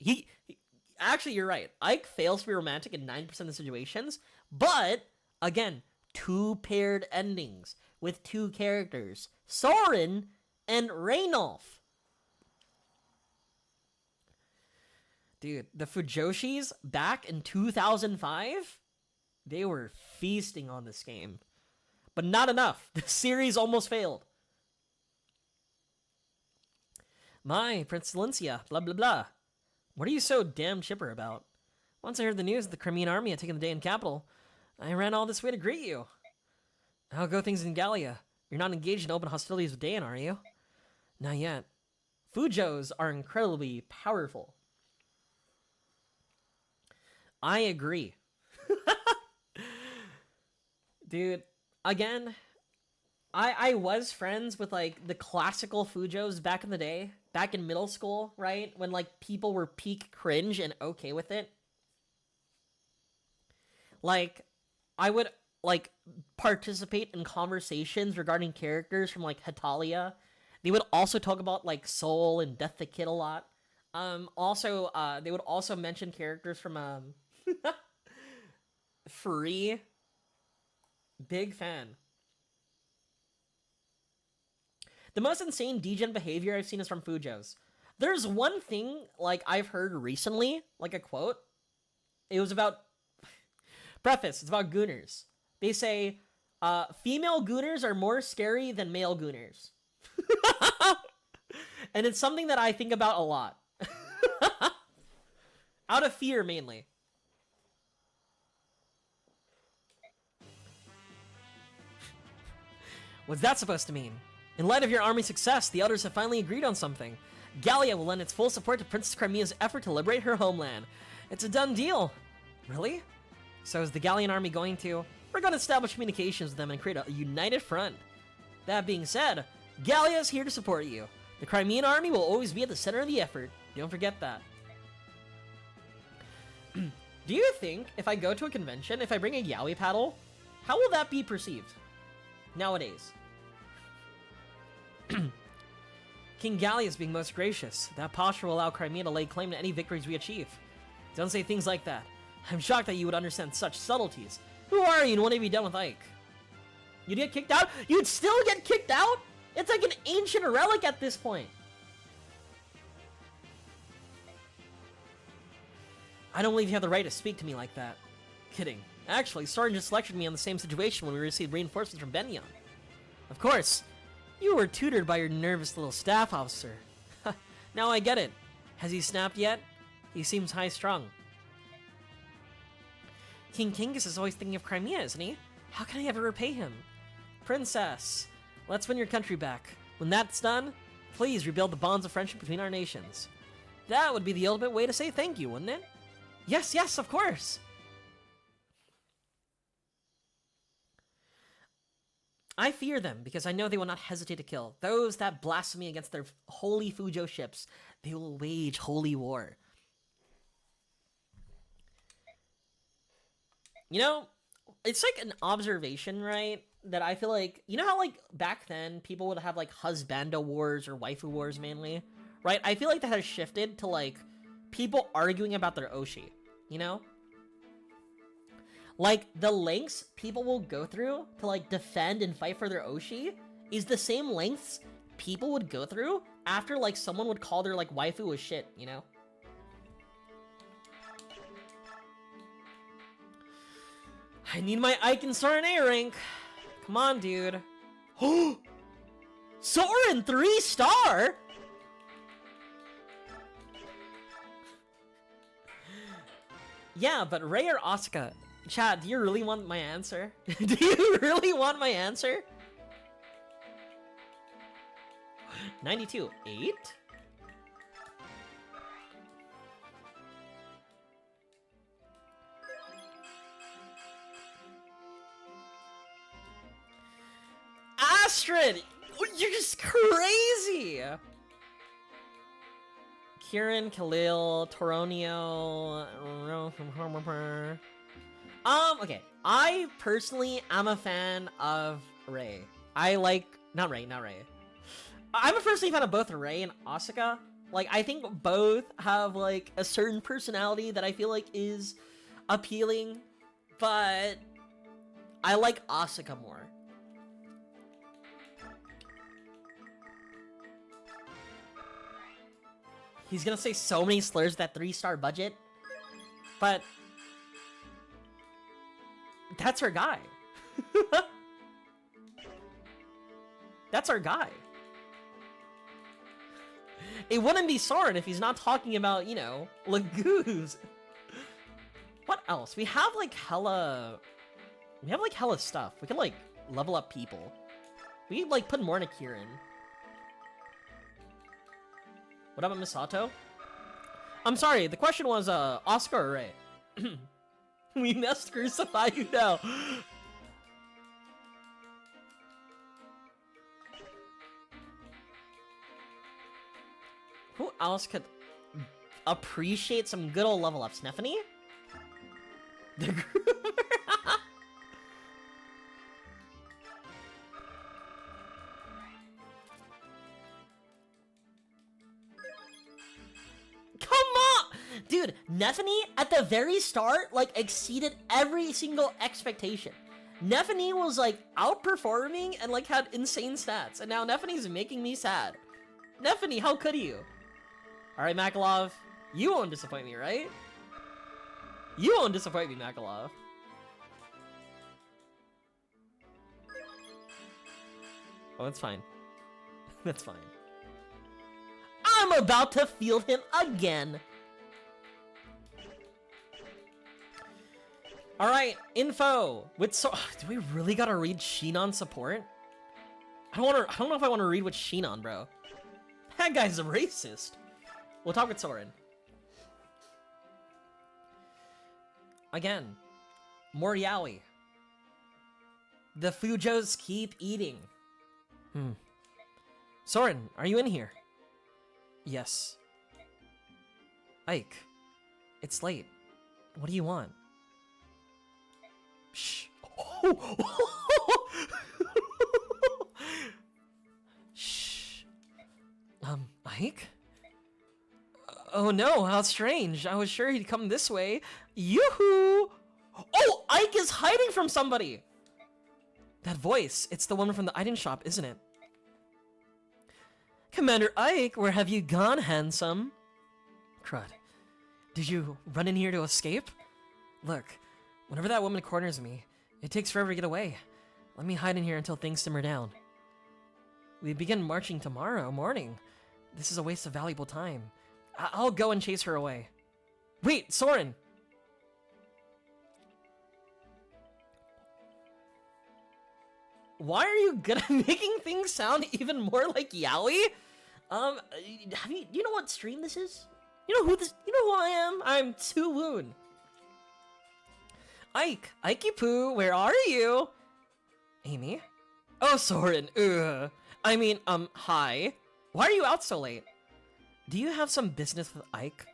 Actually, you're right. Ike fails to be romantic in 9% of the situations, but, again, 2 paired endings with 2 characters. Soren and Raynolf. Dude, the Fujoshis back in 2005, they were feasting on this game. But not enough. The series almost failed. My, Princess Valencia, blah blah blah. What are you so damn chipper about? Once I heard the news that the Crimean army had taken the Daean capital, I ran all this way to greet you. How go things in Gallia? You're not engaged in open hostilities with Daean, are you? Not yet. Fujos are incredibly powerful. I agree. Dude, again, I was friends with, like, the classical Fujos back in the day. Back in middle school, right? When, like, people were peak cringe and okay with it. Like, I would, like, participate in conversations regarding characters from, like, Hetalia. They would also talk about, like, Soul and Death the Kid a lot. Also, they would also mention characters from, Free. Big fan. The most insane degen behavior I've seen is from Fujos. There's one thing, like, I've heard recently, like a quote. It was about... Preface, it's about gooners. They say, female gooners are more scary than male gooners. And it's something that I think about a lot. Out of fear, mainly. What's that supposed to mean? In light of your army's success, the elders have finally agreed on something. Gallia will lend its full support to Princess Crimea's effort to liberate her homeland. It's a done deal. Really? So is the Gallian army going to? We're going to establish communications with them and create a united front. That being said, Gallia is here to support you. The Crimean army will always be at the center of the effort. Don't forget that. Do you think, if I go to a convention, if I bring a yaoi paddle, how will that be perceived? Nowadays. King Gallia is being most gracious. That posture will allow Crimea to lay claim to any victories we achieve. Don't say things like that. I'm shocked that you would understand such subtleties. Who are you and want to be done with Ike? You'd get kicked out? You'd still get kicked out? It's like an ancient relic at this point. I don't believe you have the right to speak to me like that. Kidding. Actually, Soren just lectured me on the same situation when we received reinforcements from Benyon. Of course, you were tutored by your nervous little staff officer. Now I get it. Has he snapped yet? He seems high-strung. King Kingus is always thinking of Crimea, isn't he? How can I ever repay him? Princess, let's win your country back. When that's done, please rebuild the bonds of friendship between our nations. That would be the ultimate way to say thank you, wouldn't it? Yes, yes, of course! I fear them, because I know they will not hesitate to kill those that blaspheme against their holy Fujo ships. They will wage holy war. You know, it's like an observation, right? That I feel like, you know how like back then people would have like husbando wars or waifu wars mainly, right? I feel like that has shifted to like people arguing about their Oshi, you know? Like the lengths people will go through to like defend and fight for their Oshi is the same lengths people would go through after like someone would call their like waifu a shit, you know? I need my Ike and Soren A rank. Come on, dude. Oh! Soren 3-star? Yeah, but Ray or Asuka? Chat, do you really want my answer? Do you really want my answer? 92. 8? Astrid! You're just crazy! Kieran, Khalil, Toronio... okay. I personally am a fan of Ray. I like... Not Ray. I'm a personally fan of both Ray and Asuka. Like, I think both have, like, a certain personality that I feel like is appealing, but I like Asuka more. He's gonna say so many slurs with that 3-star budget, but that's our guy. That's our guy. It wouldn't be Soren if he's not talking about, you know, Lagoos. What else? We have like hella stuff. We can like level up people. We can like put more into Kieran. What about Misato? I'm sorry, the question was Oscar or Ray? We must crucify you now. Who else could appreciate some good old level ups? Stephanie? The groomer? Come on! Dude, Neffany at the very start, like, exceeded every single expectation. Neffany was, like, outperforming and, like, had insane stats. And now Neffany's making me sad. Neffany, how could you? Alright, Makalov. You won't disappoint me, right? You won't disappoint me, Makalov. Oh, that's fine. That's fine. I'm about to field him again. Alright, info. Do we really gotta read Shinon support? I don't know if I want to read with Shinon, bro. That guy's a racist. We'll talk with Soren. Again, more yaoi. The Fujos keep eating. Soren, are you in here? Yes. Ike, it's late. What do you want? Shh. Shh. Ike? Oh no, how strange. I was sure he'd come this way. Yoo-hoo! Oh, Ike is hiding from somebody! That voice, it's the woman from the item shop, isn't it? Commander Ike, where have you gone, handsome? Crud. Did you run in here to escape? Look, whenever that woman corners me, it takes forever to get away. Let me hide in here until things simmer down. We begin marching tomorrow morning. This is a waste of valuable time. I'll go and chase her away. Wait, Soren! Why are you good at making things sound even more like yaoi? You know what stream this is? You know who I am? I'm Tsuwoon. Ikey Poo, where are you? Amy? Oh, Soren, ugh. I mean, hi. Why are you out so late? Do you have some business with Ike?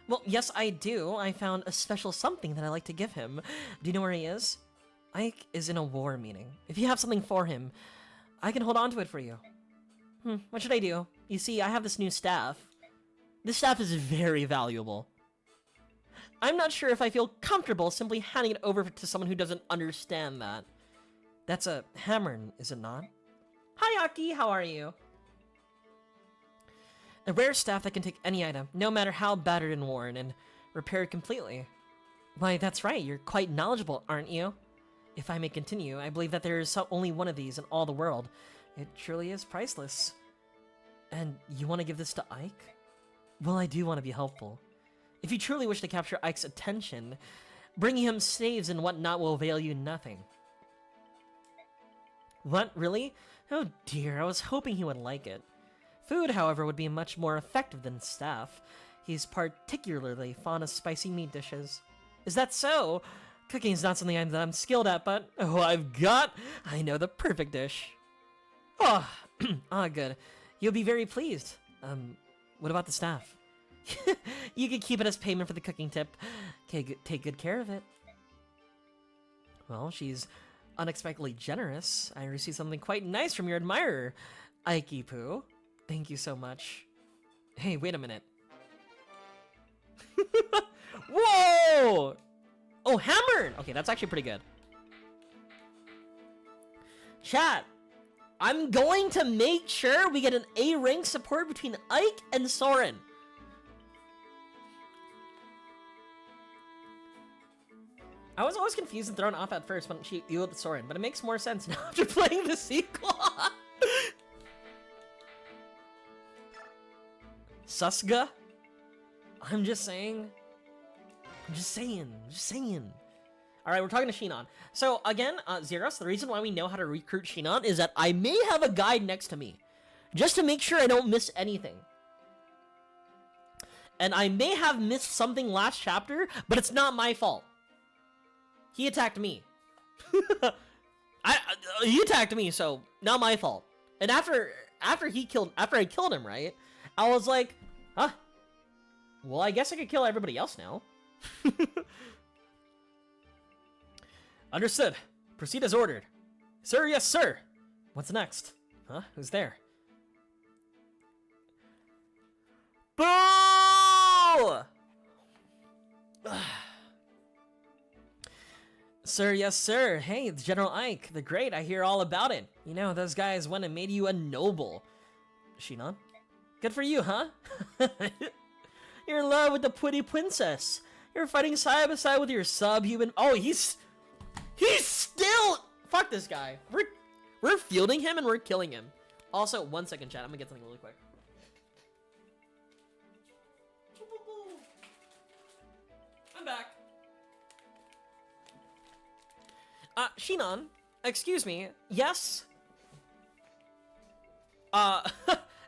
Well, yes, I do. I found a special something that I'd like to give him. Do you know where he is? Ike is in a war meeting. If you have something for him, I can hold on to it for you. What should I do? You see, I have this new staff. This staff is very valuable. I'm not sure if I feel comfortable simply handing it over to someone who doesn't understand that. That's a hammer, is it not? Hi, Aki, how are you? A rare staff that can take any item, no matter how battered and worn, and repair it completely. Why, that's right, you're quite knowledgeable, aren't you? If I may continue, I believe that there is only one of these in all the world. It truly is priceless. And you want to give this to Ike? Well, I do want to be helpful. If you truly wish to capture Ike's attention, bringing him staves and whatnot will avail you nothing. What, really? Oh dear, I was hoping he would like it. Food, however, would be much more effective than staff. He's particularly fond of spicy meat dishes. Is that so? Cooking is not something that I'm skilled at, but I know the perfect dish. Oh, good. You'll be very pleased. What about the staff? You can keep it as payment for the cooking tip. Okay, take good care of it. Well, she's unexpectedly generous. I received something quite nice from your admirer, Ikey Poo. Thank you so much. Hey, wait a minute. Whoa! Oh, hammered! Okay, that's actually pretty good. Chat, I'm going to make sure we get an A-rank support between Ike and Soren. I was always confused and thrown off at first when she yielded to Soren, but it makes more sense now after playing the sequel. Susga? I'm just saying. Alright, we're talking to Shinon. So, again, Zeros, the reason why we know how to recruit Shinon is that I may have a guide next to me. Just to make sure I don't miss anything. And I may have missed something last chapter, but it's not my fault. He attacked me. He attacked me, so not my fault. And after I killed him, right? I was like, huh? Well, I guess I could kill everybody else now. Understood. Proceed as ordered. Sir, yes, sir. What's next? Huh? Who's there? Boo! Sir, yes, sir. Hey, it's General Ike, the Great. I hear all about it. You know, those guys went and made you a noble. Shinon? Good for you, huh? You're in love with the pretty princess. You're fighting side by side with your subhuman. Oh, he's still. Fuck this guy. We're fielding him and we're killing him. Also, 1 second, chat. I'm gonna get something really quick. I'm back. Shinon, excuse me. Yes.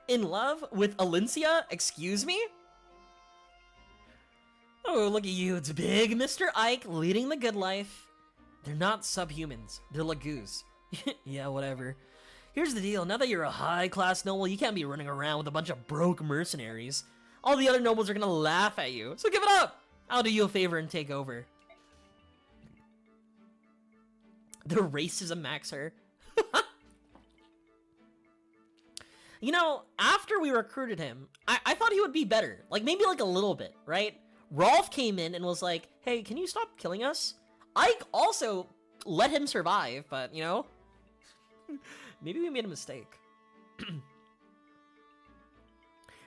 In love with Alincia? Excuse me? Oh, look at you. It's big Mr. Ike leading the good life. They're not subhumans. They're Lagoos. Yeah, whatever. Here's the deal. Now that you're a high-class noble, you can't be running around with a bunch of broke mercenaries. All the other nobles are gonna laugh at you. So give it up. I'll do you a favor and take over. The racism maxer. You know, after we recruited him, I thought he would be better. Like, maybe like a little bit, right? Rolf came in and was like, hey, can you stop killing us? Ike also let him survive, but, you know, maybe we made a mistake.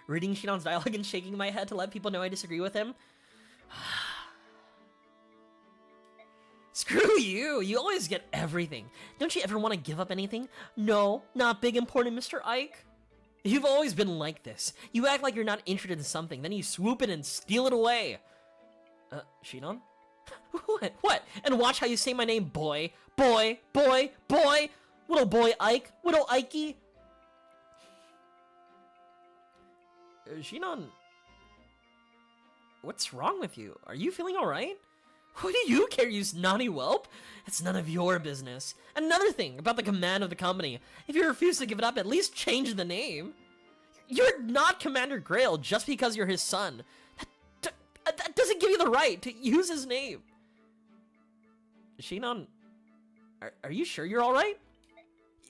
Reading Shinon's dialogue and shaking my head to let people know I disagree with him. Screw you! You always get everything. Don't you ever want to give up anything? No, not big important Mr. Ike. You've always been like this. You act like you're not interested in something, then you swoop in and steal it away. Shinon? What? What? And watch how you say my name, boy. Boy, boy, boy! Little boy Ike, little Ikey. Shinon, what's wrong with you? Are you feeling alright? What do you care, you naughty whelp? It's none of your business. Another thing about the command of the company. If you refuse to give it up, at least change the name. You're not Commander Grail just because you're his son. That doesn't give you the right to use his name. Shinon, are you sure you're alright?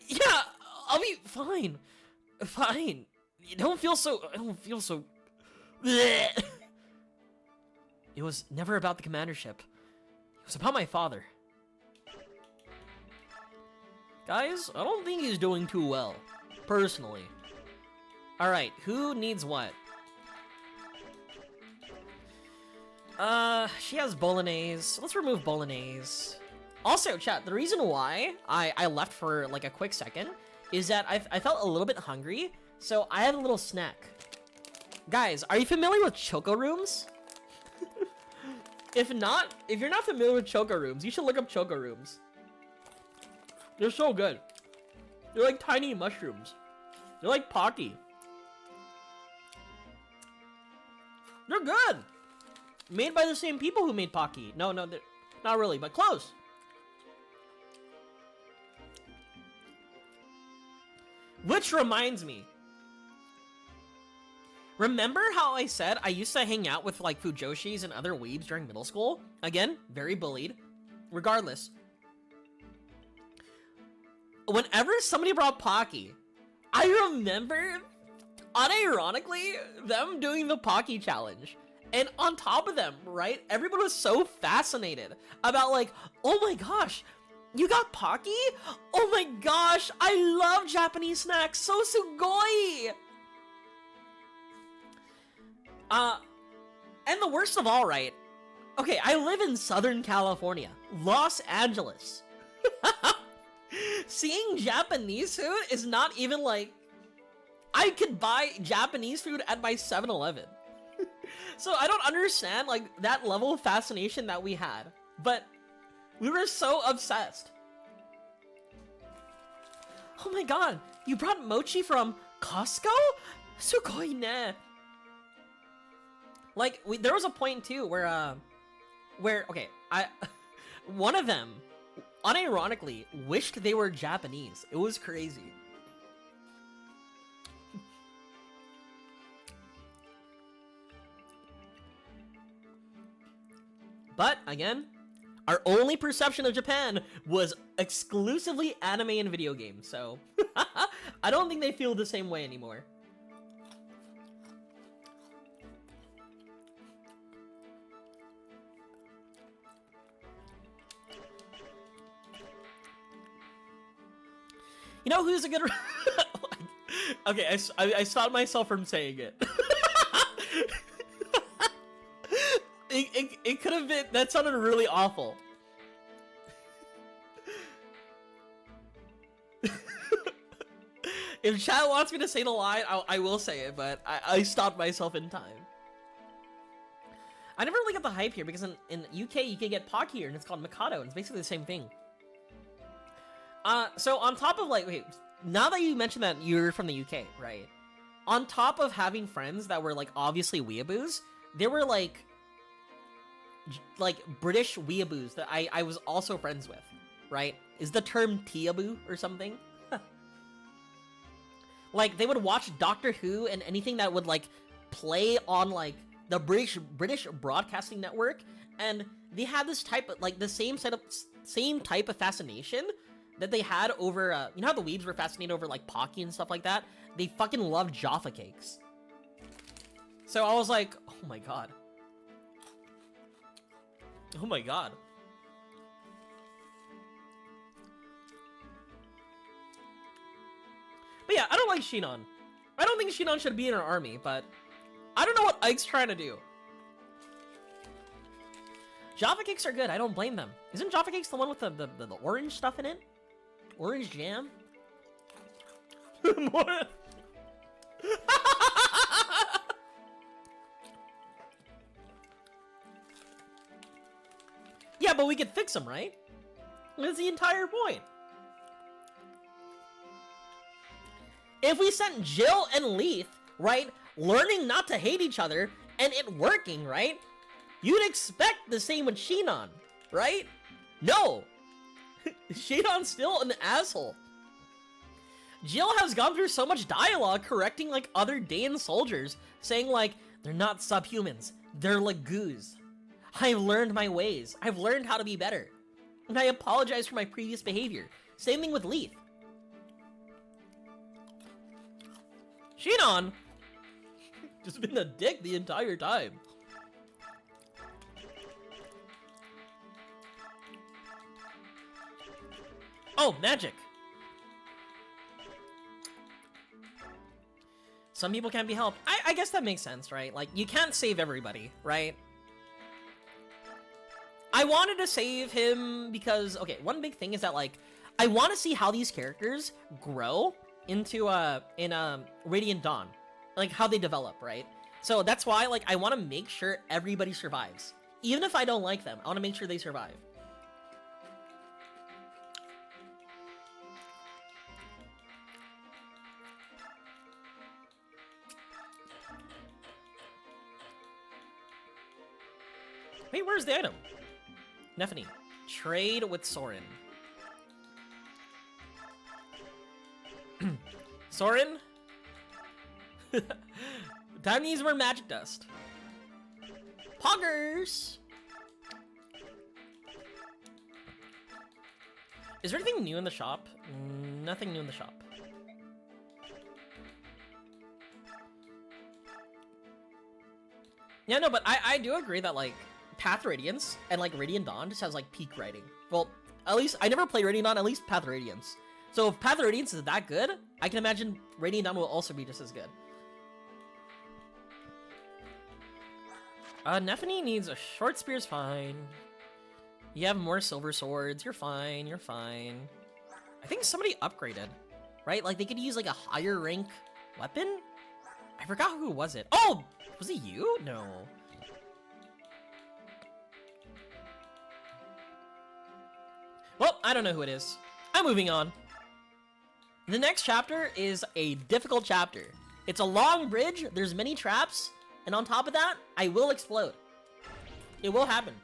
Yeah, I'll be fine. Fine. I don't feel so... Bleh. It was never about the commandership. It was about my father. Guys, I don't think he's doing too well, personally. Alright, who needs what? She has bolognese. Let's remove bolognese. Also, chat, the reason why I left for like a quick second is that I felt a little bit hungry, so I had a little snack. Guys, are you familiar with Choco Rooms? If you're not familiar with Choco Rooms, you should look up Choco Rooms. They're so good. They're like tiny mushrooms. They're like Pocky. They're good! Made by the same people who made Pocky. No, they're not really, but close. Which reminds me. Remember how I said I used to hang out with like Fujoshis and other weebs during middle school? Again, very bullied. Regardless. Whenever somebody brought Pocky, I remember, unironically, them doing the Pocky challenge. And on top of them, right, everybody was so fascinated about like, oh my gosh, you got Pocky? Oh my gosh, I love Japanese snacks, so sugoi! And the worst of all, right, okay, I live in Southern California, Los Angeles. Seeing Japanese food is not even like, I could buy Japanese food at my 7-Eleven. So I don't understand like that level of fascination that we had, but we were so obsessed. Oh my god, you brought mochi from Costco? Sugoi ne. Like there was a point too where okay, one of them unironically wished they were Japanese. It was crazy. But, again, our only perception of Japan was exclusively anime and video games, so I don't think they feel the same way anymore. You know who's a good... Okay, I stopped myself from saying it. It could have been... That sounded really awful. If chat wants me to say the line, I will say it, but I stopped myself in time. I never really got the hype here, because in UK you can get Pocky here, and it's called Mikado, and it's basically the same thing. So on top of like... Wait, now that you mentioned that you're from the UK, right? On top of having friends that were like obviously weeaboos, there were like British weeaboos that I was also friends with, right? Is the term teaboo or something? Like they would watch Doctor Who and anything that would like play on like the British Broadcasting Network, and they had this type of like the same type of fascination that they had over you know how the weebs were fascinated over like Pocky and stuff like that? They fucking loved Jaffa cakes. So I was like, oh my god. Oh my god. But yeah, I don't like Shinon. I don't think Shinon should be in our army, but I don't know what Ike's trying to do. Jaffa cakes are good. I don't blame them. Isn't Jaffa cakes the one with the orange stuff in it? Orange jam? More. Yeah, but we could fix them, right? That's the entire point. If we sent Jill and Leith, right, learning not to hate each other, and it working, right? You'd expect the same with Shinon, right? No! Shinon's still an asshole. Jill has gone through so much dialogue correcting, like, other Dane soldiers, saying, like, they're not subhumans, they're Lagoos. I've learned my ways, I've learned how to be better. And I apologize for my previous behavior. Same thing with Leith. Shinon! Just been a dick the entire time. Oh, magic! Some people can't be helped. I guess that makes sense, right? Like, you can't save everybody, right? I wanted to save him because, okay, one big thing is that, like, I want to see how these characters grow into, Radiant Dawn. Like, how they develop, right? So that's why, like, I want to make sure everybody survives. Even if I don't like them, I want to make sure they survive. Wait, where's the item? Nephany. Trade with Soren. Soren? Time to use more magic dust. Poggers! Is there anything new in the shop? Nothing new in the shop. Yeah, no, but I do agree that, like, Path Radiance and, like, Radiant Dawn just has, like, peak writing. Well, at least, I never played Radiant Dawn, at least Path Radiance. So if Path Radiance is that good, I can imagine Radiant Dawn will also be just as good. Nephany needs a short spear's fine. You have more silver swords, you're fine, you're fine. I think somebody upgraded, right? Like, they could use, like, a higher rank weapon? I forgot who was it. Oh! Was it you? No. Well, I don't know who it is. I'm moving on. The next chapter is a difficult chapter. It's a long bridge, there's many traps, and on top of that, I will explode. It will happen.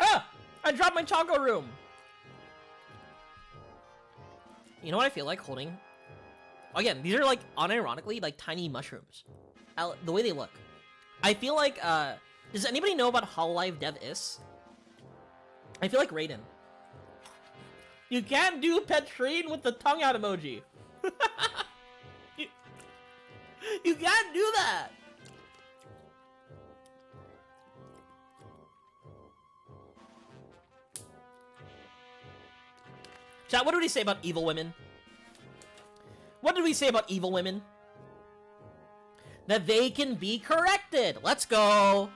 Ah! I dropped my Choco Room! You know what I feel like holding? Again, these are, like, unironically, like, tiny mushrooms. The way they look. I feel like, does anybody know about Hololive Dev Is? I feel like Raiden. You can't do Petrine with the tongue out emoji. you can't do that. Chat, what did we say about evil women? What did we say about evil women? That they can be corrected. Let's go.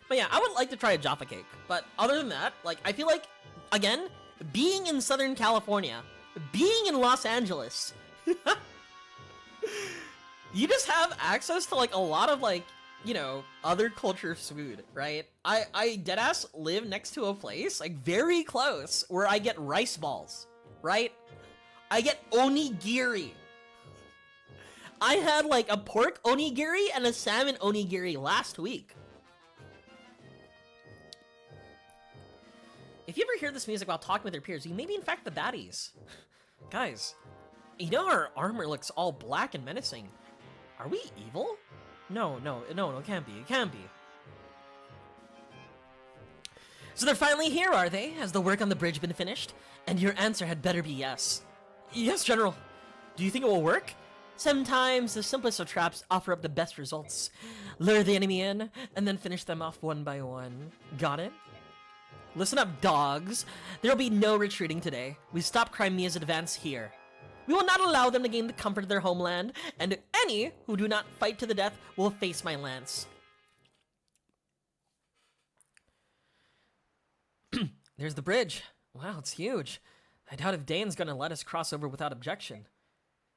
But yeah, I would like to try a Jaffa cake. But other than that, like, I feel like, again, being in Southern California, being in Los Angeles, you just have access to, like, a lot of, like, you know, other cultures' food, right? I deadass live next to a place, like, very close, where I get rice balls, right? I get onigiri. I had, like, a pork onigiri and a salmon onigiri last week. If you ever hear this music while talking with your peers, you may be in fact the baddies. Guys, you know our armor looks all black and menacing. Are we evil? No, it can't be, it can't be. So they're finally here, are they? Has the work on the bridge been finished? And your answer had better be yes. Yes, General. Do you think it will work? Sometimes the simplest of traps offer up the best results. Lure the enemy in, and then finish them off one by one. Got it? Listen up, dogs. There'll be no retreating today. We stop Crimea's advance here. We will not allow them to gain the comfort of their homeland, and any who do not fight to the death will face my lance. There's the bridge. Wow, it's huge. I doubt if Dane's gonna let us cross over without objection.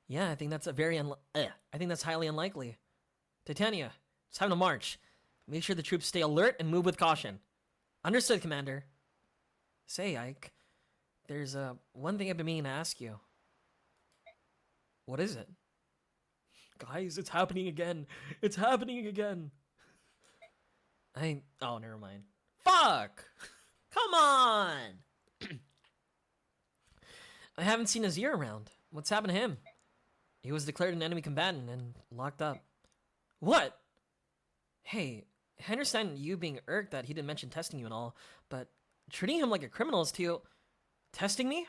Yeah, I think that's I think that's highly unlikely. Titania, it's time to march. Make sure the troops stay alert and move with caution. Understood, Commander. Say, Ike, there's one thing I've been meaning to ask you. What is it? Guys, it's happening again. It's happening again. Oh, never mind. Fuck! Come on! I haven't seen Azir around. What's happened to him? He was declared an enemy combatant and locked up. What? Hey, I understand you being irked that he didn't mention testing you and all, but treating him like a criminal is too... Testing me?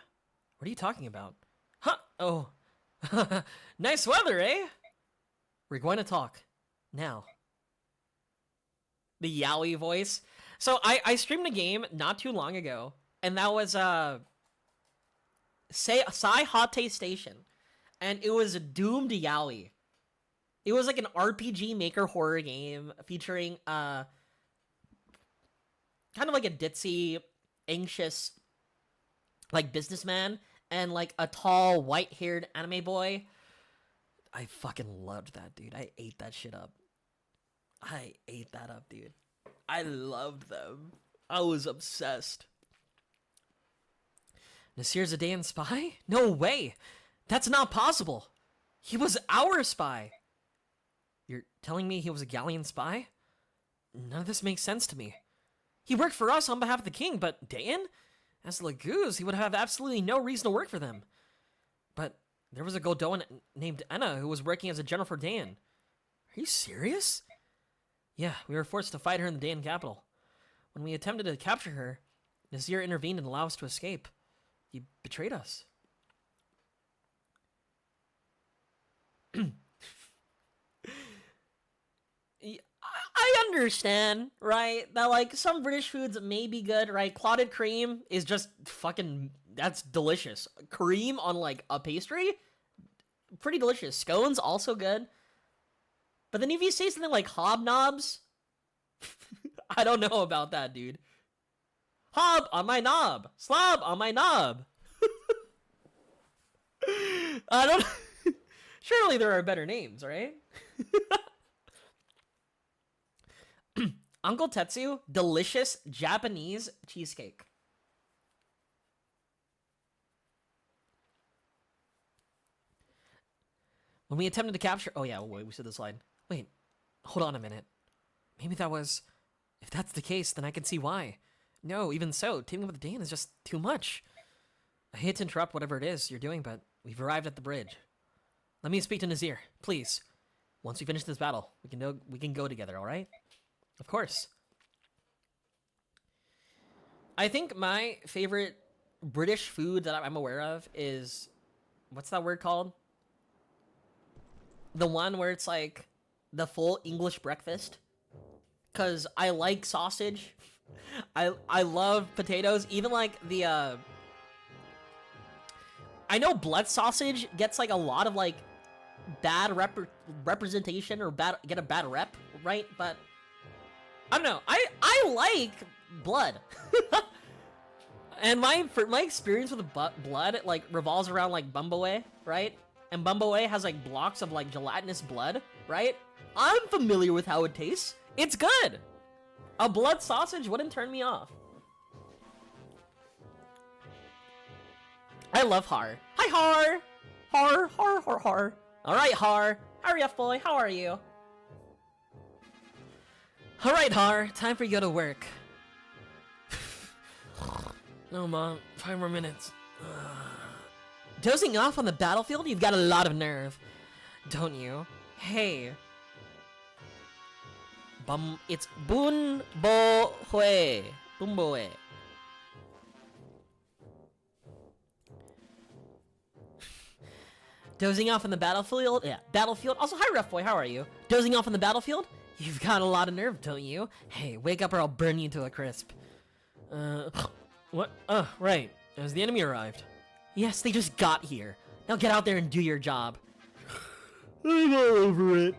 What are you talking about? Huh? Oh. Nice weather, eh? We're going to talk. Now. The Yowie voice. So I streamed a game not too long ago, and that was Sai Hate Station. And it was a doomed Yowie. It was like an RPG maker horror game featuring kind of like a ditzy, anxious like businessman and like a tall white-haired anime boy. I fucking loved that, dude. I ate that shit up. I ate that up, dude. I loved them. I was obsessed. Nasir's a Dayan spy? No way. That's not possible. He was our spy. You're telling me he was a Galleon spy? None of this makes sense to me. He worked for us on behalf of the king, but Dayan? As Laguz, he would have absolutely no reason to work for them. But there was a Godoan named Enna who was working as a general for Dayan. Are you serious? Yeah, we were forced to fight her in the Dayan capital. When we attempted to capture her, Nazir intervened and allowed us to escape. He betrayed us. I understand, right? That, like, some British foods may be good, right? Clotted cream is just fucking... That's delicious. Cream on, like, a pastry? Pretty delicious. Scones, also good. But then if you say something like hobnobs... I don't know about that, dude. Hob on my knob. Slob on my knob. I don't... Surely there are better names, right? Uncle Tetsu, delicious Japanese cheesecake. When we attempted to capture... Oh, yeah, wait, we said this line. Wait, hold on a minute. Maybe that was... If that's the case, then I can see why. No, even so, teaming up with Dan is just too much. I hate to interrupt whatever it is you're doing, but we've arrived at the bridge. Let me speak to Nazir, please. Once we finish this battle, we can go together, all right? Of course. I think my favorite British food that I'm aware of is... What's that word called? The one where it's like the full English breakfast. Because I like sausage. I love potatoes. Even like the... I know blood sausage gets like a lot of like bad representation or get a bad rep, right? But I don't know. I like blood. And my experience with blood like revolves around like Bumboe, right? And Bumboe has like blocks of like gelatinous blood, right? I'm familiar with how it tastes. It's good. A blood sausage wouldn't turn me off. I love Har. Hi, Har! Har, Har, Har, Har. Alright, Har. Hurry up, boy. How are you? Alright, Har. Time for you to go to work. No, Mom. 5 more minutes. Dozing off on the battlefield? You've got a lot of nerve. Don't you? Hey. It's Bun Bo Hue. Bumboe. Dozing off on the battlefield? Yeah, battlefield. Also, hi, Rough Boy. How are you? Dozing off on the battlefield? You've got a lot of nerve, don't you? Hey, wake up or I'll burn you to a crisp. What? Oh, right. As the enemy arrived. Yes, they just got here. Now get out there and do your job. I'm all over it.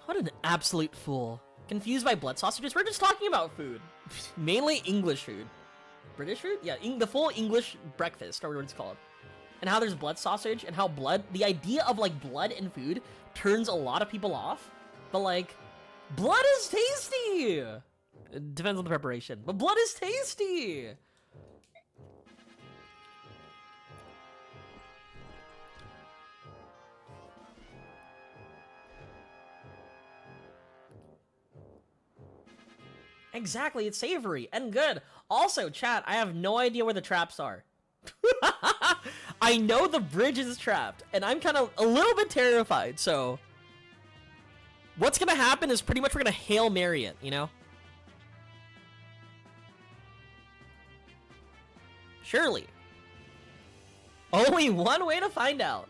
What an absolute fool. Confused by blood sausages? We're just talking about food. Mainly English food. British food? Yeah, the full English breakfast, or whatever it's called. And how there's blood sausage, and how the idea of, like, blood in food turns a lot of people off. But, like, blood is tasty! It depends on the preparation, but blood is tasty! Exactly, it's savory and good. Also, chat, I have no idea where the traps are. I know the bridge is trapped, and I'm kind of a little bit terrified, so... What's gonna happen is pretty much we're gonna Hail Mary it, you know? Surely. Only one way to find out.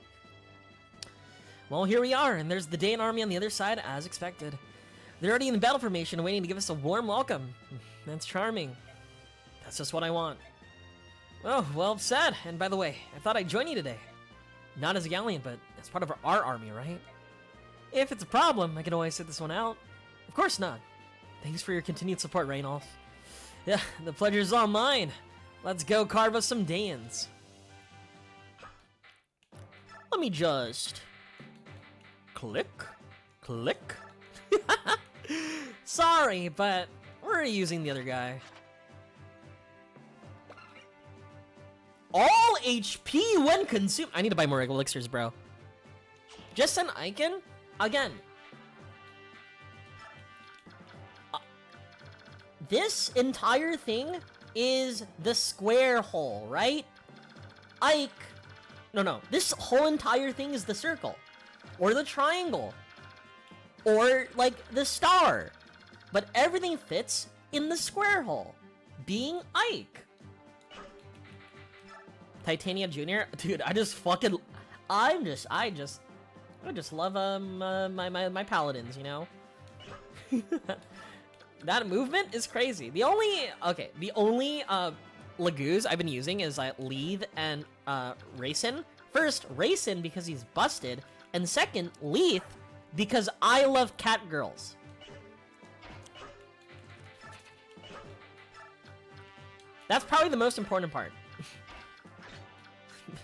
Well, here we are, and there's the Daean army on the other side, as expected. They're already in battle formation, waiting to give us a warm welcome. That's charming. That's just what I want. Oh, well said. And by the way, I thought I'd join you today. Not as a galleon, but as part of our army, right? If it's a problem, I can always sit this one out. Of course not. Thanks for your continued support, Raynolf. Yeah, the pleasure's all mine. Let's go carve us some Daeans. Let me just... click. Click. Sorry, but we're using the other guy. All HP when consumed. I need to buy more elixirs, bro. Just an icon? Again. This entire thing is the square hole, right? Ike. No. This whole entire thing is the circle. Or the triangle. Or, like, the star. But everything fits in the square hole. Being Ike. Titania Jr.? Dude, I just love, my paladins, you know? That movement is crazy. The only Lagoos I've been using is, Leith and, Rayson. First, Rayson because he's busted. And second, Leith because I love cat girls. That's probably the most important part.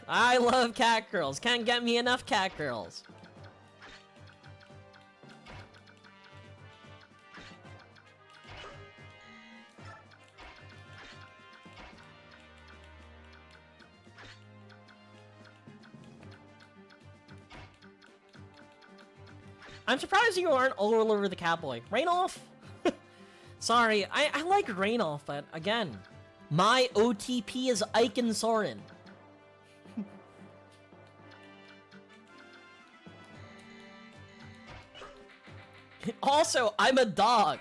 I love cat girls. Can't get me enough cat girls. I'm surprised you aren't all over the Catboy. Raynolf? Sorry, I like Raynolf, but again, my OTP is Ike and Soren. Also, I'm a dog.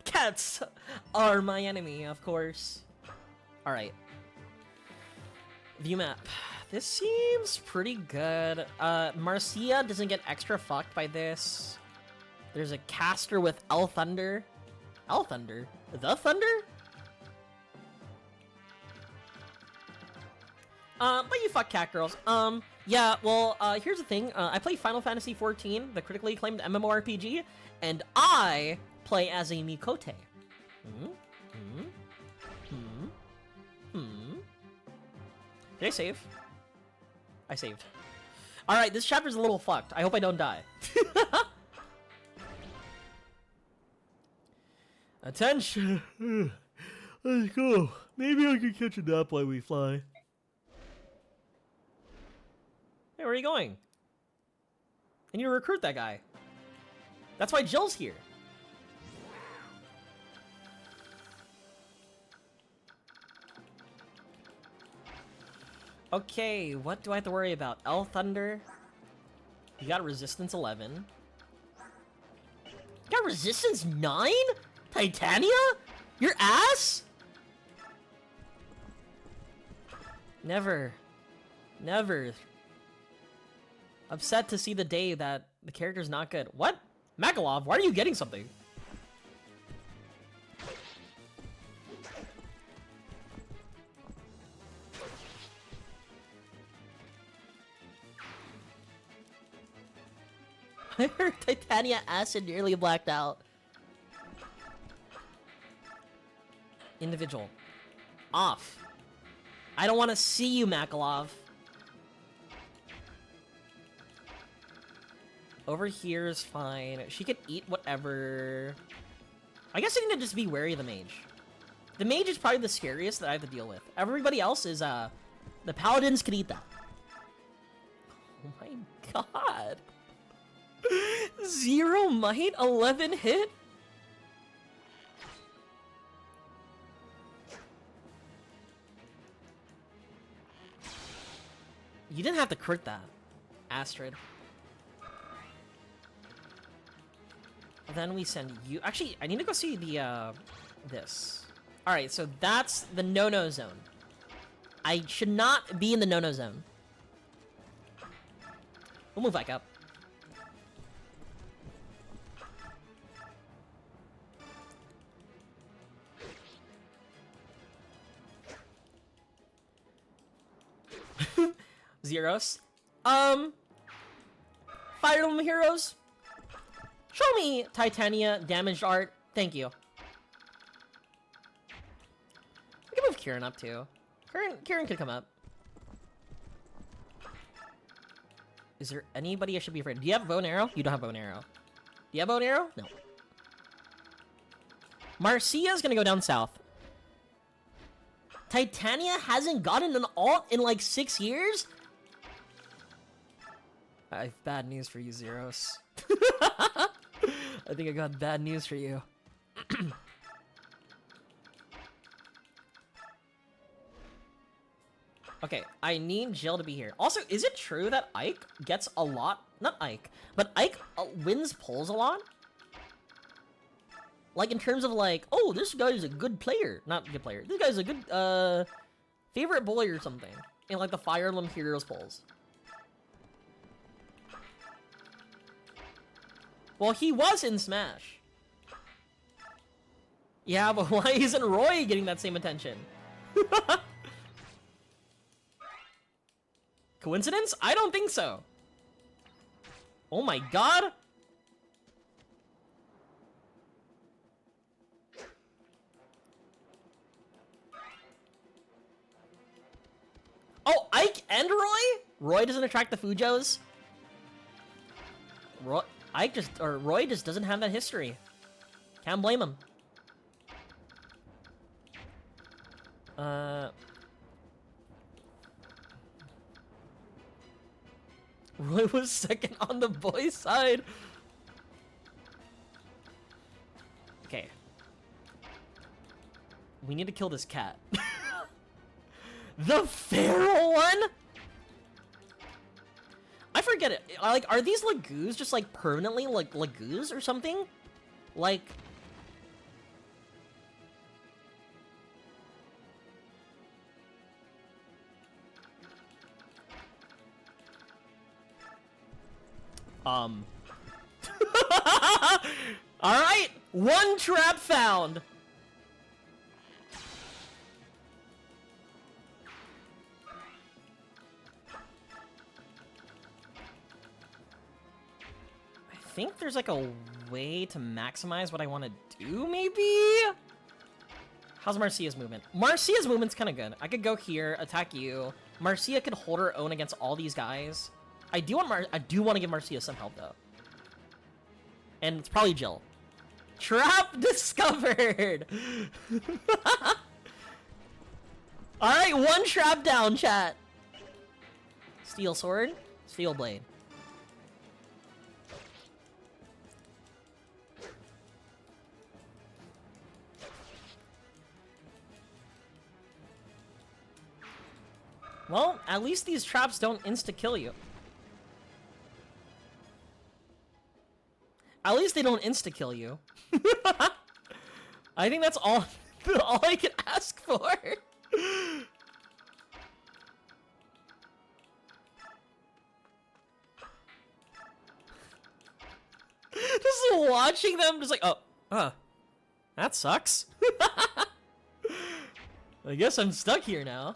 Cats are my enemy, of course. Alright. View map. This seems pretty good. Marcia doesn't get extra fucked by this. There's a caster with L Thunder. L Thunder? The Thunder? But you fuck cat girls. Yeah, well, here's the thing. I play Final Fantasy XIV, the critically acclaimed MMORPG, and I play as a Mikote. Did I save? I saved. Alright, this chapter's a little fucked. I hope I don't die. Attention! Let's go. Maybe I can catch a nap while we fly. Hey, where are you going? I need to recruit that guy. That's why Jill's here. Okay, what do I have to worry about? L Thunder. You got resistance 11. You got resistance 9? Titania? Your ass? Never. Never. Upset to see the day that the character's not good. What? Magalov, why are you getting something? I heard Titania acid nearly blacked out. Individual. Off. I don't want to see you, Makalov. Over here is fine. She could eat whatever. I guess I need to just be wary of the mage. The mage is probably the scariest that I have to deal with. Everybody else is, the paladins can eat that. Oh my god. 0 might, 11 hit? You didn't have to crit that, Astrid. Then we send you... Actually, I need to go see the, this. Alright, so that's the no-no zone. I should not be in the no-no zone. We'll move back up. Zeros. Fire Emblem Heroes. Show me Titania damaged art. Thank you. We can move Kieran up too. Kieran could come up. Is there anybody I should be afraid of? Do you have a bow and arrow? You don't have a bow and arrow. Do you have a bow and arrow? No. Marcia's gonna go down south. Titania hasn't gotten an alt in like 6 years? I have bad news for you, Zeros. I think I got bad news for you. Okay, I need Jill to be here. Also, is it true that Ike gets a lot? Not Ike, but Ike wins polls a lot? Like, in terms of like, oh, this guy's a good player. Not good player. This guy's a good, favorite boy or something. In like the Fire Emblem Heroes polls. Well, he was in Smash. Yeah, but why isn't Roy getting that same attention? Coincidence? I don't think so. Oh my god. Oh, Ike and Roy? Roy doesn't attract the Fujos? Roy just doesn't have that history. Can't blame him. Roy was second on the boys' side. Okay. We need to kill this cat. The feral one? I forget it. Like, are these Lagoos just like permanently like Lagoos or something? Like... Alright! One trap found! I think there's like a way to maximize what I want to do, maybe? How's Marcia's movement? Marcia's movement's kind of good. I could go here, attack you. Marcia could hold her own against all these guys. I do want to give Marcia some help though. And it's probably Jill. Trap discovered! Alright, one trap down, chat. Steel sword, steel blade. Well, at least these traps don't insta-kill you. At least they don't insta-kill you. I think that's all I can ask for. Just watching them, just like, oh, that sucks. I guess I'm stuck here now.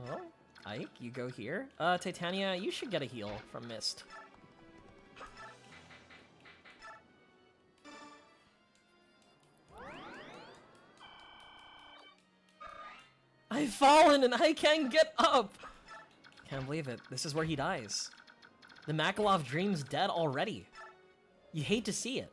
Oh, Ike, you go here. Titania, you should get a heal from Mist. I've fallen and I can't get up! Can't believe it. This is where he dies. The Makalov dream's dead already. You hate to see it.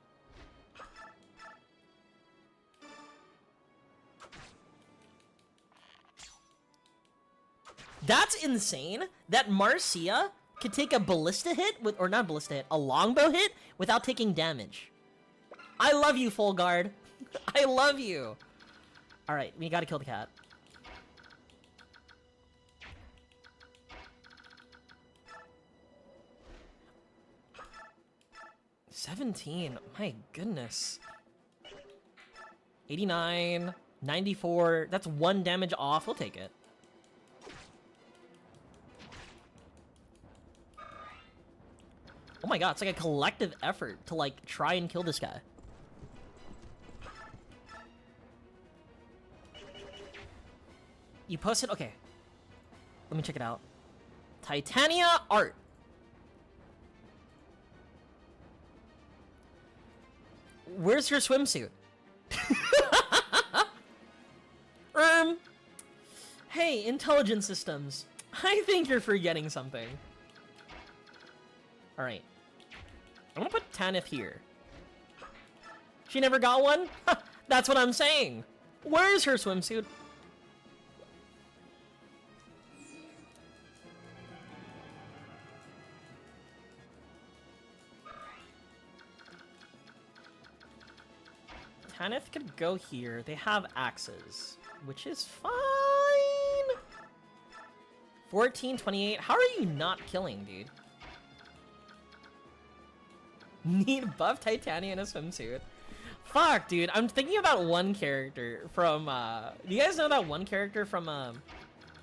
That's insane that Marcia could take a ballista hit with, or not ballista hit, a longbow hit without taking damage. I love you, full guard. I love you. All right, we gotta kill the cat. $17, my goodness. 89, 94, that's 1 damage off, we'll take it. Oh my god, it's like a collective effort to like try and kill this guy. You posted? Okay. Let me check it out. Titania art. Where's your swimsuit? Hey, intelligence systems. I think you're forgetting something. Alright. I'm gonna put Tanith here. She never got one? That's what I'm saying. Where's her swimsuit? Tanith could go here. They have axes, which is fine. 14, 28. How are you not killing, dude? Need buff Titania in a swimsuit. Fuck, dude. I'm thinking about one character from, do you guys know that one character from,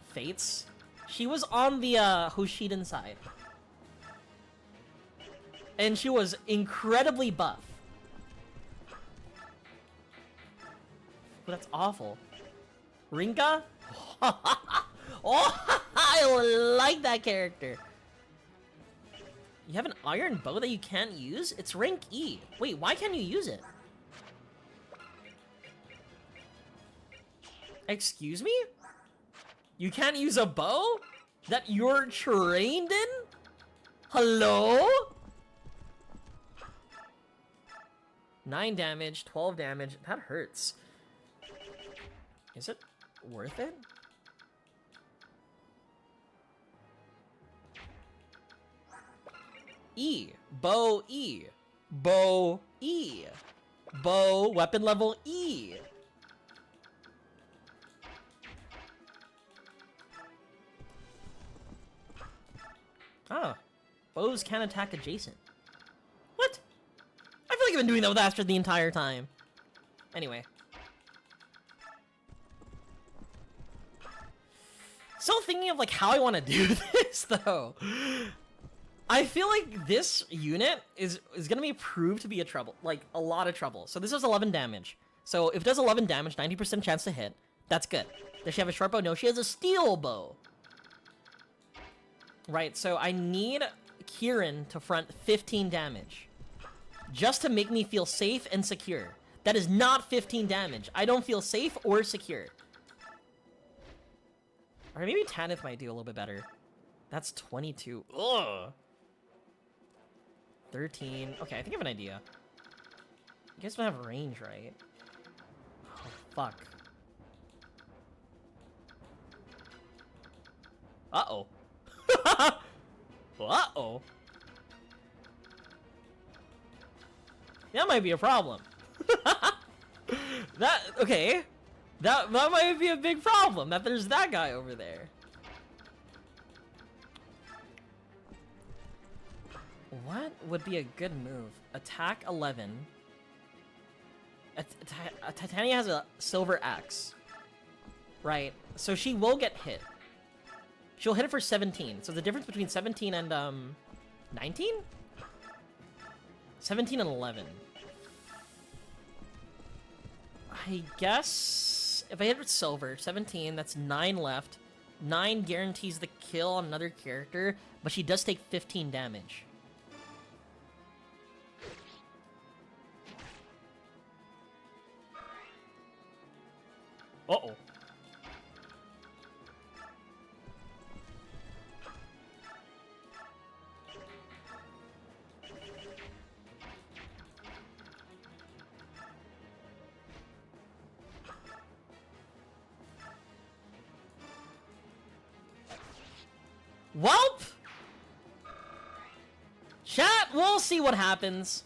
Fates? She was on the, Hoshiden side. And she was incredibly buff. Oh, that's awful. Rinka? Oh, I like that character. You have an iron bow that you can't use? It's rank E. Wait, why can't you use it? Excuse me? You can't use a bow that you're trained in? Hello? 9 damage, 12 damage. That hurts. Is it worth it? E. Bow E. Bow E. Bow weapon level E. Ah. Bows can attack adjacent. What? I feel like I've been doing that with Astra the entire time. Anyway. Still thinking of like how I want to do this though. I feel like this unit is gonna be proved to be a lot of trouble. So this is 11 damage. So if it does 11 damage, 90% chance to hit. That's good. Does she have a short bow? No, she has a steel bow. Right, so I need Kieran to front 15 damage. Just to make me feel safe and secure. That is not 15 damage. I don't feel safe or secure. Or maybe Tanith might do a little bit better. That's 22. Ugh. 13. Okay, I think I have an idea. You guys don't have range, right? Oh, fuck. Uh-oh. Uh-oh. That might be a problem. Okay. That might be a big problem, that there's that guy over there. What would be a good move? Attack 11. Titania has a silver axe. Right, so she will get hit. She'll hit it for 17. So the difference between 17 and 19? 17 and 11. I guess if I hit with silver, 17, that's 9 left. 9 guarantees the kill on another character, but she does take 15 damage. Uh-oh. Welp! Chat, we'll see what happens.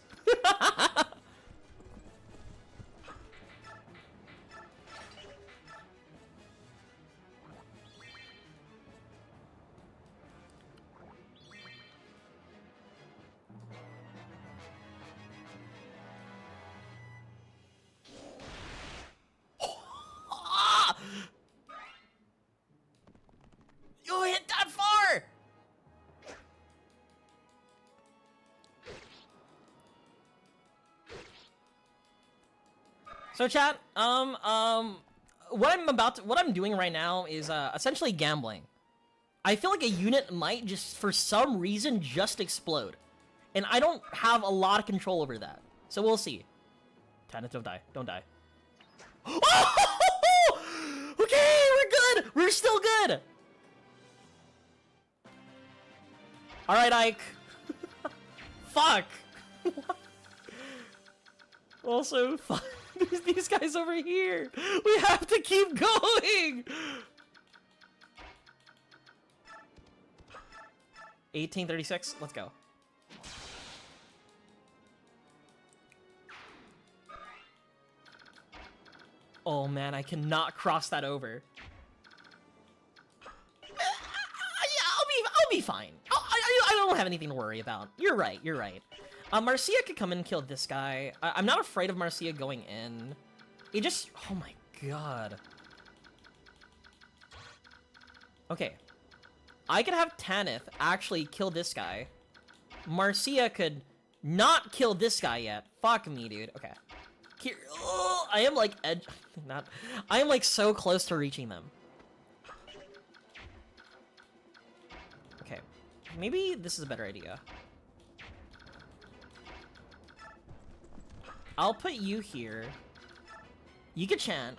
You hit that far! So chat, what I'm doing right now is essentially gambling. I feel like a unit might just, for some reason, just explode. And I don't have a lot of control over that. So we'll see. Tanith, don't die. Don't die. Oh! Okay, we're good! We're still good! Alright, Ike. Fuck! Also, fuck. There's these guys over here! We have to keep going! 1836, let's go. Oh man, I cannot cross that over. Yeah, I'll be fine. I don't have anything to worry about. You're right, you're right. Marcia could come in and kill this guy. I'm not afraid of Marcia going in. It just, oh my god. Okay. I could have Tanith actually kill this guy. Marcia could not kill this guy yet. Fuck me, dude. Okay. Here, oh, I am like I am like so close to reaching them. Okay. Maybe this is a better idea. I'll put you here. You can chant.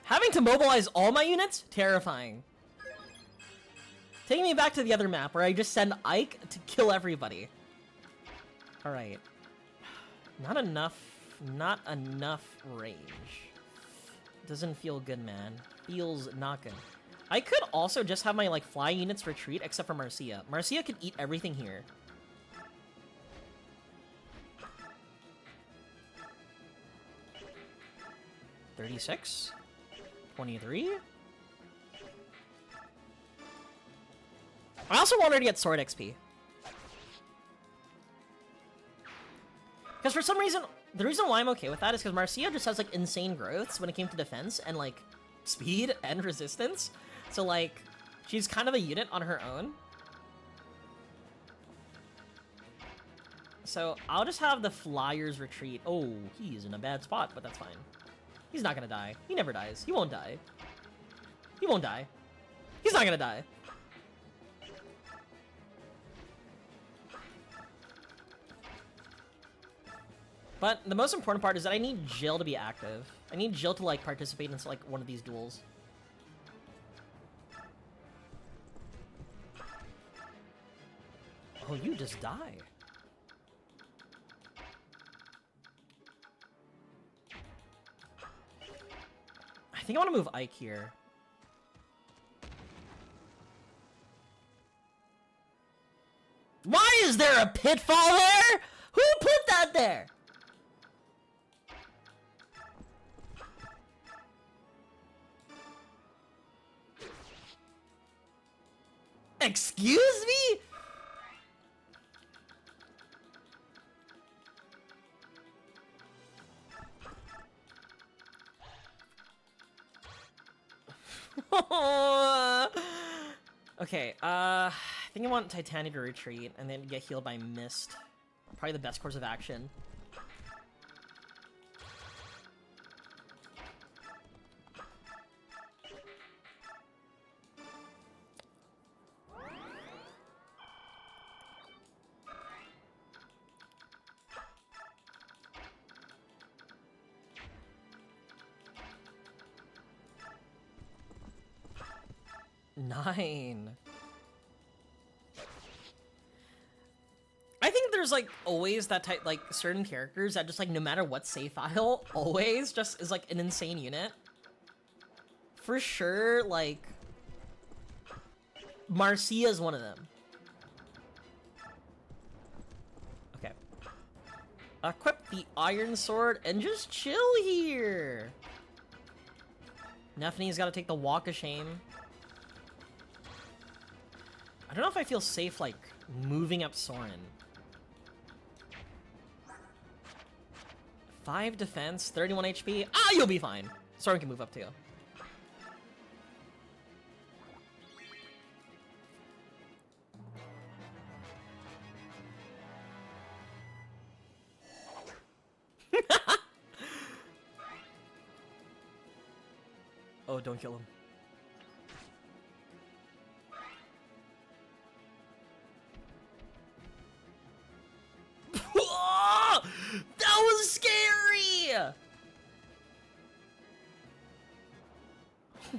Having to mobilize all my units? Terrifying. Taking me back to the other map where I just send Ike to kill everybody. Alright. Not enough range. Doesn't feel good, man. Feels not good. I could also just have my, like, fly units retreat, except for Marcia. Marcia could eat everything here. $36? $23? I also want her to get sword XP. Because for some reason, the reason why I'm okay with that is because Marcia just has, like, insane growths when it came to defense and, like, speed and resistance. So, like, she's kind of a unit on her own. So, I'll just have the Flyers retreat. Oh, he's in a bad spot, but that's fine. He's not gonna die. He never dies. He won't die. He won't die. He's not gonna die. But the most important part is that I need Jill to be active. I need Jill to, like, participate in, like, one of these duels. Oh, you just die. I think I want to move Ike here. Why is there a pitfall there? Who put that there? Excuse me? Okay, I think I want Titania to retreat and then get healed by Mist. Probably the best course of action. Nine. I think there's like always that type, like certain characters that just like no matter what save file, always just is like an insane unit. For sure, like Marcia is one of them. Okay. Equip the iron sword and just chill here. Nefne's got to take the walk of shame. I don't know if I feel safe, like, moving up Soren. 5 defense, 31 HP. Ah, you'll be fine. Soren can move up too. Oh, don't kill him. That was scary!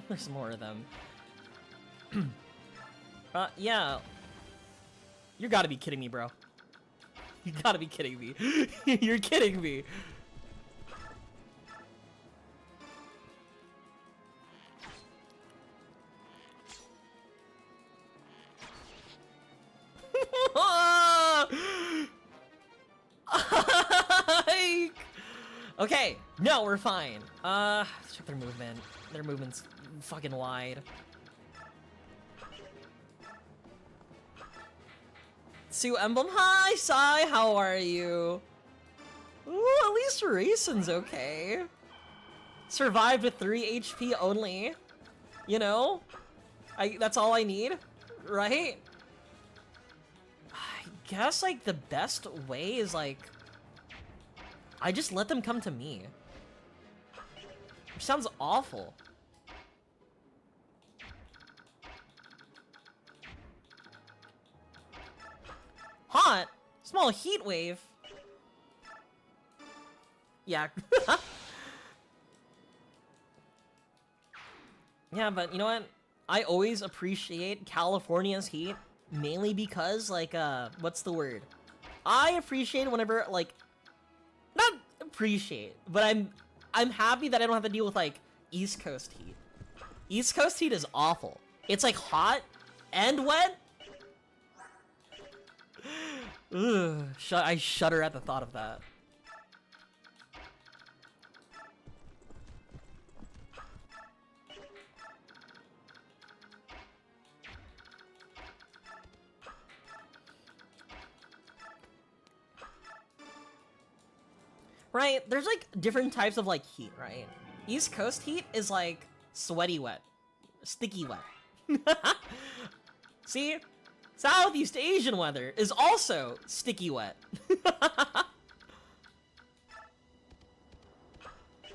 There's more of them. Yeah. You gotta be kidding me, bro. You gotta be kidding me. You're kidding me. Okay, no, we're fine. Let's check their movement. Their movement's fucking wide. Sue Emblem, hi, Sai, how are you? Ooh, at least Racin's okay. Survived with 3 HP only. You know? That's all I need, right? I guess, like, the best way is, like, I just let them come to me. Which sounds awful. Hot? Small heat wave? Yeah. Yeah, but you know what? I always appreciate California's heat, mainly because, like, what's the word? I appreciate whenever, like, not appreciate, but I'm happy that I don't have to deal with, like, East Coast heat. East Coast heat is awful. It's, like, hot and wet. Ugh, I shudder at the thought of that. Right, there's like different types of like heat, right? East Coast heat is like sweaty wet, sticky wet. See? Southeast Asian weather is also sticky wet.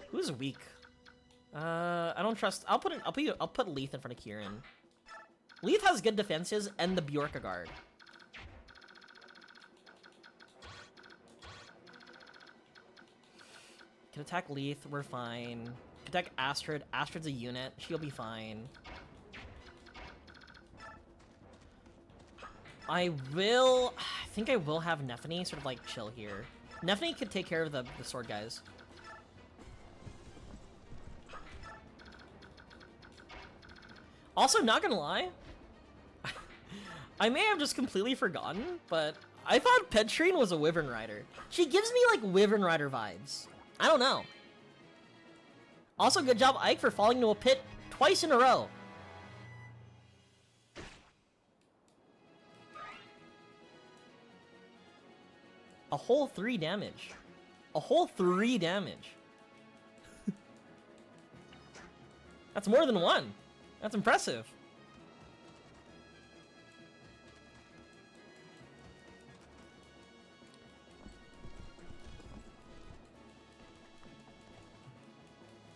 Who's weak? I don't trust. I'll put Leith in front of Kieran. Leith has good defenses and the Bjorka guard. Can attack Leith, we're fine. Can attack Astrid. Astrid's a unit, she'll be fine. I think I will have Nefene sort of like chill here. Nefene could take care of the sword guys. Also, not gonna lie, I may have just completely forgotten, but I thought Petrine was a Wyvern Rider. She gives me like Wyvern Rider vibes. I don't know. Also, good job, Ike, for falling into a pit twice in a row. A whole 3 damage. A whole 3 damage. That's more than 1. That's impressive.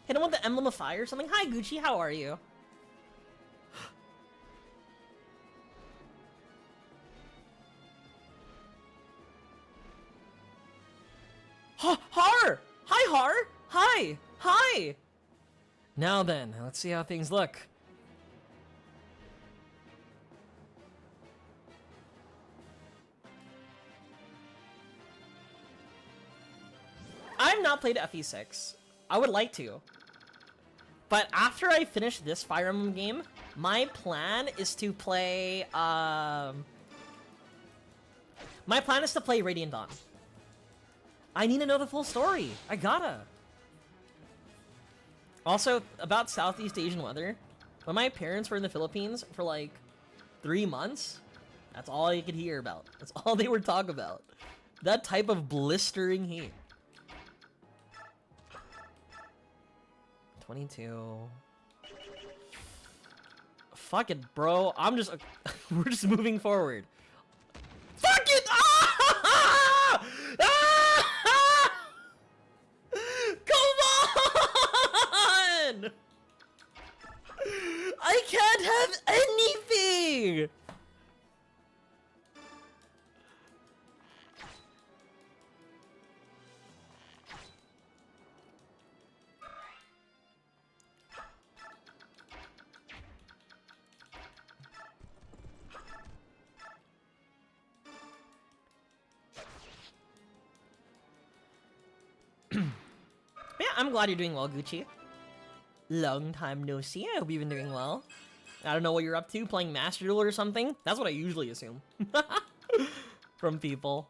Hit him with the Emblem of Fire or something. Hi, Gucci. How are you? Har! Hi, Har! Hi! Hi! Now then, let's see how things look. I've not played FE6. I would like to. But after I finish this Fire Emblem game, my plan is to play, my plan is to play Radiant Dawn. I need to know the full story. I gotta. Also, about Southeast Asian weather, when my parents were in the Philippines for like 3 months, that's all I could hear about. That's all they would talk about. That type of blistering heat. 22. Fuck it, bro. I'm just... we're just moving forward. Fuck it! Ah! Ah! Come on! I can't have anything! Yeah, I'm glad you're doing well, Gucci. Long time no see. I hope you've been doing well. I don't know what you're up to, playing Master Duel or something. That's what I usually assume. From people.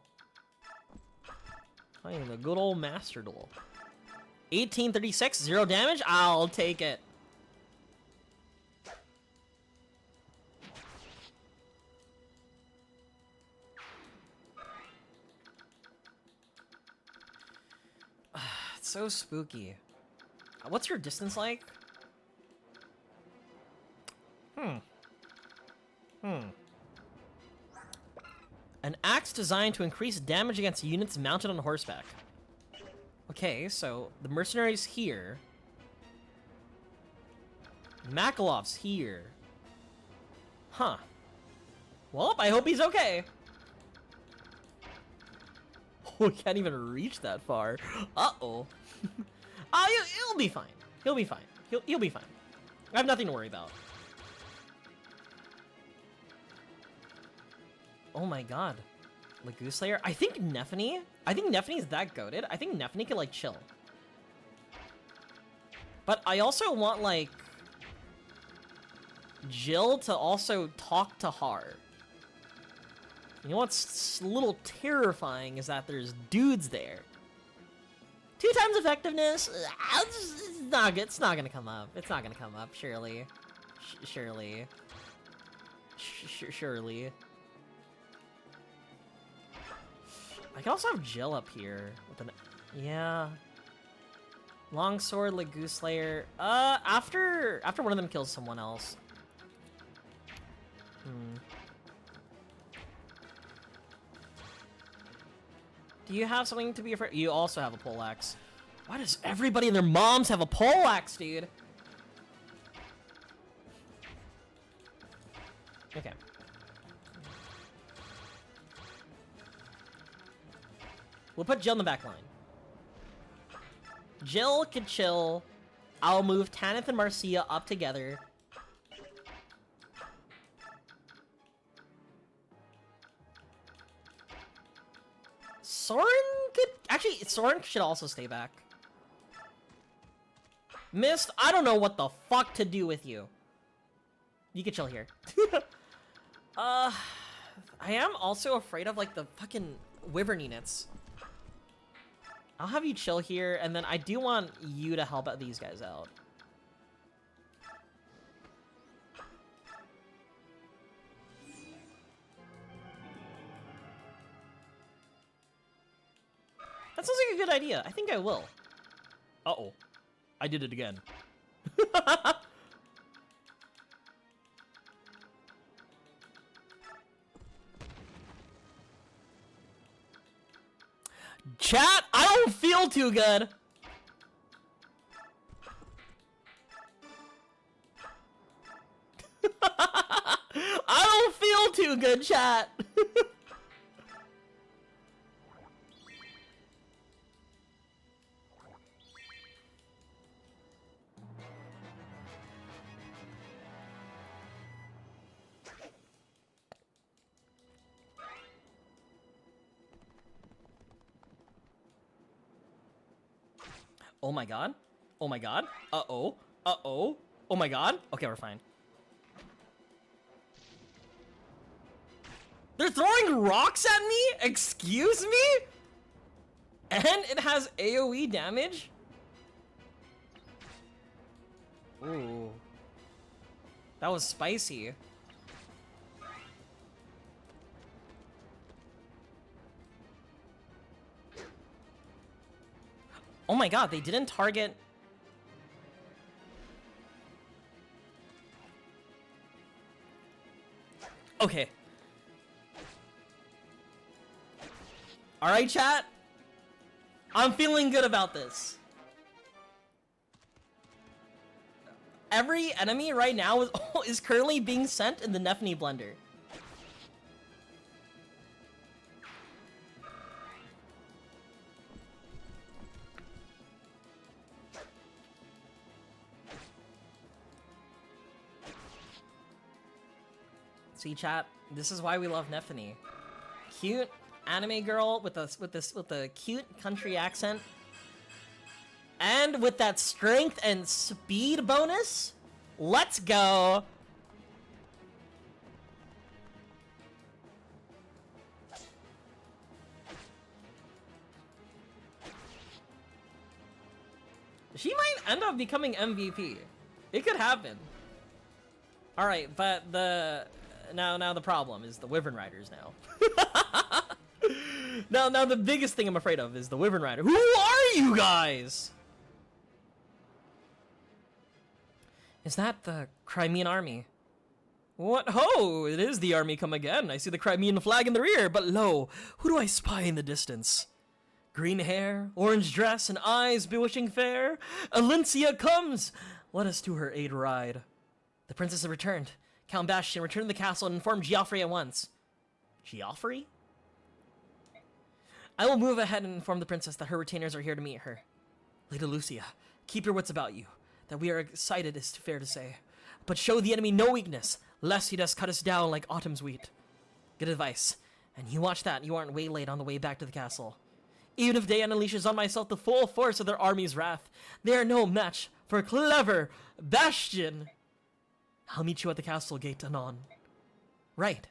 Playing the good old Master Duel. 1836, 0 damage? I'll take it. It's so spooky. What's your distance like? An axe designed to increase damage against units mounted on horseback. Okay, so the mercenary's here. Makalov's here. Huh. Well, I hope he's okay. We can't even reach that far. Uh-oh. He'll be fine. He'll be fine. He'll be fine. I have nothing to worry about. Oh my god. Lagoon Slayer? I think Nephany is that goated. I think Nephany can, like, chill. But I also want, like, Jill to also talk to Har. You know what's a little terrifying is that there's dudes there. 2 times effectiveness? It's not good. It's not gonna come up. It's not gonna come up, surely. Surely. Surely. I can also have Jill up here with an... Yeah. Longsword, Lagoon Slayer. After one of them kills someone else. Do you have something to be afraid? You also have a poleaxe. Why does everybody and their moms have a poleaxe, dude? Okay. We'll put Jill in the back line. Jill can chill. I'll move Tanith and Marcia up together. Soren could... Actually, Soren should also stay back. Mist, I don't know what the fuck to do with you. You can chill here. I am also afraid of, like, the fucking Wyvern units. I'll have you chill here, and then I do want you to help out these guys out. That sounds like a good idea. I think I will. Uh-oh. I did it again. Chat, I don't feel too good. too good, chat. Oh my god. Oh my god. Uh-oh. Uh-oh. Oh my god. Okay, we're fine. They're throwing rocks at me? Excuse me? And it has AoE damage? Ooh. That was spicy. Oh my god, they didn't target... Okay. Alright, chat. I'm feeling good about this. Every enemy right now is currently being sent in the Nephany blender. See, chat, this is why we love Nephany. Cute anime girl with a cute country accent. And with that strength and speed bonus. Let's go. She might end up becoming MVP. It could happen. All right, but now the problem is the Wyvern Riders now. now the biggest thing I'm afraid of is the Wyvern Rider. Who are you guys? Is that the Crimean army? What ho! It is the army come again. I see the Crimean flag in the rear, but lo, who do I spy in the distance? Green hair, orange dress, and eyes bewitching fair. Alencia comes! Let us to her aid ride. The princess has returned. Count Bastian returned to the castle and informed Geoffrey at once. Geoffrey? I will move ahead and inform the princess that her retainers are here to meet her. Lady Lucia, keep your wits about you. That we are excited is fair to say. But show the enemy no weakness, lest he does cut us down like autumn's wheat. Good advice. And you watch that you aren't waylaid on the way back to the castle. Even if Dayan unleashes on myself the full force of their army's wrath, they are no match for clever Bastian. I'll meet you at the castle gate anon. Right.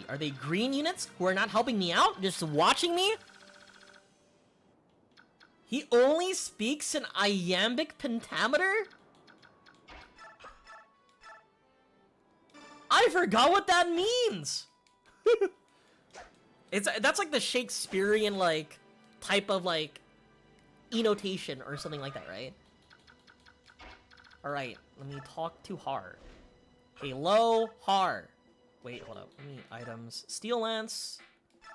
Are they green units who are not helping me out? Just watching me? He only speaks in iambic pentameter? I forgot what that means. That's like the Shakespearean like type of like enotation or something like that, right? All right, let me talk to Har. Hello, Har. Wait, hold up. Let me items. Steel Lance,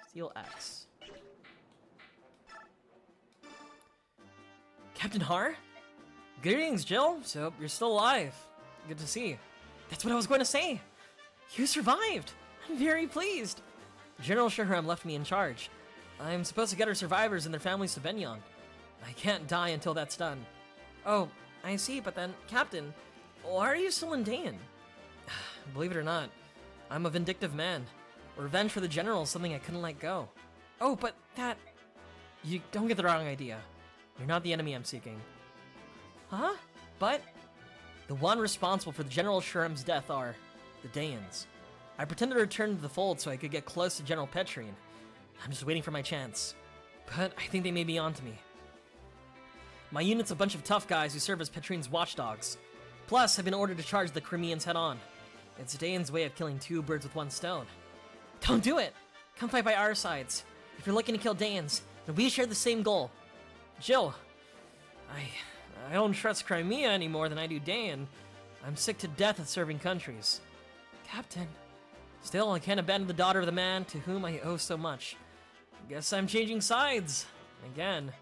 Steel Axe. Captain Har? Greetings, Jill. So you're still alive. Good to see. That's what I was going to say. You survived. I'm very pleased. General Shahram left me in charge. I'm supposed to get our survivors and their families to Benyon. I can't die until that's done. Oh, I see, but then, Captain, why are you still in Dayan? Believe it or not, I'm a vindictive man. Revenge for the general is something I couldn't let go. Oh, but that... You don't get the wrong idea. You're not the enemy I'm seeking. Huh? But... The one responsible for the General Shurem's death are... the Dayans. I pretended to return to the fold so I could get close to General Petrine. I'm just waiting for my chance. But I think they may be onto me. My unit's a bunch of tough guys who serve as Petrine's watchdogs. Plus, I've been ordered to charge the Crimeans head-on. It's Dayan's way of killing two birds with one stone. Don't do it! Come fight by our sides. If you're looking to kill Dayans, then we share the same goal. Jill, I don't trust Crimea any more than I do Dayan. I'm sick to death of serving countries. Captain, still I can't abandon the daughter of the man to whom I owe so much. Guess I'm changing sides. Again.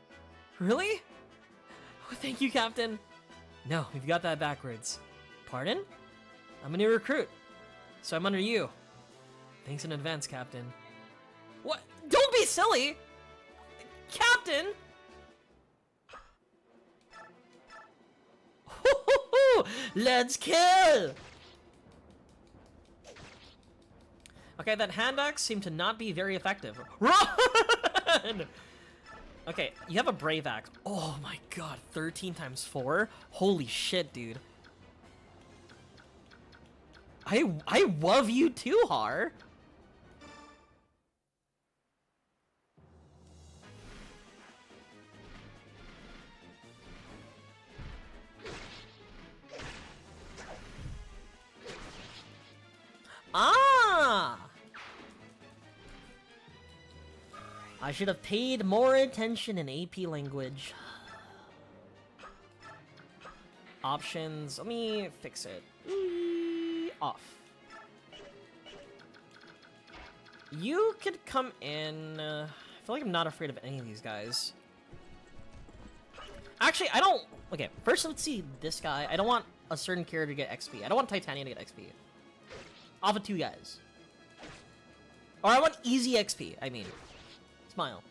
Really? Oh, thank you, Captain. No, we've got that backwards. Pardon? I'm a new recruit, so I'm under you. Thanks in advance, Captain. What? Don't be silly! Captain! Let's kill! Okay, that hand axe seemed to not be very effective. Run! Okay, you have a brave axe. Oh my god, 13 times 4? Holy shit, dude. I love you too, Har. Ah! I should have paid more attention in AP language. Options, let me fix it. Off. You could come in. I feel like I'm not afraid of any of these guys. Actually, I don't. Okay, first let's see this guy. I don't want a certain character to get XP. I don't want Titania to get XP. Off of 2 guys. Or I want easy XP, I mean. Smile.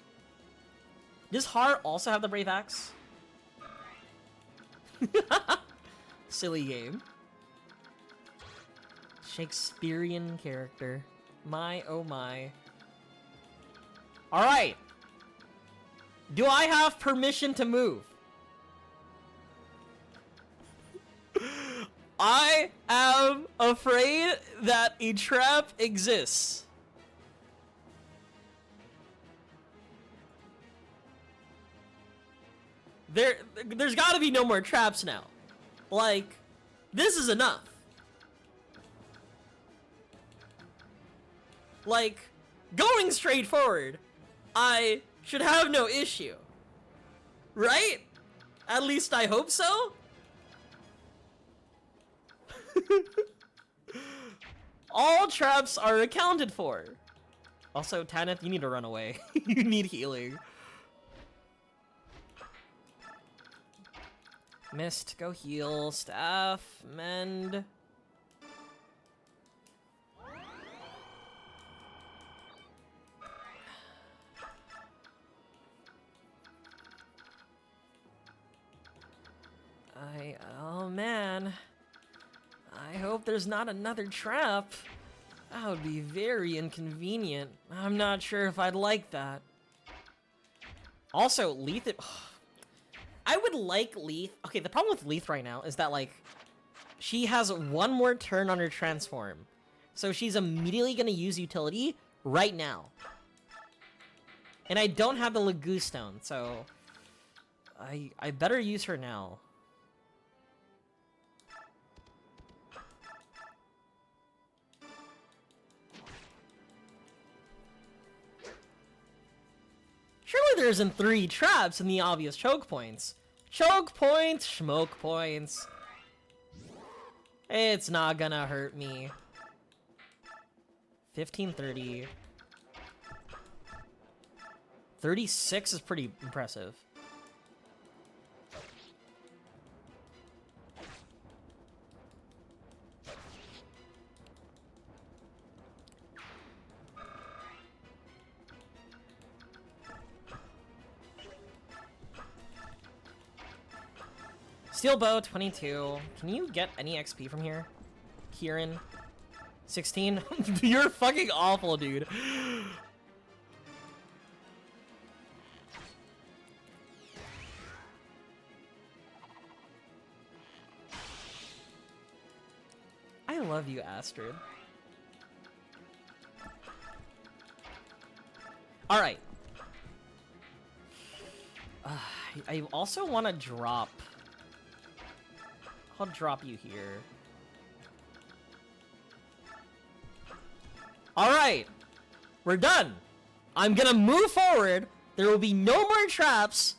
Does Har also have the Brave Axe? Silly game. Shakespearean character. My, oh my. Alright. Do I have permission to move? I am afraid that a trap exists. There's gotta be no more traps now. Like, this is enough. Like, going straight forward, I should have no issue. Right? At least I hope so? All traps are accounted for. Also, Tanith, you need to run away. You need healing. Mist, go heal. Staff, mend. Oh man. I hope there's not another trap. That would be very inconvenient. I'm not sure if I'd like that. Also, Leith... I would like Leith... Okay, the problem with Leith right now is that, like, she has 1 more turn on her transform. So she's immediately going to use utility right now. And I don't have the Lagoo Stone, so... I better use her now. Surely there isn't 3 traps in the obvious choke points. Choke points, schmoke points. It's not gonna hurt me. 1530. 36 is pretty impressive. Steel bow, 22. Can you get any XP from here? Kieran, 16. You're fucking awful, dude. I love you, Astrid. All right. I also want to drop. I'll drop you here. Alright! We're done! I'm gonna move forward, there will be no more traps,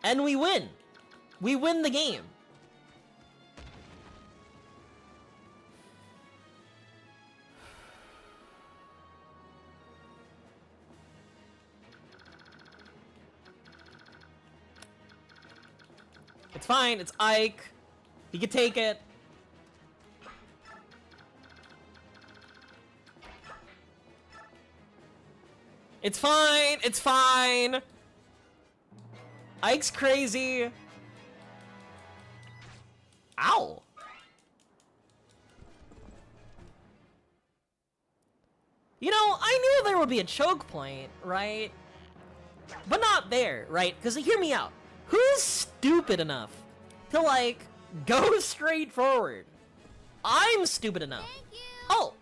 and we win! We win the game! It's fine, it's Ike. He can take it. It's fine, it's fine. Ike's crazy. Ow. You know, I knew there would be a choke point, right? But not there, right? Because hear me out. Who's stupid enough to, like, go straight forward? I'm stupid enough. Oh,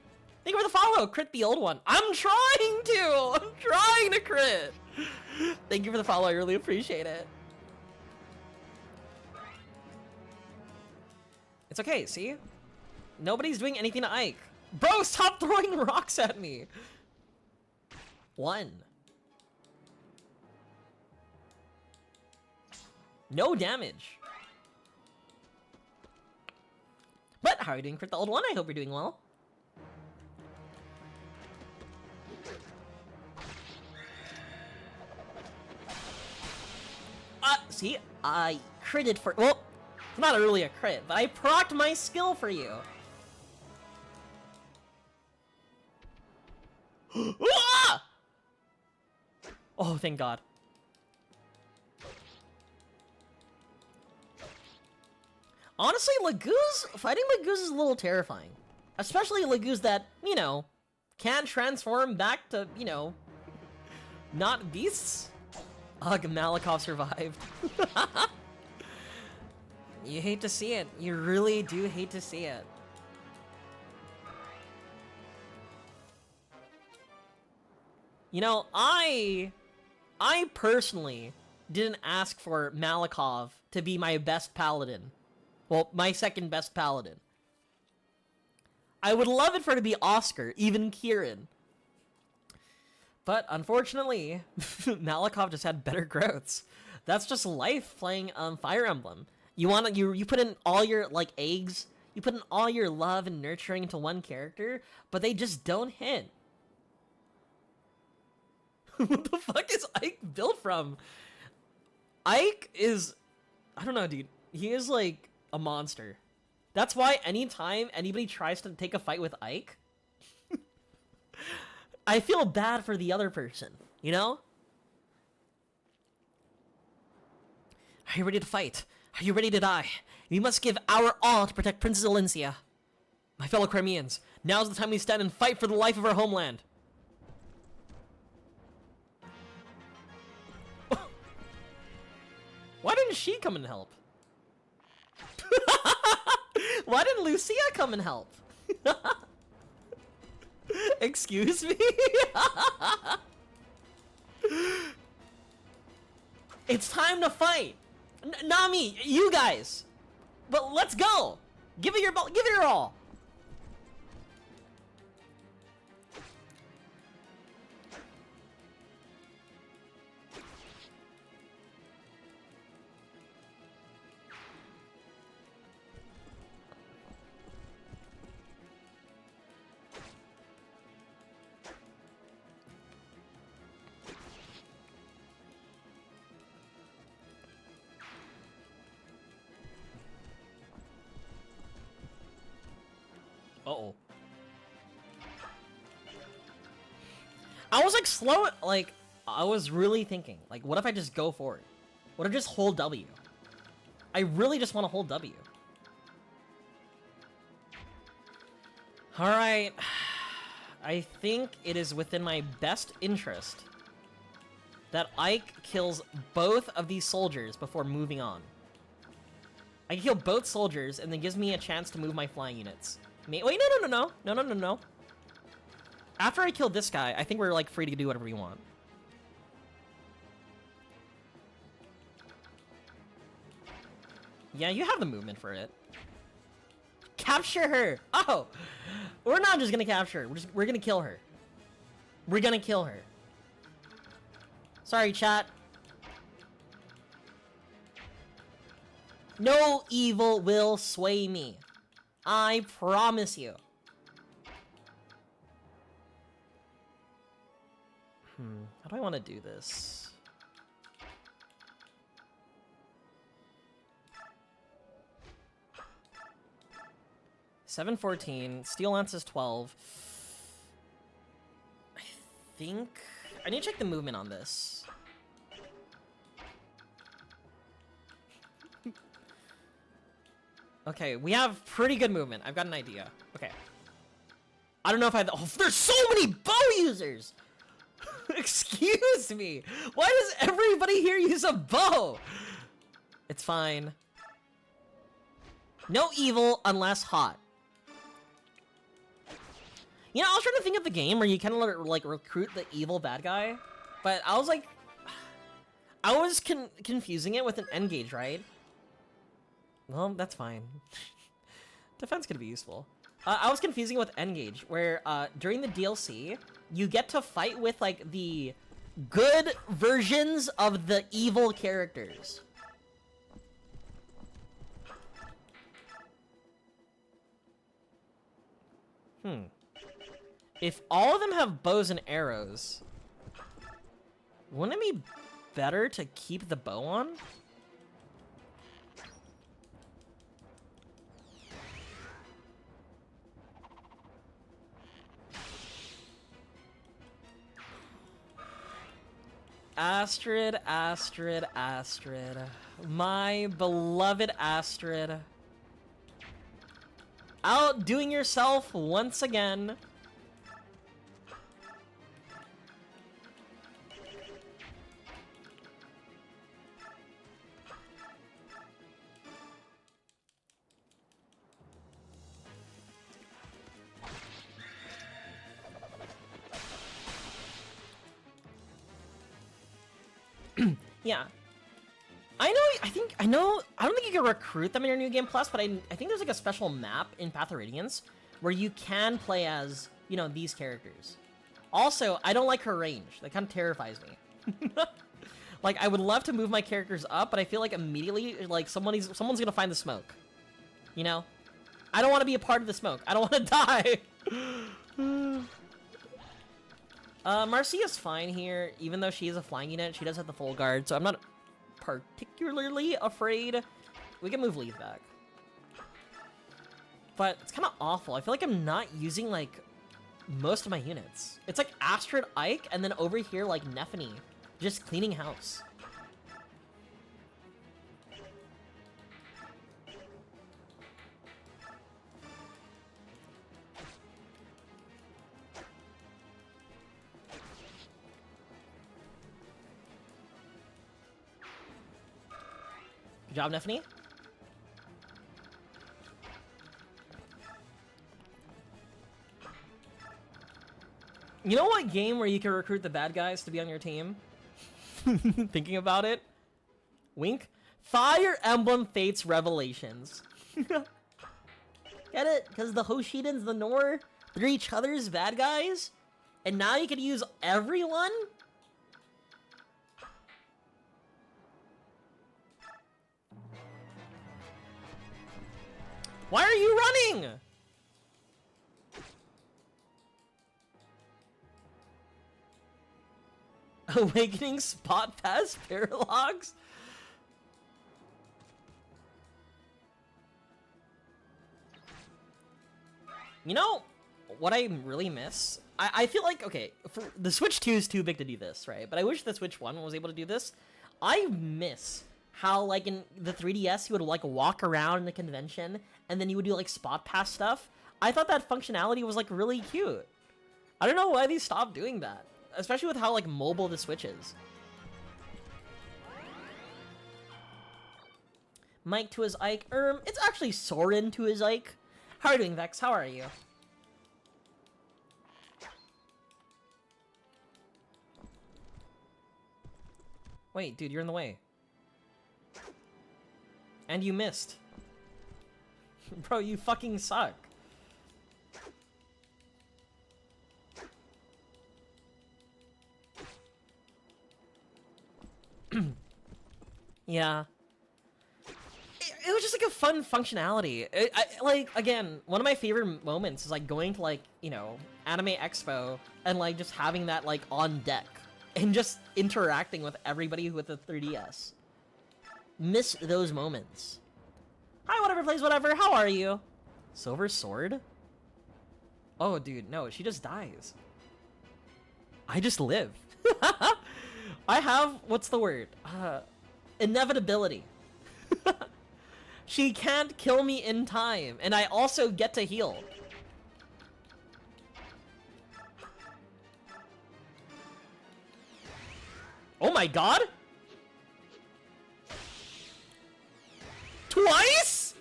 thank you for the follow. Crit the old one. I'm trying to crit. Thank you for the follow. I really appreciate it. It's okay, see? Nobody's doing anything to Ike. Bro, stop throwing rocks at me. 1. No damage. But how are you doing for the old one? I hope you're doing well. See? I critted for... Well, not really a crit, but I procced my skill for you. Ah! Oh, thank God. Honestly, fighting Lagoos is a little terrifying. Especially Lagoos that, you know, can't transform back to, you know, not beasts. Ugh, Malikov survived. You hate to see it. You really do hate to see it. You know, I personally didn't ask for Malikov to be my best paladin. Well, my second best paladin. I would love it for it to be Oscar, even Kieran. But unfortunately, Malikov just had better growths. That's just life playing Fire Emblem. You put in all your like eggs, you put in all your love and nurturing into one character, but they just don't hit. What the fuck is Ike built from? Ike is, I don't know, dude. He is like a monster. That's why anytime anybody tries to take a fight with Ike, I feel bad for the other person, you know? Are you ready to fight? Are you ready to die? We must give our all to protect Princess Alencia. My fellow Crimeans, now's the time we stand and fight for the life of our homeland. Why didn't she come and help? Why didn't Lucia come and help? Excuse me? It's time to fight. Not me, you guys. But let's go. Give it your all. Uh-oh. I was like slow, like, I was really thinking, like, what if I just go for it? What if I just hold W? I really just want to hold W. Alright. I think it is within my best interest that Ike kills both of these soldiers before moving on. I can kill both soldiers and then gives me a chance to move my flying units. Wait, no. After I kill this guy, I think we're like free to do whatever we want. Yeah, you have the movement for it. Capture her! Oh! We're not just gonna capture her, we're gonna kill her. We're gonna kill her. Sorry, chat. No evil will sway me. I promise you. How do I want to do this? 714. Steel Lance is 12. I think... I need to check the movement on this. Okay, we have pretty good movement. I've got an idea. Okay. I don't know if I... Oh, there's so many bow users! Excuse me! Why does everybody here use a bow? It's fine. No evil unless hot. You know, I was trying to think of the game where you kind of like recruit the evil bad guy, but I was like... I was confusing it with an N-gauge, right? Well, that's fine. Defense could be useful. I was confusing it with N-gauge, where during the DLC, you get to fight with like the good versions of the evil characters. If all of them have bows and arrows, wouldn't it be better to keep the bow on? Astrid, Astrid, Astrid. My beloved Astrid. Outdoing yourself once again. Yeah. I don't think you can recruit them in your New Game Plus, but I think there's like a special map in Path of Radiance where you can play as, you know, these characters. Also, I don't like her range. That kind of terrifies me. Like, I would love to move my characters up, but I feel like immediately, like, someone's gonna find the smoke. You know? I don't want to be a part of the smoke. I don't want to die! Marcia's fine here, even though she is a flying unit. She does have the full guard, so I'm not particularly afraid. We can move Leaf back. But it's kind of awful. I feel like I'm not using, like, most of my units. It's like Astrid, Ike, and then over here, like, Nephany. Just cleaning house. Good job, Nephany. You know what game where you can recruit the bad guys to be on your team? Thinking about it. Wink. Fire Emblem Fates Revelations. Get it? Because the Hoshidans, the Nor, they're each other's bad guys? And now you can use everyone? Why are you running? Awakening Spot Pass Paralogs? You know what I really miss? I feel like, okay, for the Switch 2 is too big to do this, right? But I wish the Switch 1 was able to do this. I miss how, like, in the 3DS, you would, like, walk around in the convention, and then you would do, like, spot pass stuff. I thought that functionality was, like, really cute. I don't know why they stopped doing that. Especially with how, like, mobile the Switch is. Mike to his Ike. It's actually Soren to his Ike. How are you doing, Vex? How are you? Wait, dude, you're in the way. And you missed. Bro, you fucking suck. Yeah. It was just like a fun functionality. Like, again, one of my favorite moments is like going to, like, you know, Anime Expo and like just having that like on deck and just interacting with everybody with a 3DS. Miss those moments. Hi, whatever plays whatever. How are you? Silver sword? Oh, dude, no, she just dies. I just live. I have, what's the word? Inevitability. She can't kill me in time, and I also get to heal. Oh my god! Twice?!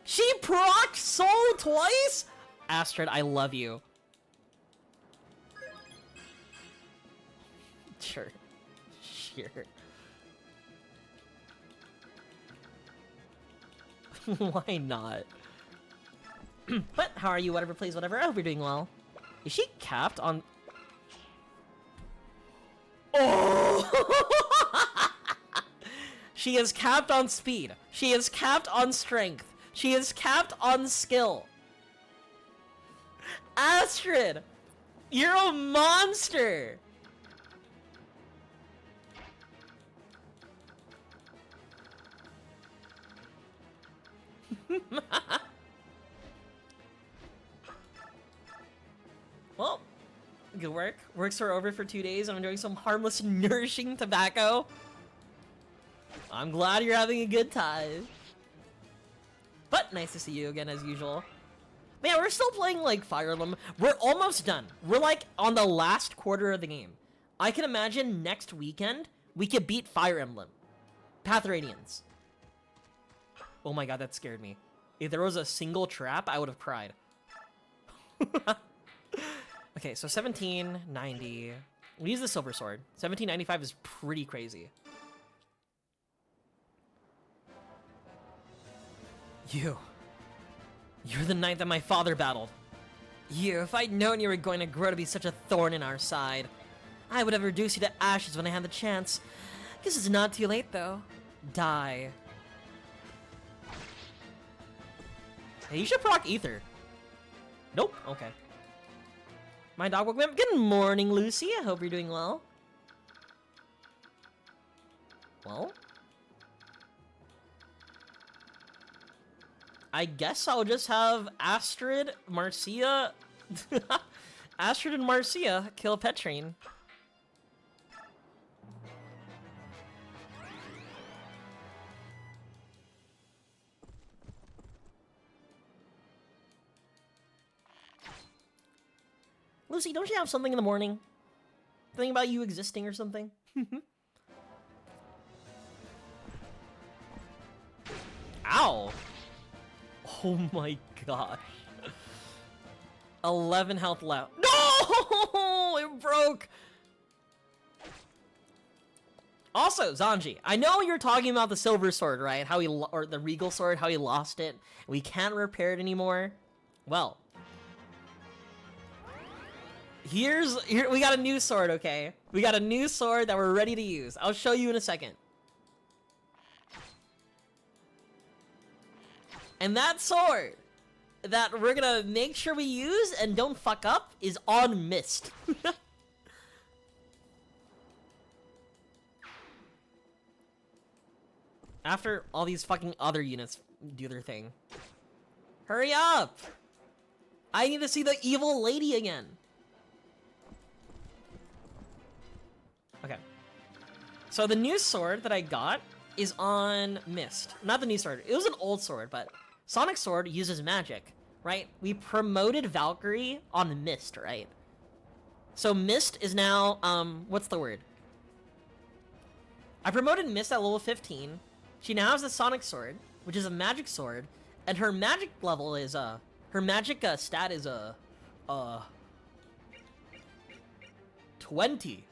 She proc soul twice?! Astrid, I love you. Sure. Sure. Why not? But how are you? Whatever, please, whatever. I hope you're doing well. Is she capped on... Oh! She is capped on speed. She is capped on strength. She is capped on skill. Astrid! You're a monster! Well, good work. Works are over for 2 days. I'm enjoying some harmless, nourishing tobacco. I'm glad you're having a good time. But nice to see you again as usual. Man, we're still playing like Fire Emblem. We're almost done. We're like on the last quarter of the game. I can imagine next weekend we could beat Fire Emblem. Path Radiance. Oh my god, that scared me. If there was a single trap, I would have cried. Okay, so 1790. We use the silver sword. 1795 is pretty crazy. You're the knight that my father battled. If I'd known you were going to grow to be such a thorn in our side, I would have reduced you to ashes when I had the chance. Guess it's not too late, though. Die. Hey, you should proc Ether. Nope. Okay. My dog woke me up. Good morning, Lucy. I hope you're doing well. Well, I guess I'll just have Astrid, Marcia, Astrid and Marcia kill Petrine. Lucy, don't you have something in the morning? Something about you existing or something? Ow! Oh my gosh. 11 health left. No! It broke! Also, Zanji, I know you're talking about the silver sword, right? How he or the regal sword, how he lost it. We can't repair it anymore. Well, here we got a new sword, okay? We got a new sword that we're ready to use. I'll show you in a second. And that sword that we're gonna make sure we use and don't fuck up is on Mist. After all these fucking other units do their thing. Hurry up! I need to see the evil lady again. Okay. So the new sword that I got is on Mist. Not the new sword. It was an old sword, but Sonic Sword uses magic, right? We promoted Valkyrie on Mist, right? So Mist is now, what's the word? I promoted Mist at level 15. She now has the Sonic Sword, which is a magic sword, and her magic level is, her magic stat is, 20.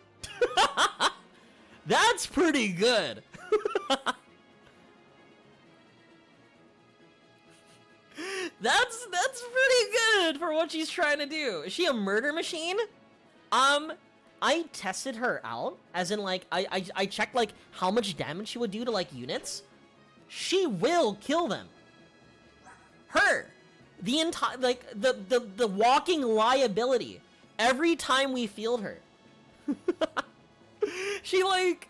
That's pretty good. That's pretty good for what she's trying to do. Is she a murder machine? I tested her out, as in like I checked like how much damage she would do to like units. She will kill them. Her, the entire like the walking liability. Every time we field her, she like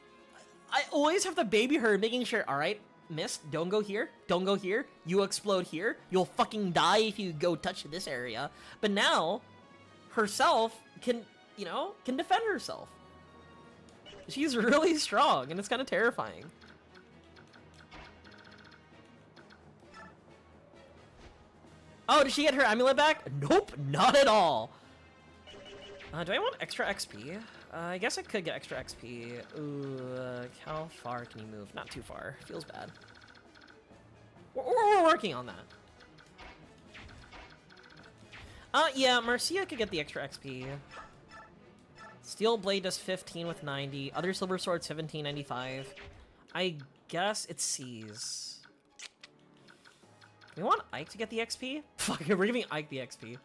I always have to baby her, making sure. All right, missed. Don't go here. Don't go here. You explode here. You'll fucking die if you go touch this area. But now, herself can, you know, can defend herself. She's really strong, and it's kind of terrifying. Oh, did she get her amulet back? Nope, not at all. Do I want extra XP? I guess I could get extra XP. Ooh, how far can you move? Not too far. Feels bad. We're working on that. Yeah, Marcia could get the extra XP. Steel Blade does 15 with 90. Other Silver Sword, 1795. I guess it sees. We want Ike to get the XP? Fuck, we're giving Ike the XP.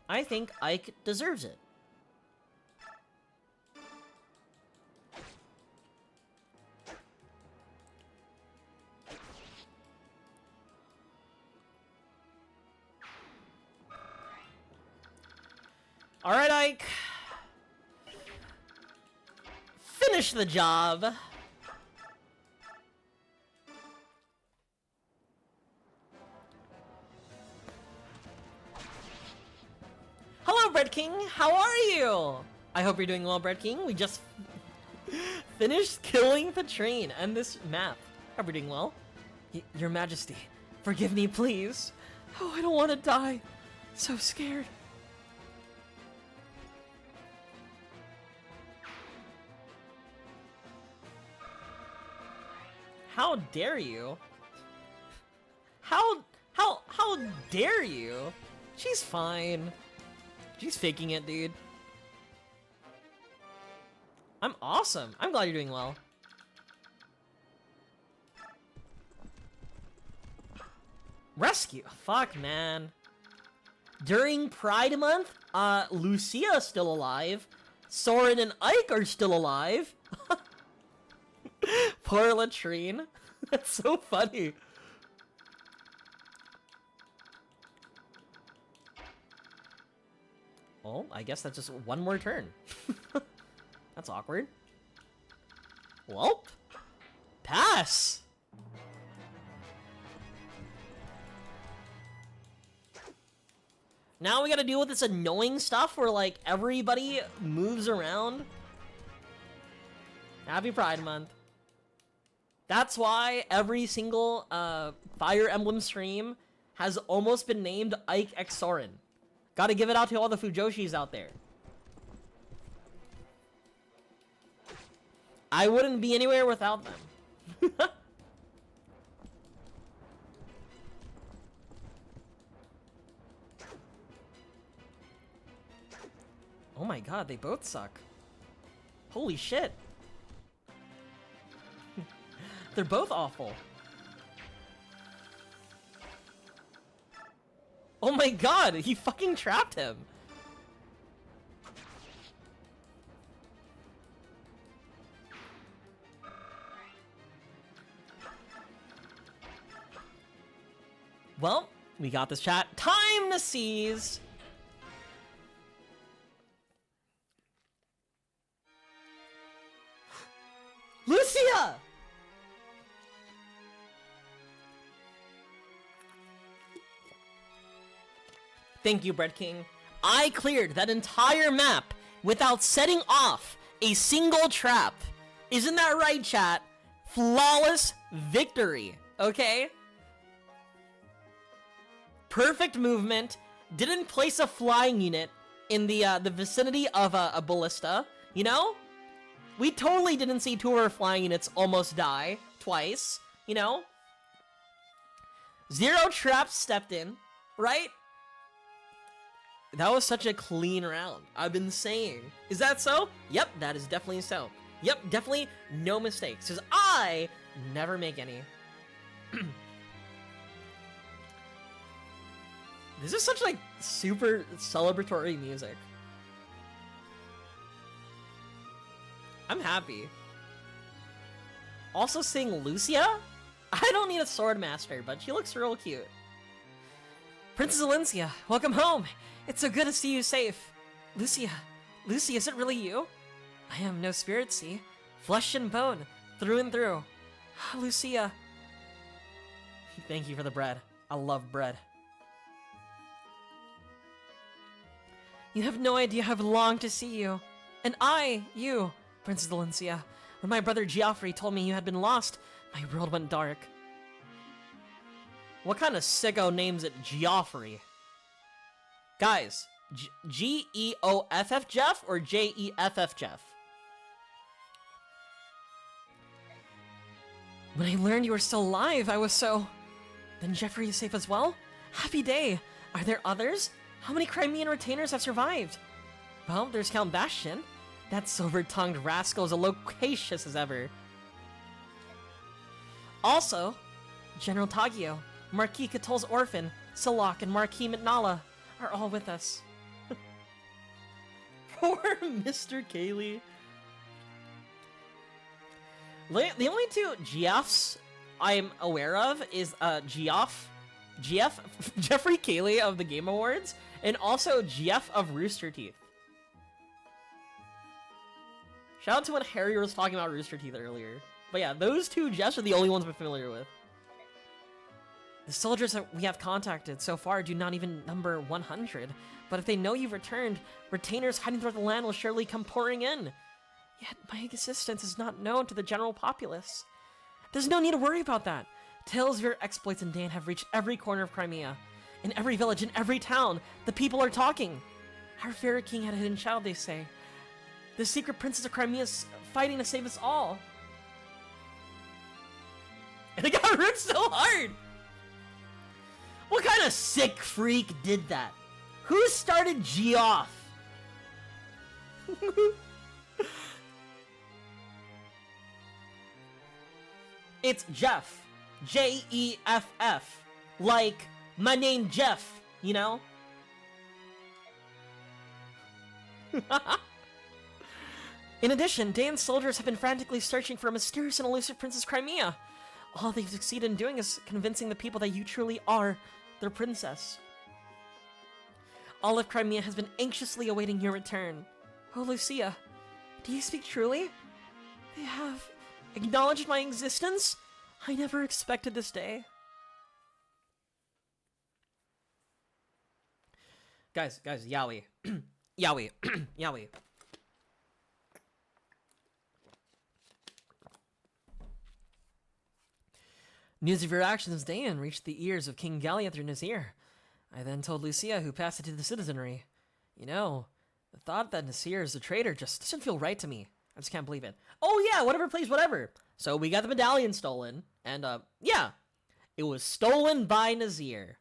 I think Ike deserves it. All right, Ike. Finish the job. Hello, Bread King. How are you? I hope you're doing well, Bread King. We just finished killing the train and this map. Hope you're doing well. Your Majesty, forgive me, please. Oh, I don't want to die. So scared. How dare you? How dare you? She's fine. She's faking it, dude. I'm awesome. I'm glad you're doing well. Rescue. Fuck, man. During Pride Month, Lucia's still alive. Soren and Ike are still alive. Poor latrine. That's so funny. Oh, I guess that's just one more turn. That's awkward. Welp. Pass. Now we gotta deal with this annoying stuff where, like, everybody moves around. Happy Pride Month. That's why every single Fire Emblem stream has almost been named Ike X Soren. Gotta give it out to all the Fujoshis out there. I wouldn't be anywhere without them. Oh my god, they both suck. Holy shit. They're both awful. Oh my god, he fucking trapped him. Well, we got this, chat. Time to seize. Lucia! Thank you, Bread King. I cleared that entire map without setting off a single trap. Isn't that right, chat? Flawless victory, okay? Perfect movement. Didn't place a flying unit in the vicinity of a ballista, you know? We totally didn't see two of our flying units almost die twice, you know? Zero traps stepped in, right? That was such a clean round. I've been saying. Is that so? Yep, that is definitely so. Yep, definitely no mistakes. Because I never make any. This is such, like, super celebratory music. I'm happy. Also seeing Lucia? I don't need a sword master, but she looks real cute. Princess Valencia, welcome home. It's so good to see you safe. Lucia, is it really you? I am no spirit, see? Flesh and bone, through and through. Lucia. Thank you for the bread. I love bread. You have no idea how I've longed to see you. And you, Princess Valencia. When my brother Geoffrey told me you had been lost, my world went dark. What kind of sicko names it Geoffrey? Guys, Geoff Jeff or Jeff Jeff? When I learned you were still alive, I was so... Then Geoffrey is safe as well? Happy day! Are there others? How many Crimean retainers have survived? Well, there's Count Bastion. That silver-tongued rascal is as loquacious as ever. Also, General Tagio, Marquis Catol's orphan, Salak, and Marquis Mitnala are all with us. Poor Mr. Kaylee. The only two Geoffs I'm aware of is Jeffrey Kaylee of the Game Awards, and also Jeff of Rooster Teeth. Shout out to when Harry was talking about Rooster Teeth earlier. But yeah, those two Jeffs are the only ones I'm familiar with. The soldiers that we have contacted so far do not even number 100, but if they know you've returned, retainers hiding throughout the land will surely come pouring in. Yet my existence is not known to the general populace. There's no need to worry about that. Tales of your exploits in Dan have reached every corner of Crimea. In every village, in every town, the people are talking. Our fairy king had a hidden child, they say. The secret princess of Crimea is fighting to save us all. And it got ripped so hard! What kind of sick freak did that? Who started Geoff? It's Jeff. Jeff. Like, my name Jeff, you know? In addition, Dan's soldiers have been frantically searching for a mysterious and elusive Princess Crimea. All they've succeeded in doing is convincing the people that you truly are their princess. All of Crimea has been anxiously awaiting your return. Oh, Lucia, do you speak truly? They have acknowledged my existence? I never expected this day. Guys, yaoi. Yaoi. Yaoi. News of your actions, Dan, reached the ears of King Gallia through Nasir. I then told Lucia, who passed it to the citizenry. You know, the thought that Nasir is a traitor just doesn't feel right to me. I just can't believe it. Oh yeah, whatever, please, whatever. So we got the medallion stolen, and yeah, it was stolen by Nasir.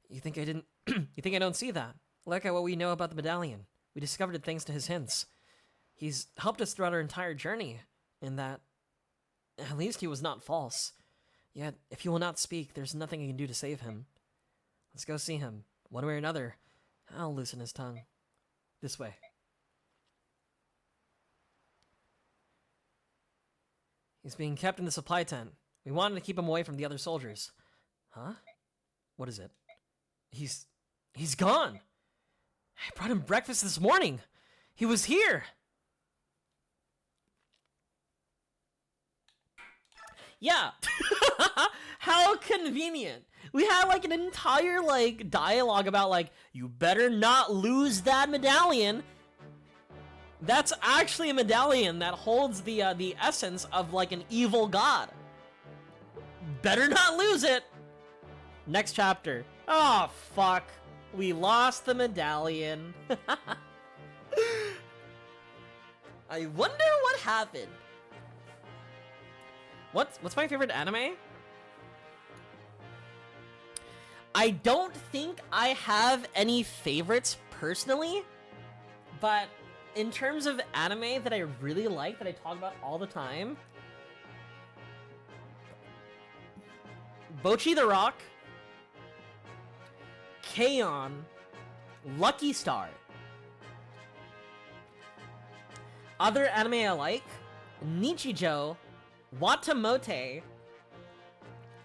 You think I didn't? You think I don't see that? Look at what we know about the medallion. We discovered it thanks to his hints. He's helped us throughout our entire journey, in that at least he was not false. Yet, if he will not speak, there's nothing I can do to save him. Let's go see him. One way or another, I'll loosen his tongue. This way. He's being kept in the supply tent. We wanted to keep him away from the other soldiers. Huh? What is it? He's gone. I brought him breakfast this morning. He was here. Yeah. How convenient. We had like an entire like dialogue about like, you better not lose that medallion. That's actually a medallion that holds the essence of like an evil god. Better not lose it. Next chapter. Oh fuck. We lost the medallion. I wonder what happened. What's my favorite anime? I don't think I have any favorites personally, but in terms of anime that I really like, that I talk about all the time, Bocchi the Rock, K-On!, Lucky Star. Other anime I like, Nichijou, Watamote.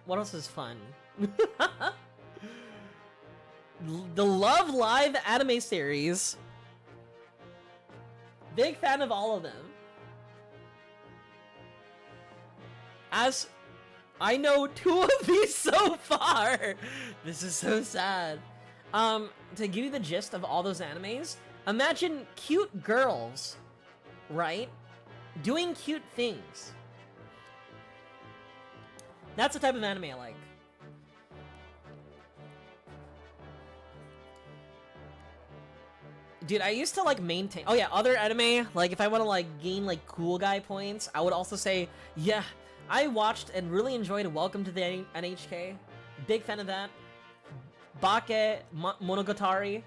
What else is fun? The Love Live anime series. Big fan of all of them. as I know 2 of these so far. This is so sad. To give you the gist of all those animes, imagine cute girls, right? Doing cute things. That's the type of anime I like. Dude, I used to like maintain. Oh yeah, other anime. Like if I want to like gain like cool guy points, I would also say, yeah, I watched and really enjoyed Welcome to the NHK. Big fan of that. Bake Monogatari.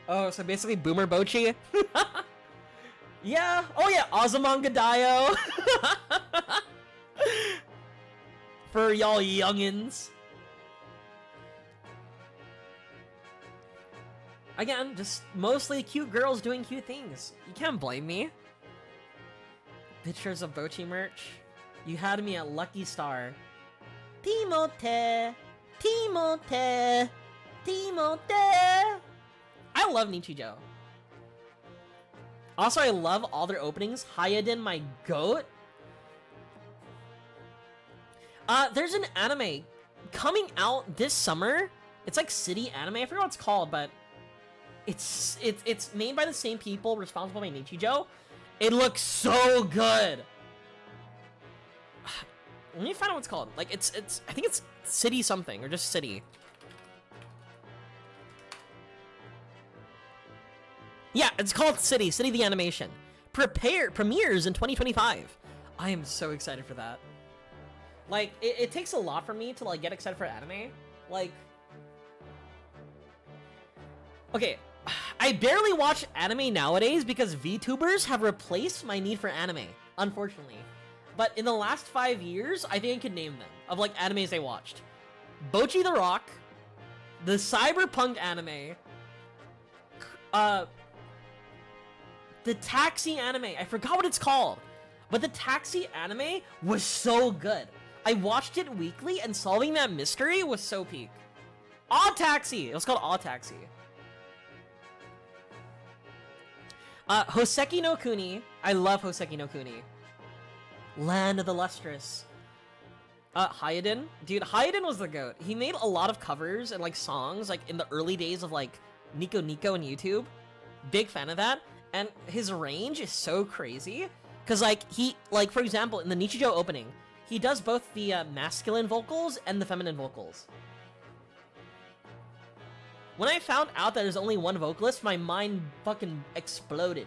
Oh, so basically Boomer Bochi. Yeah. Oh yeah, Azumanga Daioh. For y'all youngins. Again, just mostly cute girls doing cute things. You can't blame me. Pictures of Bochi merch. You had me at Lucky Star. Timote! Timote! Timote! I love Nichijou. Also, I love all their openings. Hayadin, my goat. There's an anime coming out this summer. It's like city anime. I forgot what it's called, but it's made by the same people responsible by Nichijou. It looks so good. Let me find out what it's called. Like it's I think it's City something or just City. Yeah, it's called City. City the animation. Premieres in 2025. I am so excited for that. Like it takes a lot for me to like get excited for anime. Like okay, I barely watch anime nowadays because VTubers have replaced my need for anime, unfortunately. But in the last 5 years, I think I could name them, of like animes I watched. Bocchi the Rock, the Cyberpunk anime, the Taxi anime, I forgot what it's called, but the Taxi anime was so good. I watched it weekly and solving that mystery was so peak. Odd Taxi, it was called Odd Taxi. Hoseki no Kuni, I love Hoseki no Kuni. Land of the Lustrous. Hayadin. Dude, Hayadin was the GOAT. He made a lot of covers and like songs like in the early days of like Nico Nico and YouTube. Big fan of that. And his range is so crazy. Cause like he, like for example, in the Nichijou opening, he does both the masculine vocals and the feminine vocals. When I found out that there's only one vocalist, my mind fucking exploded.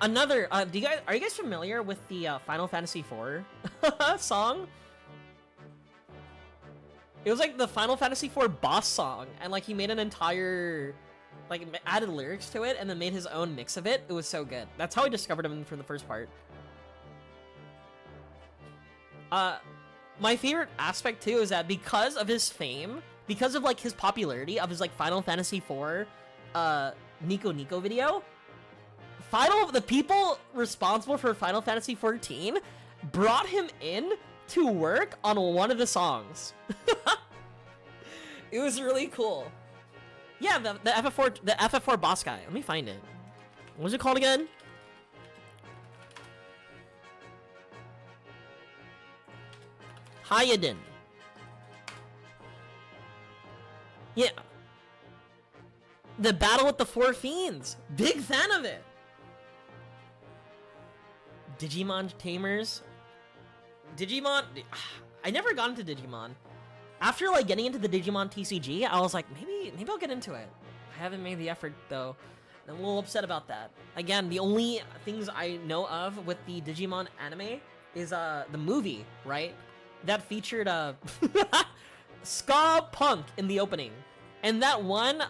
Another, are you guys familiar with the Final Fantasy IV song? It was like the Final Fantasy IV boss song, and like he made an entire, like added lyrics to it, and then made his own mix of it. It was so good. That's how I discovered him from the first part. My favorite aspect too is that because of his fame, because of like his popularity of his like Final Fantasy IV, Nico Nico video. The people responsible for Final Fantasy XIV brought him in to work on one of the songs. It was really cool. Yeah, the FF4 boss guy. Let me find it. What was it called again? Hayadin. Yeah. The battle with the 4 fiends. Big fan of it. Digimon Tamers. Digimon. I never got into Digimon. After like getting into the Digimon TCG, I was like, maybe I'll get into it. I haven't made the effort though. I'm a little upset about that. Again, the only things I know of with the Digimon anime is the movie, right? That featured ska punk in the opening, and that one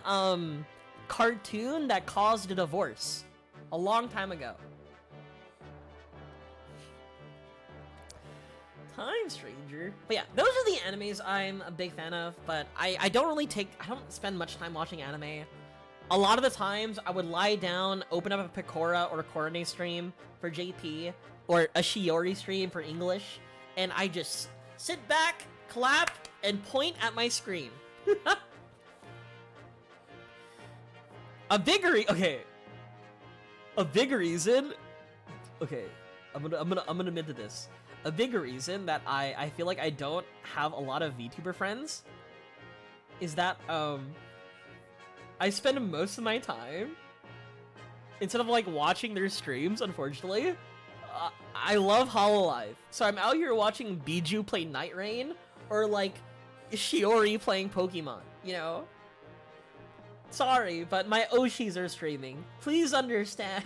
cartoon that caused a divorce a long time ago. Time Stranger. But yeah, those are the animes I'm a big fan of, but I don't spend much time watching anime. A lot of the times I would lie down, open up a Picora or a Korone stream for JP, or a Shiori stream for English, and I just sit back, clap, and point at my screen. A big reason. Okay, I'm gonna admit to this. A big reason that I feel like I don't have a lot of VTuber friends is that I spend most of my time, instead of like watching their streams, unfortunately, I love Hololive. So I'm out here watching Biju play Night Rain or like Shiori playing Pokemon, you know? Sorry, but my Oshis are streaming. Please understand.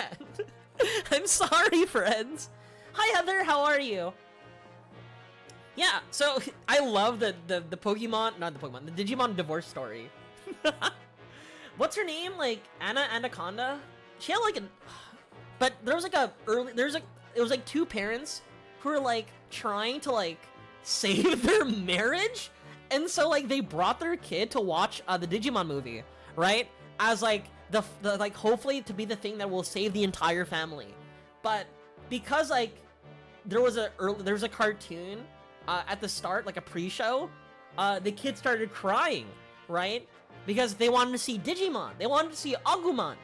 I'm sorry, friends. Hi, Heather. How are you? Yeah, so I love the Pokemon, not the Pokemon, the Digimon divorce story. What's her name? Like Anaconda? She had like but there was like it was like two parents who were like trying to like save their marriage, and so like they brought their kid to watch the Digimon movie, right? As like the like hopefully to be the thing that will save the entire family. But because like there was a cartoon at the start, like a pre-show, the kids started crying, right? Because they wanted to see Digimon. They wanted to see Agumon.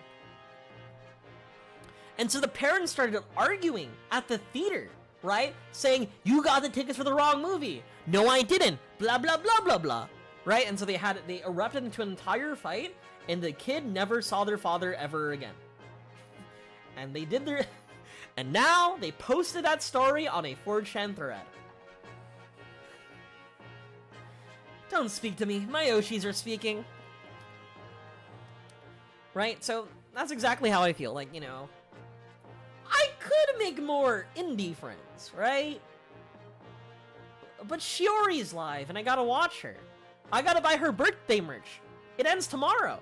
And so the parents started arguing at the theater, right? Saying, you got the tickets for the wrong movie. No, I didn't. Blah, blah, blah, blah, blah. Right? And so they erupted into an entire fight, and the kid never saw their father ever again. And they did their... And now they posted that story on a 4chan thread. Don't speak to me. My Oshis are speaking. Right? So that's exactly how I feel. Like, you know, I could make more indie friends, right? But Shiori's live, and I gotta watch her. I gotta buy her birthday merch. It ends tomorrow.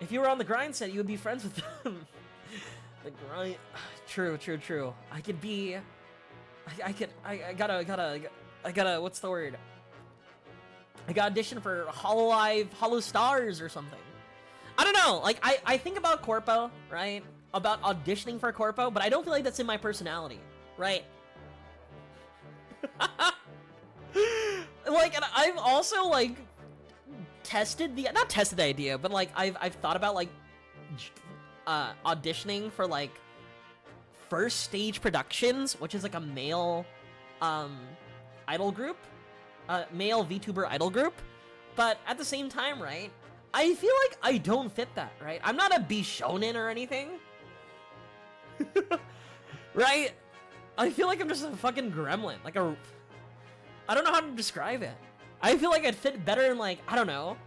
If you were on the grind set, you would be friends with them. The grind... True. I could be... I gotta, what's the word? I got audition for Hololive, Hollow Stars or something. I don't know, like, I think about Corpo, right? About auditioning for Corpo, but I don't feel like that's in my personality, right? Like, and I've also, like, not tested the idea, but, like, I've thought about, like, auditioning for, like, First Stage Productions, which is, like, a male, idol group, male VTuber idol group, but at the same time, right, I feel like I don't fit that, right? I'm not a Bishonen or anything, right? I feel like I'm just a fucking gremlin, like I don't know how to describe it. I feel like I'd fit better in, like, I don't know,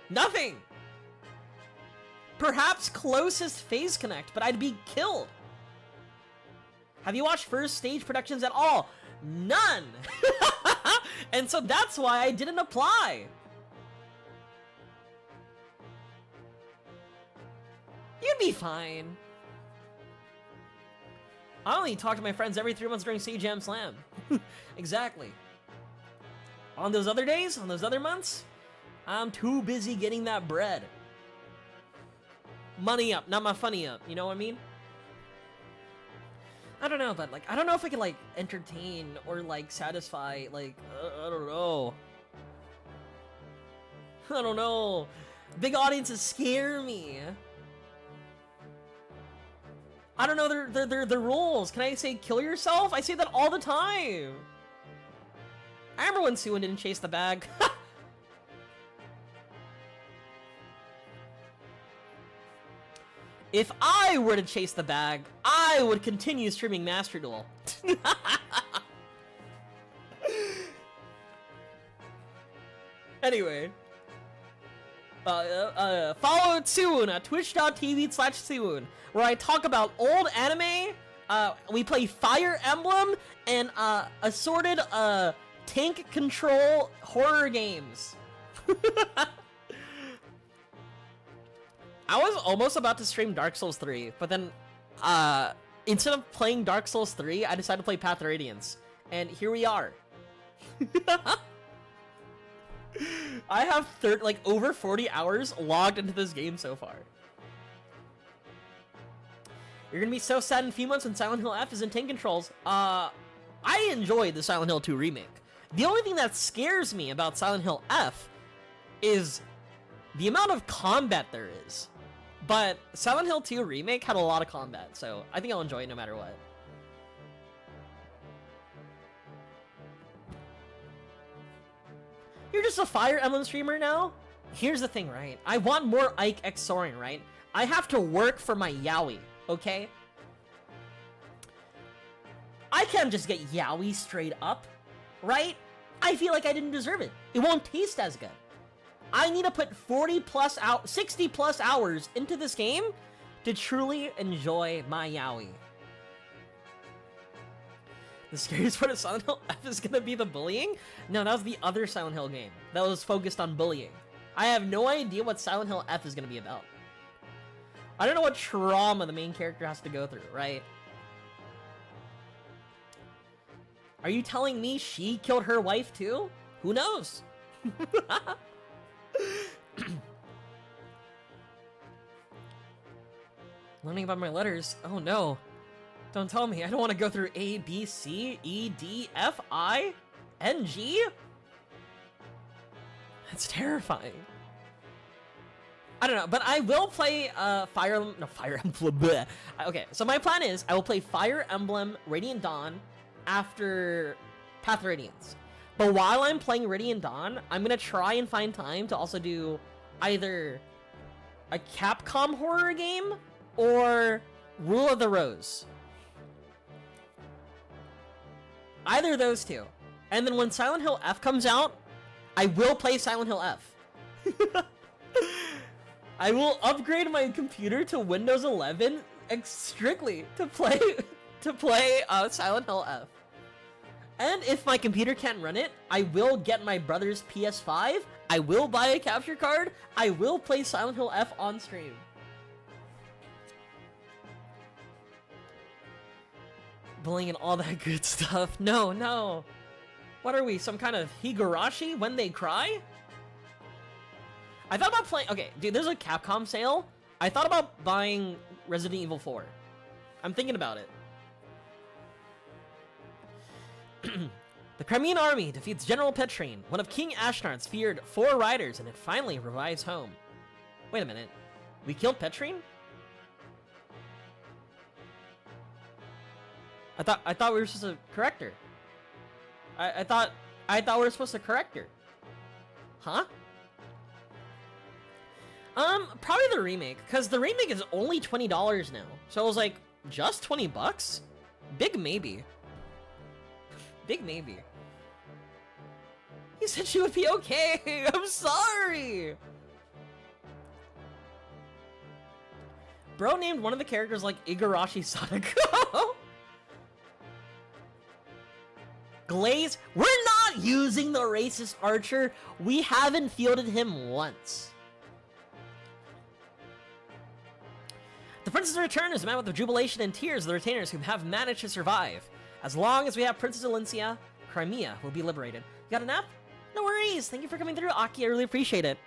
nothing. Perhaps closest phase connect, but I'd be killed. Have you watched First Stage Productions at all? None! And so that's why I didn't apply. You'd be fine. I only talk to my friends every 3 months during CJM Slam. Exactly. On those other days, on those other months, I'm too busy getting that bread. Money up, not my funny up, you know what I mean? I don't know, but, like, I don't know if I can, like, entertain or, like, satisfy, like, I don't know. I don't know. Big audiences scare me. I don't know their rules. Can I say kill yourself? I say that all the time. I remember when Suwon didn't chase the bag. If I were to chase the bag, I would continue streaming Master Duel. Anyway. Follow Tsuun at twitch.tv/Tsuun, where I talk about old anime, we play Fire Emblem, and assorted tank control horror games. I was almost about to stream Dark Souls 3, but then, instead of playing Dark Souls 3, I decided to play Path of Radiance. And here we are. I have over 40 hours logged into this game so far. You're gonna be so sad in a few months when Silent Hill F is in tank controls. I enjoyed the Silent Hill 2 remake. The only thing that scares me about Silent Hill F is the amount of combat there is. But Silent Hill 2 Remake had a lot of combat, so I think I'll enjoy it no matter what. You're just a Fire Emblem streamer now? Here's the thing, right? I want more Ike X Soaring, right? I have to work for my yaoi, okay? I can't just get yaoi straight up, right? I feel like I didn't deserve it. It won't taste as good. I need to put 60 plus hours into this game to truly enjoy my yaoi. The scariest part of Silent Hill F is gonna be the bullying? No, that was the other Silent Hill game that was focused on bullying. I have no idea what Silent Hill F is gonna be about. I don't know what trauma the main character has to go through, right? Are you telling me she killed her wife too? Who knows? Learning about my letters. Oh no. Don't tell me. I don't want to go through A, B, C, E, D, F, I, N, G. That's terrifying. I don't know, but I will play Fire Emblem. Bleh. Okay, so my plan is I will play Fire Emblem Radiant Dawn after Path of Radiance. But while I'm playing Radiant Dawn, I'm gonna try and find time to also do either a Capcom horror game or Rule of the Rose. Either of those two. And then when Silent Hill F comes out, I will play Silent Hill F. I will upgrade my computer to Windows 11 strictly to play Silent Hill F. And if my computer can't run it, I will get my brother's PS5. I will buy a capture card. I will play Silent Hill F on stream. Bullying and all that good stuff. No, no. What are we, some kind of Higurashi when they cry? I thought about playing... Okay, dude, there's a Capcom sale. I thought about buying Resident Evil 4. I'm thinking about it. The Crimean army defeats General Petrine, one of King Ashnard's feared 4 riders, and it finally revives home. Wait a minute. We killed Petrine? I thought we were supposed to correct her. I thought we were supposed to correct her. Huh? Probably the remake, because the remake is only $20 now. So I was like, just 20 bucks? Big maybe. Big maybe. He said she would be okay. I'm sorry. Bro named one of the characters like Igarashi Sadako. Glaze, we're not using the racist archer. We haven't fielded him once. The princess's return is met with the jubilation and tears of the retainers who have managed to survive. As long as we have Princess Alencia, Crimea will be liberated. You got a nap? No worries. Thank you for coming through, Aki. I really appreciate it.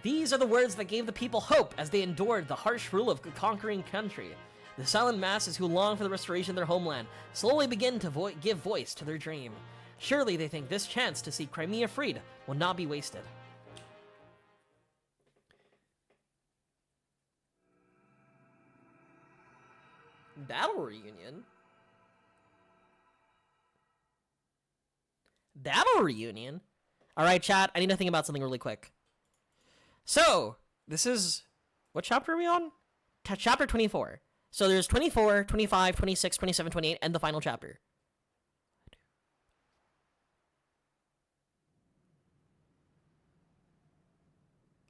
These are the words that gave the people hope as they endured the harsh rule of a conquering country. The silent masses who long for the restoration of their homeland slowly begin to give voice to their dream. Surely they think this chance to see Crimea freed will not be wasted. Battle reunion? Battle reunion? Alright, chat, I need to think about something really quick. So, this is... What chapter are we on? Chapter 24. So there's 24, 25, 26, 27, 28, and the final chapter.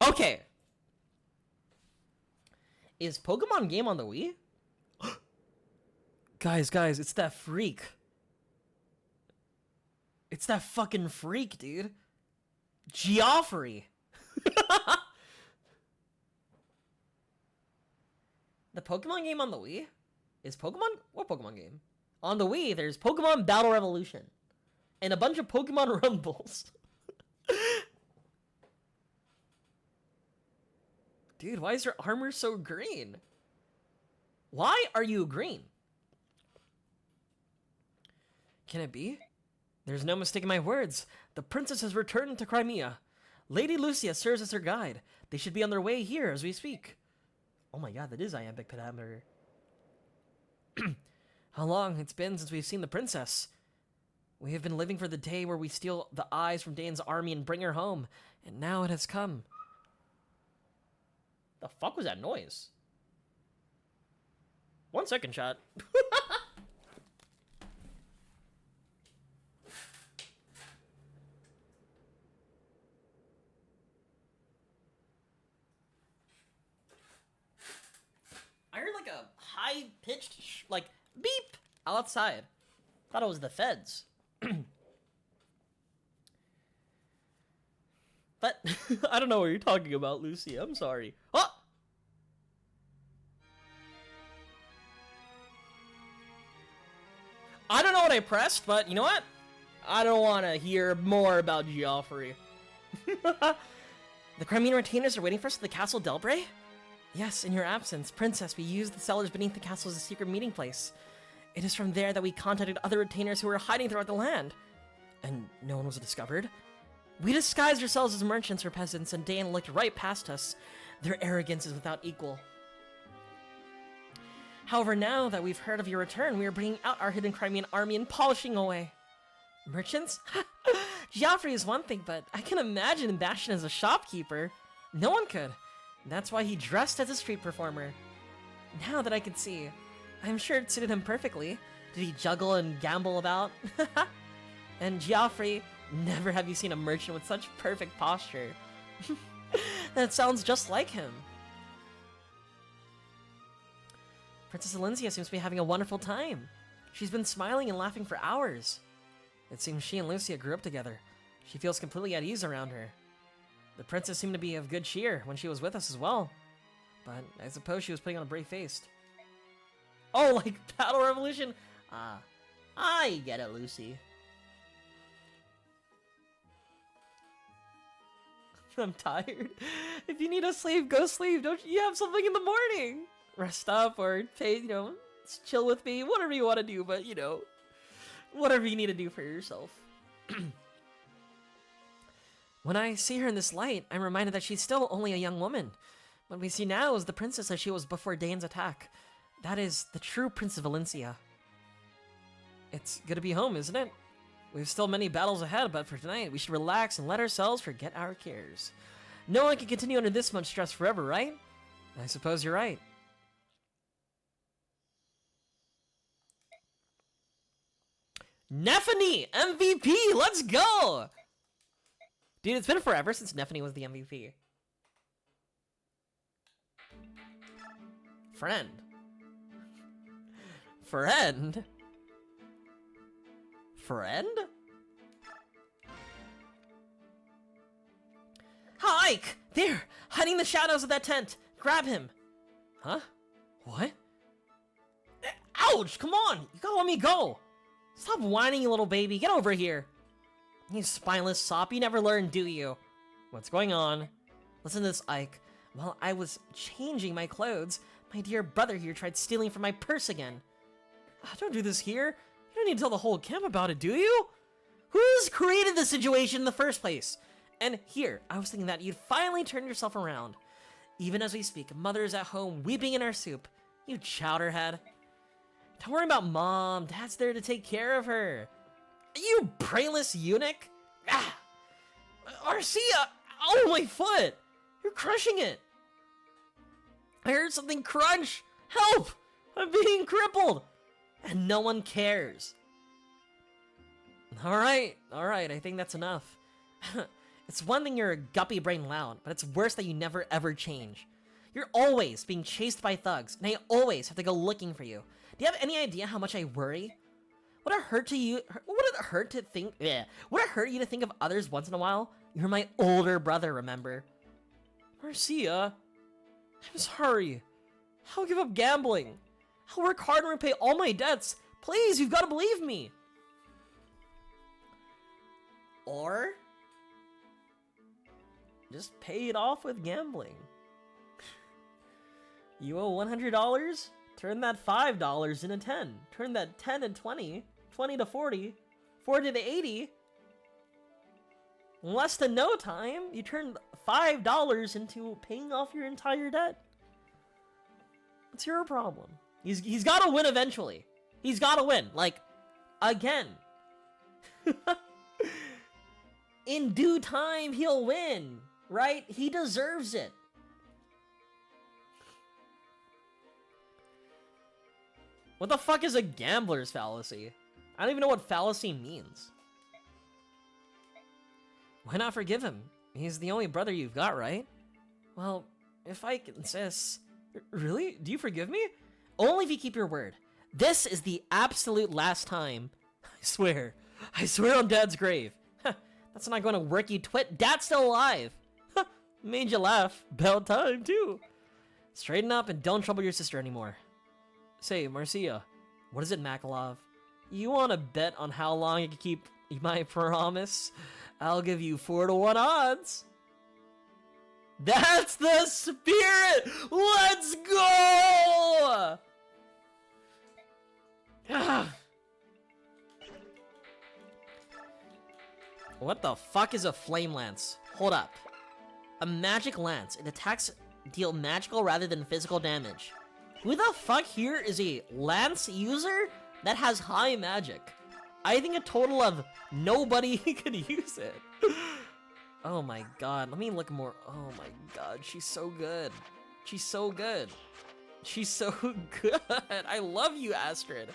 Okay. Is Pokemon Game on the Wii? Guys, it's that freak. It's that fucking freak, dude. Geoffrey. The Pokemon game on the Wii? Is Pokemon... What Pokemon game? On the Wii, there's Pokemon Battle Revolution. And a bunch of Pokemon Rumbles. Dude, why is your armor so green? Why are you green? Can it be? There's no mistaking my words. The princess has returned to Crimea. Lady Lucia serves as her guide. They should be on their way here as we speak. Oh my god, that is iambic pentameter. How long it's been since we've seen the princess? We have been living for the day where we steal the eyes from Dane's army and bring her home, and now it has come. The fuck was that noise? 1 second, chat. I heard like a high-pitched, like, beep outside. Thought it was the feds. But, I don't know what you're talking about, Lucy. I'm sorry. Oh! I don't know what I pressed, but you know what? I don't want to hear more about Geoffrey. The Crimean retainers are waiting for us at the Castle Delbray? Yes, in your absence, Princess, we used the cellars beneath the castle as a secret meeting place. It is from there that we contacted other retainers who were hiding throughout the land. And no one was discovered? We disguised ourselves as merchants or peasants, and Dane looked right past us. Their arrogance is without equal. However, now that we've heard of your return, we are bringing out our hidden Crimean army and polishing away. Merchants? Geoffrey is one thing, but I can imagine Bastion as a shopkeeper. No one could. That's why he dressed as a street performer. Now that I can see, I'm sure it suited him perfectly. Did he juggle and gamble about? And Geoffrey, never have you seen a merchant with such perfect posture. That sounds just like him. Princess Alencia seems to be having a wonderful time. She's been smiling and laughing for hours. It seems she and Lucia grew up together. She feels completely at ease around her. The princess seemed to be of good cheer when she was with us as well. But I suppose she was putting on a brave face. Oh, like Battle Revolution? Ah, I get it, Lucy. I'm tired. If you need to sleep, go sleep. Don't you have something in the morning? Rest up or pay, chill with me. Whatever you want to do, but, whatever you need to do for yourself. When I see her in this light, I'm reminded that she's still only a young woman. What we see now is the princess as she was before Dane's attack. That is the true Prince of Valencia. It's good to be home, isn't it? We've still many battles ahead, but for tonight, we should relax and let ourselves forget our cares. No one can continue under this much stress forever, right? I suppose you're right. Nephany! MVP! Let's go! Dude, it's been forever since Nephany was the MVP. Friend. Friend? Friend? Ha, Ike! There! Hiding in the shadows of that tent! Grab him! Huh? What? Ouch! Come on! You gotta let me go! Stop whining, you little baby. Get over here. You spineless sop. You never learn, do you? What's going on? Listen to this, Ike. While I was changing my clothes, my dear brother here tried stealing from my purse again. Don't do this here. You don't need to tell the whole camp about it, do you? Who's created this situation in the first place? And here, I was thinking that you'd finally turn yourself around. Even as we speak, Mother is at home weeping in her soup. You chowderhead. Don't worry about Mom. Dad's there to take care of her. You brainless eunuch. Ah! Arcia! Oh, my foot! You're crushing it. I heard something crunch. Help! I'm being crippled. And no one cares. Alright, I think that's enough. It's one thing you're a guppy brain loud, but it's worse that you never ever change. You're always being chased by thugs, and I always have to go looking for you. Do you have any idea how much I worry? Would it hurt you to think of others once in a while? You're my older brother, remember? Marcia, I'm sorry. I'll give up gambling. I'll work hard and repay all my debts. Please, you've got to believe me. Or just pay it off with gambling. You owe $100? Turn that $5 into 10. Turn that 10 to 20, 20 to 40, 40 to 80. less than no time, you turned $5 into paying off your entire debt. It's your problem. He's got to win eventually. He's got to win, like, again. In due time, he'll win, right? He deserves it. What the fuck is a gambler's fallacy? I don't even know what fallacy means. Why not forgive him? He's the only brother you've got, right? Well, if I insist... Really? Do you forgive me? Only if you keep your word. This is the absolute last time. I swear. I swear on Dad's grave. That's not going to work, you twit. Dad's still alive. Made you laugh. About time, too. Straighten up and don't trouble your sister anymore. Say, Marcia, what is it, Makalov? You want to bet on how long I can keep my promise? I'll give you 4-to-1 odds. That's the spirit! Let's go! What the fuck is a flame lance? Hold up. A magic lance. It attacks deal magical rather than physical damage. Who the fuck here is a lance user that has high magic? I think a total of nobody could use it. Oh my god, let me look more. Oh my god, she's so good. She's so good. She's so good. I love you, Astrid.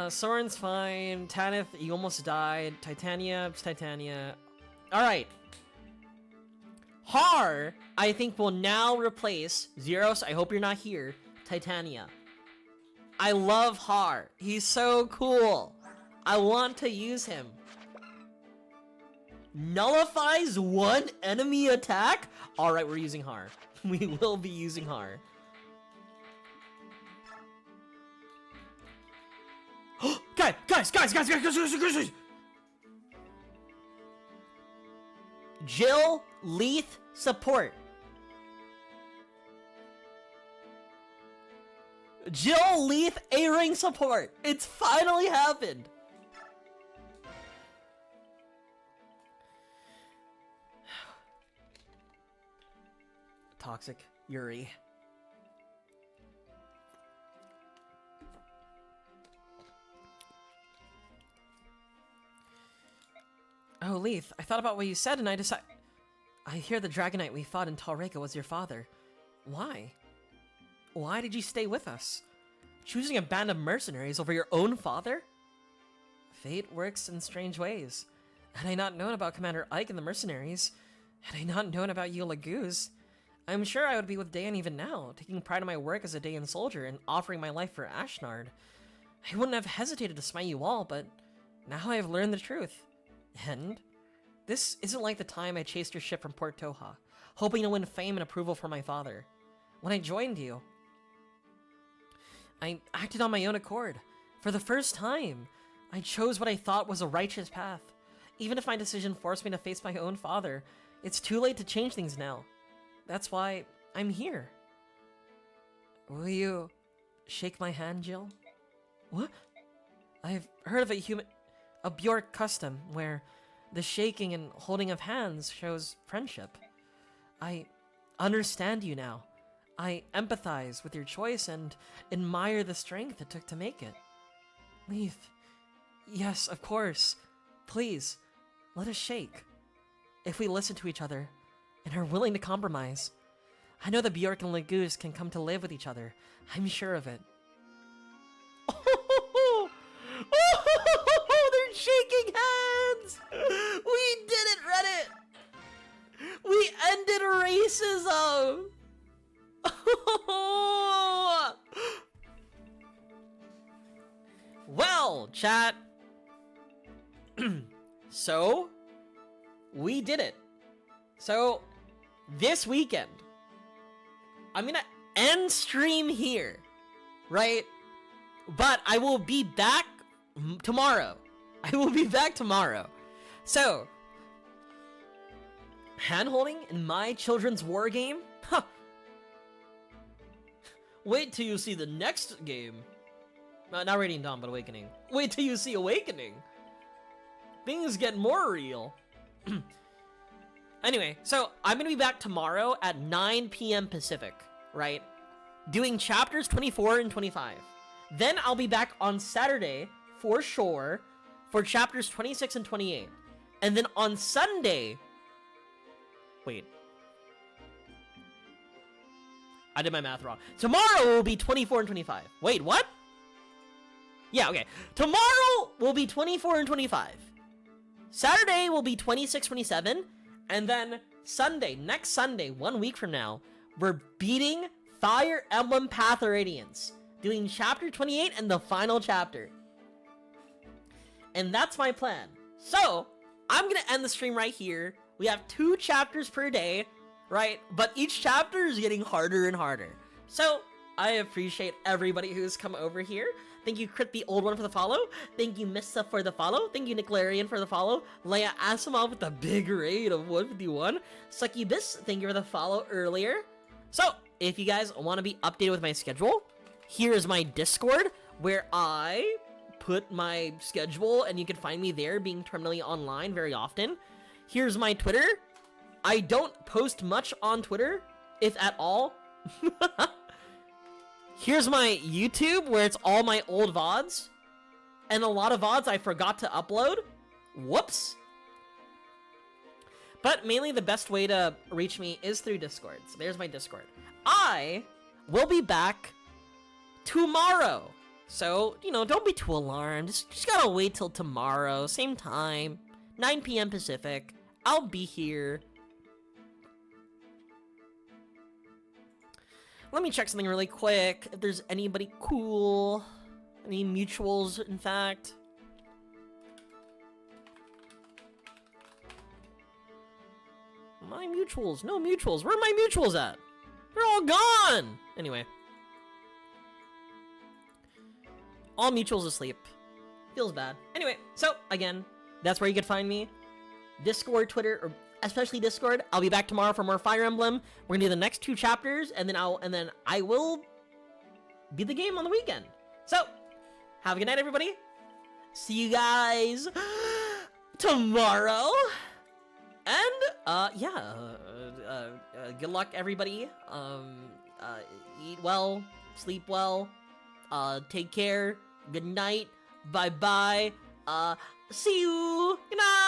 Soren's fine. Tanith, you almost died. Titania, it's Titania. Alright. Har, I think, will now replace Zeros. I hope you're not here. Titania. I love Har. He's so cool. I want to use him. Nullifies one enemy attack? Alright, we're using Har. We will be using Har. Guys! Jill, Leith, support. Jill, Leith, A-ring support. It's finally happened. Toxic Yuri. Oh, Leith, I thought about what you said and I decided... I hear the Dragonite we fought in Talreka was your father. Why? Why did you stay with us? Choosing a band of mercenaries over your own father? Fate works in strange ways. Had I not known about Commander Ike and the mercenaries, had I not known about you Laguz, I'm sure I would be with Dayan even now, taking pride in my work as a Dayan soldier and offering my life for Ashnard. I wouldn't have hesitated to smite you all, but now I have learned the truth. And this isn't like the time I chased your ship from Port Toha, hoping to win fame and approval from my father. When I joined you, I acted on my own accord. For the first time, I chose what I thought was a righteous path. Even if my decision forced me to face my own father, it's too late to change things now. That's why I'm here. Will you shake my hand, Jill? What? I've heard of a Bjork custom where the shaking and holding of hands shows friendship. I understand you now. I empathize with your choice and admire the strength it took to make it. Leith, yes, of course. Please, let us shake. If we listen to each other and are willing to compromise, I know that Bjork and Laguz can come to live with each other. I'm sure of it. They're shaking hands! We did it, Reddit! We ended racism! Well, chat. So, we did it. So, this weekend, I'm gonna end stream here, right? But I will be back tomorrow. I will be back tomorrow. So, hand-holding in my children's war game? Huh. Wait till you see the next game. Not Radiant Dawn, but Awakening. Wait till you see Awakening. Things get more real. Anyway, so I'm gonna be back tomorrow at 9 p.m. Pacific, right? Doing chapters 24 and 25. Then I'll be back on Saturday, for sure, for chapters 26 and 28. And then on Sunday... Wait. I did my math wrong. Tomorrow will be 24 and 25. Wait, what? Yeah, okay. Tomorrow will be 24 and 25. Saturday will be 26, 27. And then Sunday, next Sunday, 1 week from now, we're beating Fire Emblem Path of Radiance. Doing chapter 28 and the final chapter. And that's my plan. So, I'm gonna end the stream right here. We have 2 chapters per day, right? But each chapter is getting harder and harder. So, I appreciate everybody who's come over here. Thank you, Crit the Old One, for the follow. Thank you, Missa, for the follow. Thank you, Nicklarian, for the follow. Leia Asimov with the big raid of 151. Succubus, thank you for the follow earlier. So, if you guys want to be updated with my schedule, here is my Discord, where I put my schedule, and you can find me there, being terminally online very often. Here's my Twitter. I don't post much on Twitter, if at all. Here's my YouTube, where it's all my old VODs. And a lot of VODs I forgot to upload. Whoops. But mainly the best way to reach me is through Discord. So there's my Discord. I will be back tomorrow. So, you know, don't be too alarmed. Just gotta wait till tomorrow. Same time. 9 p.m. Pacific. I'll be here. Let me check something really quick. If there's anybody cool. Any mutuals, in fact. My mutuals. No mutuals. Where are my mutuals at? They're all gone! Anyway. All mutuals asleep. Feels bad. Anyway, so, again, that's where you can find me. Discord, Twitter, or especially Discord. I'll be back tomorrow for more Fire Emblem. We're gonna do the next 2 chapters, and then I will beat the game on the weekend. So, have a good night, everybody. See you guys tomorrow. And, good luck, everybody. Eat well, sleep well, take care, good night, bye-bye, see you, good night!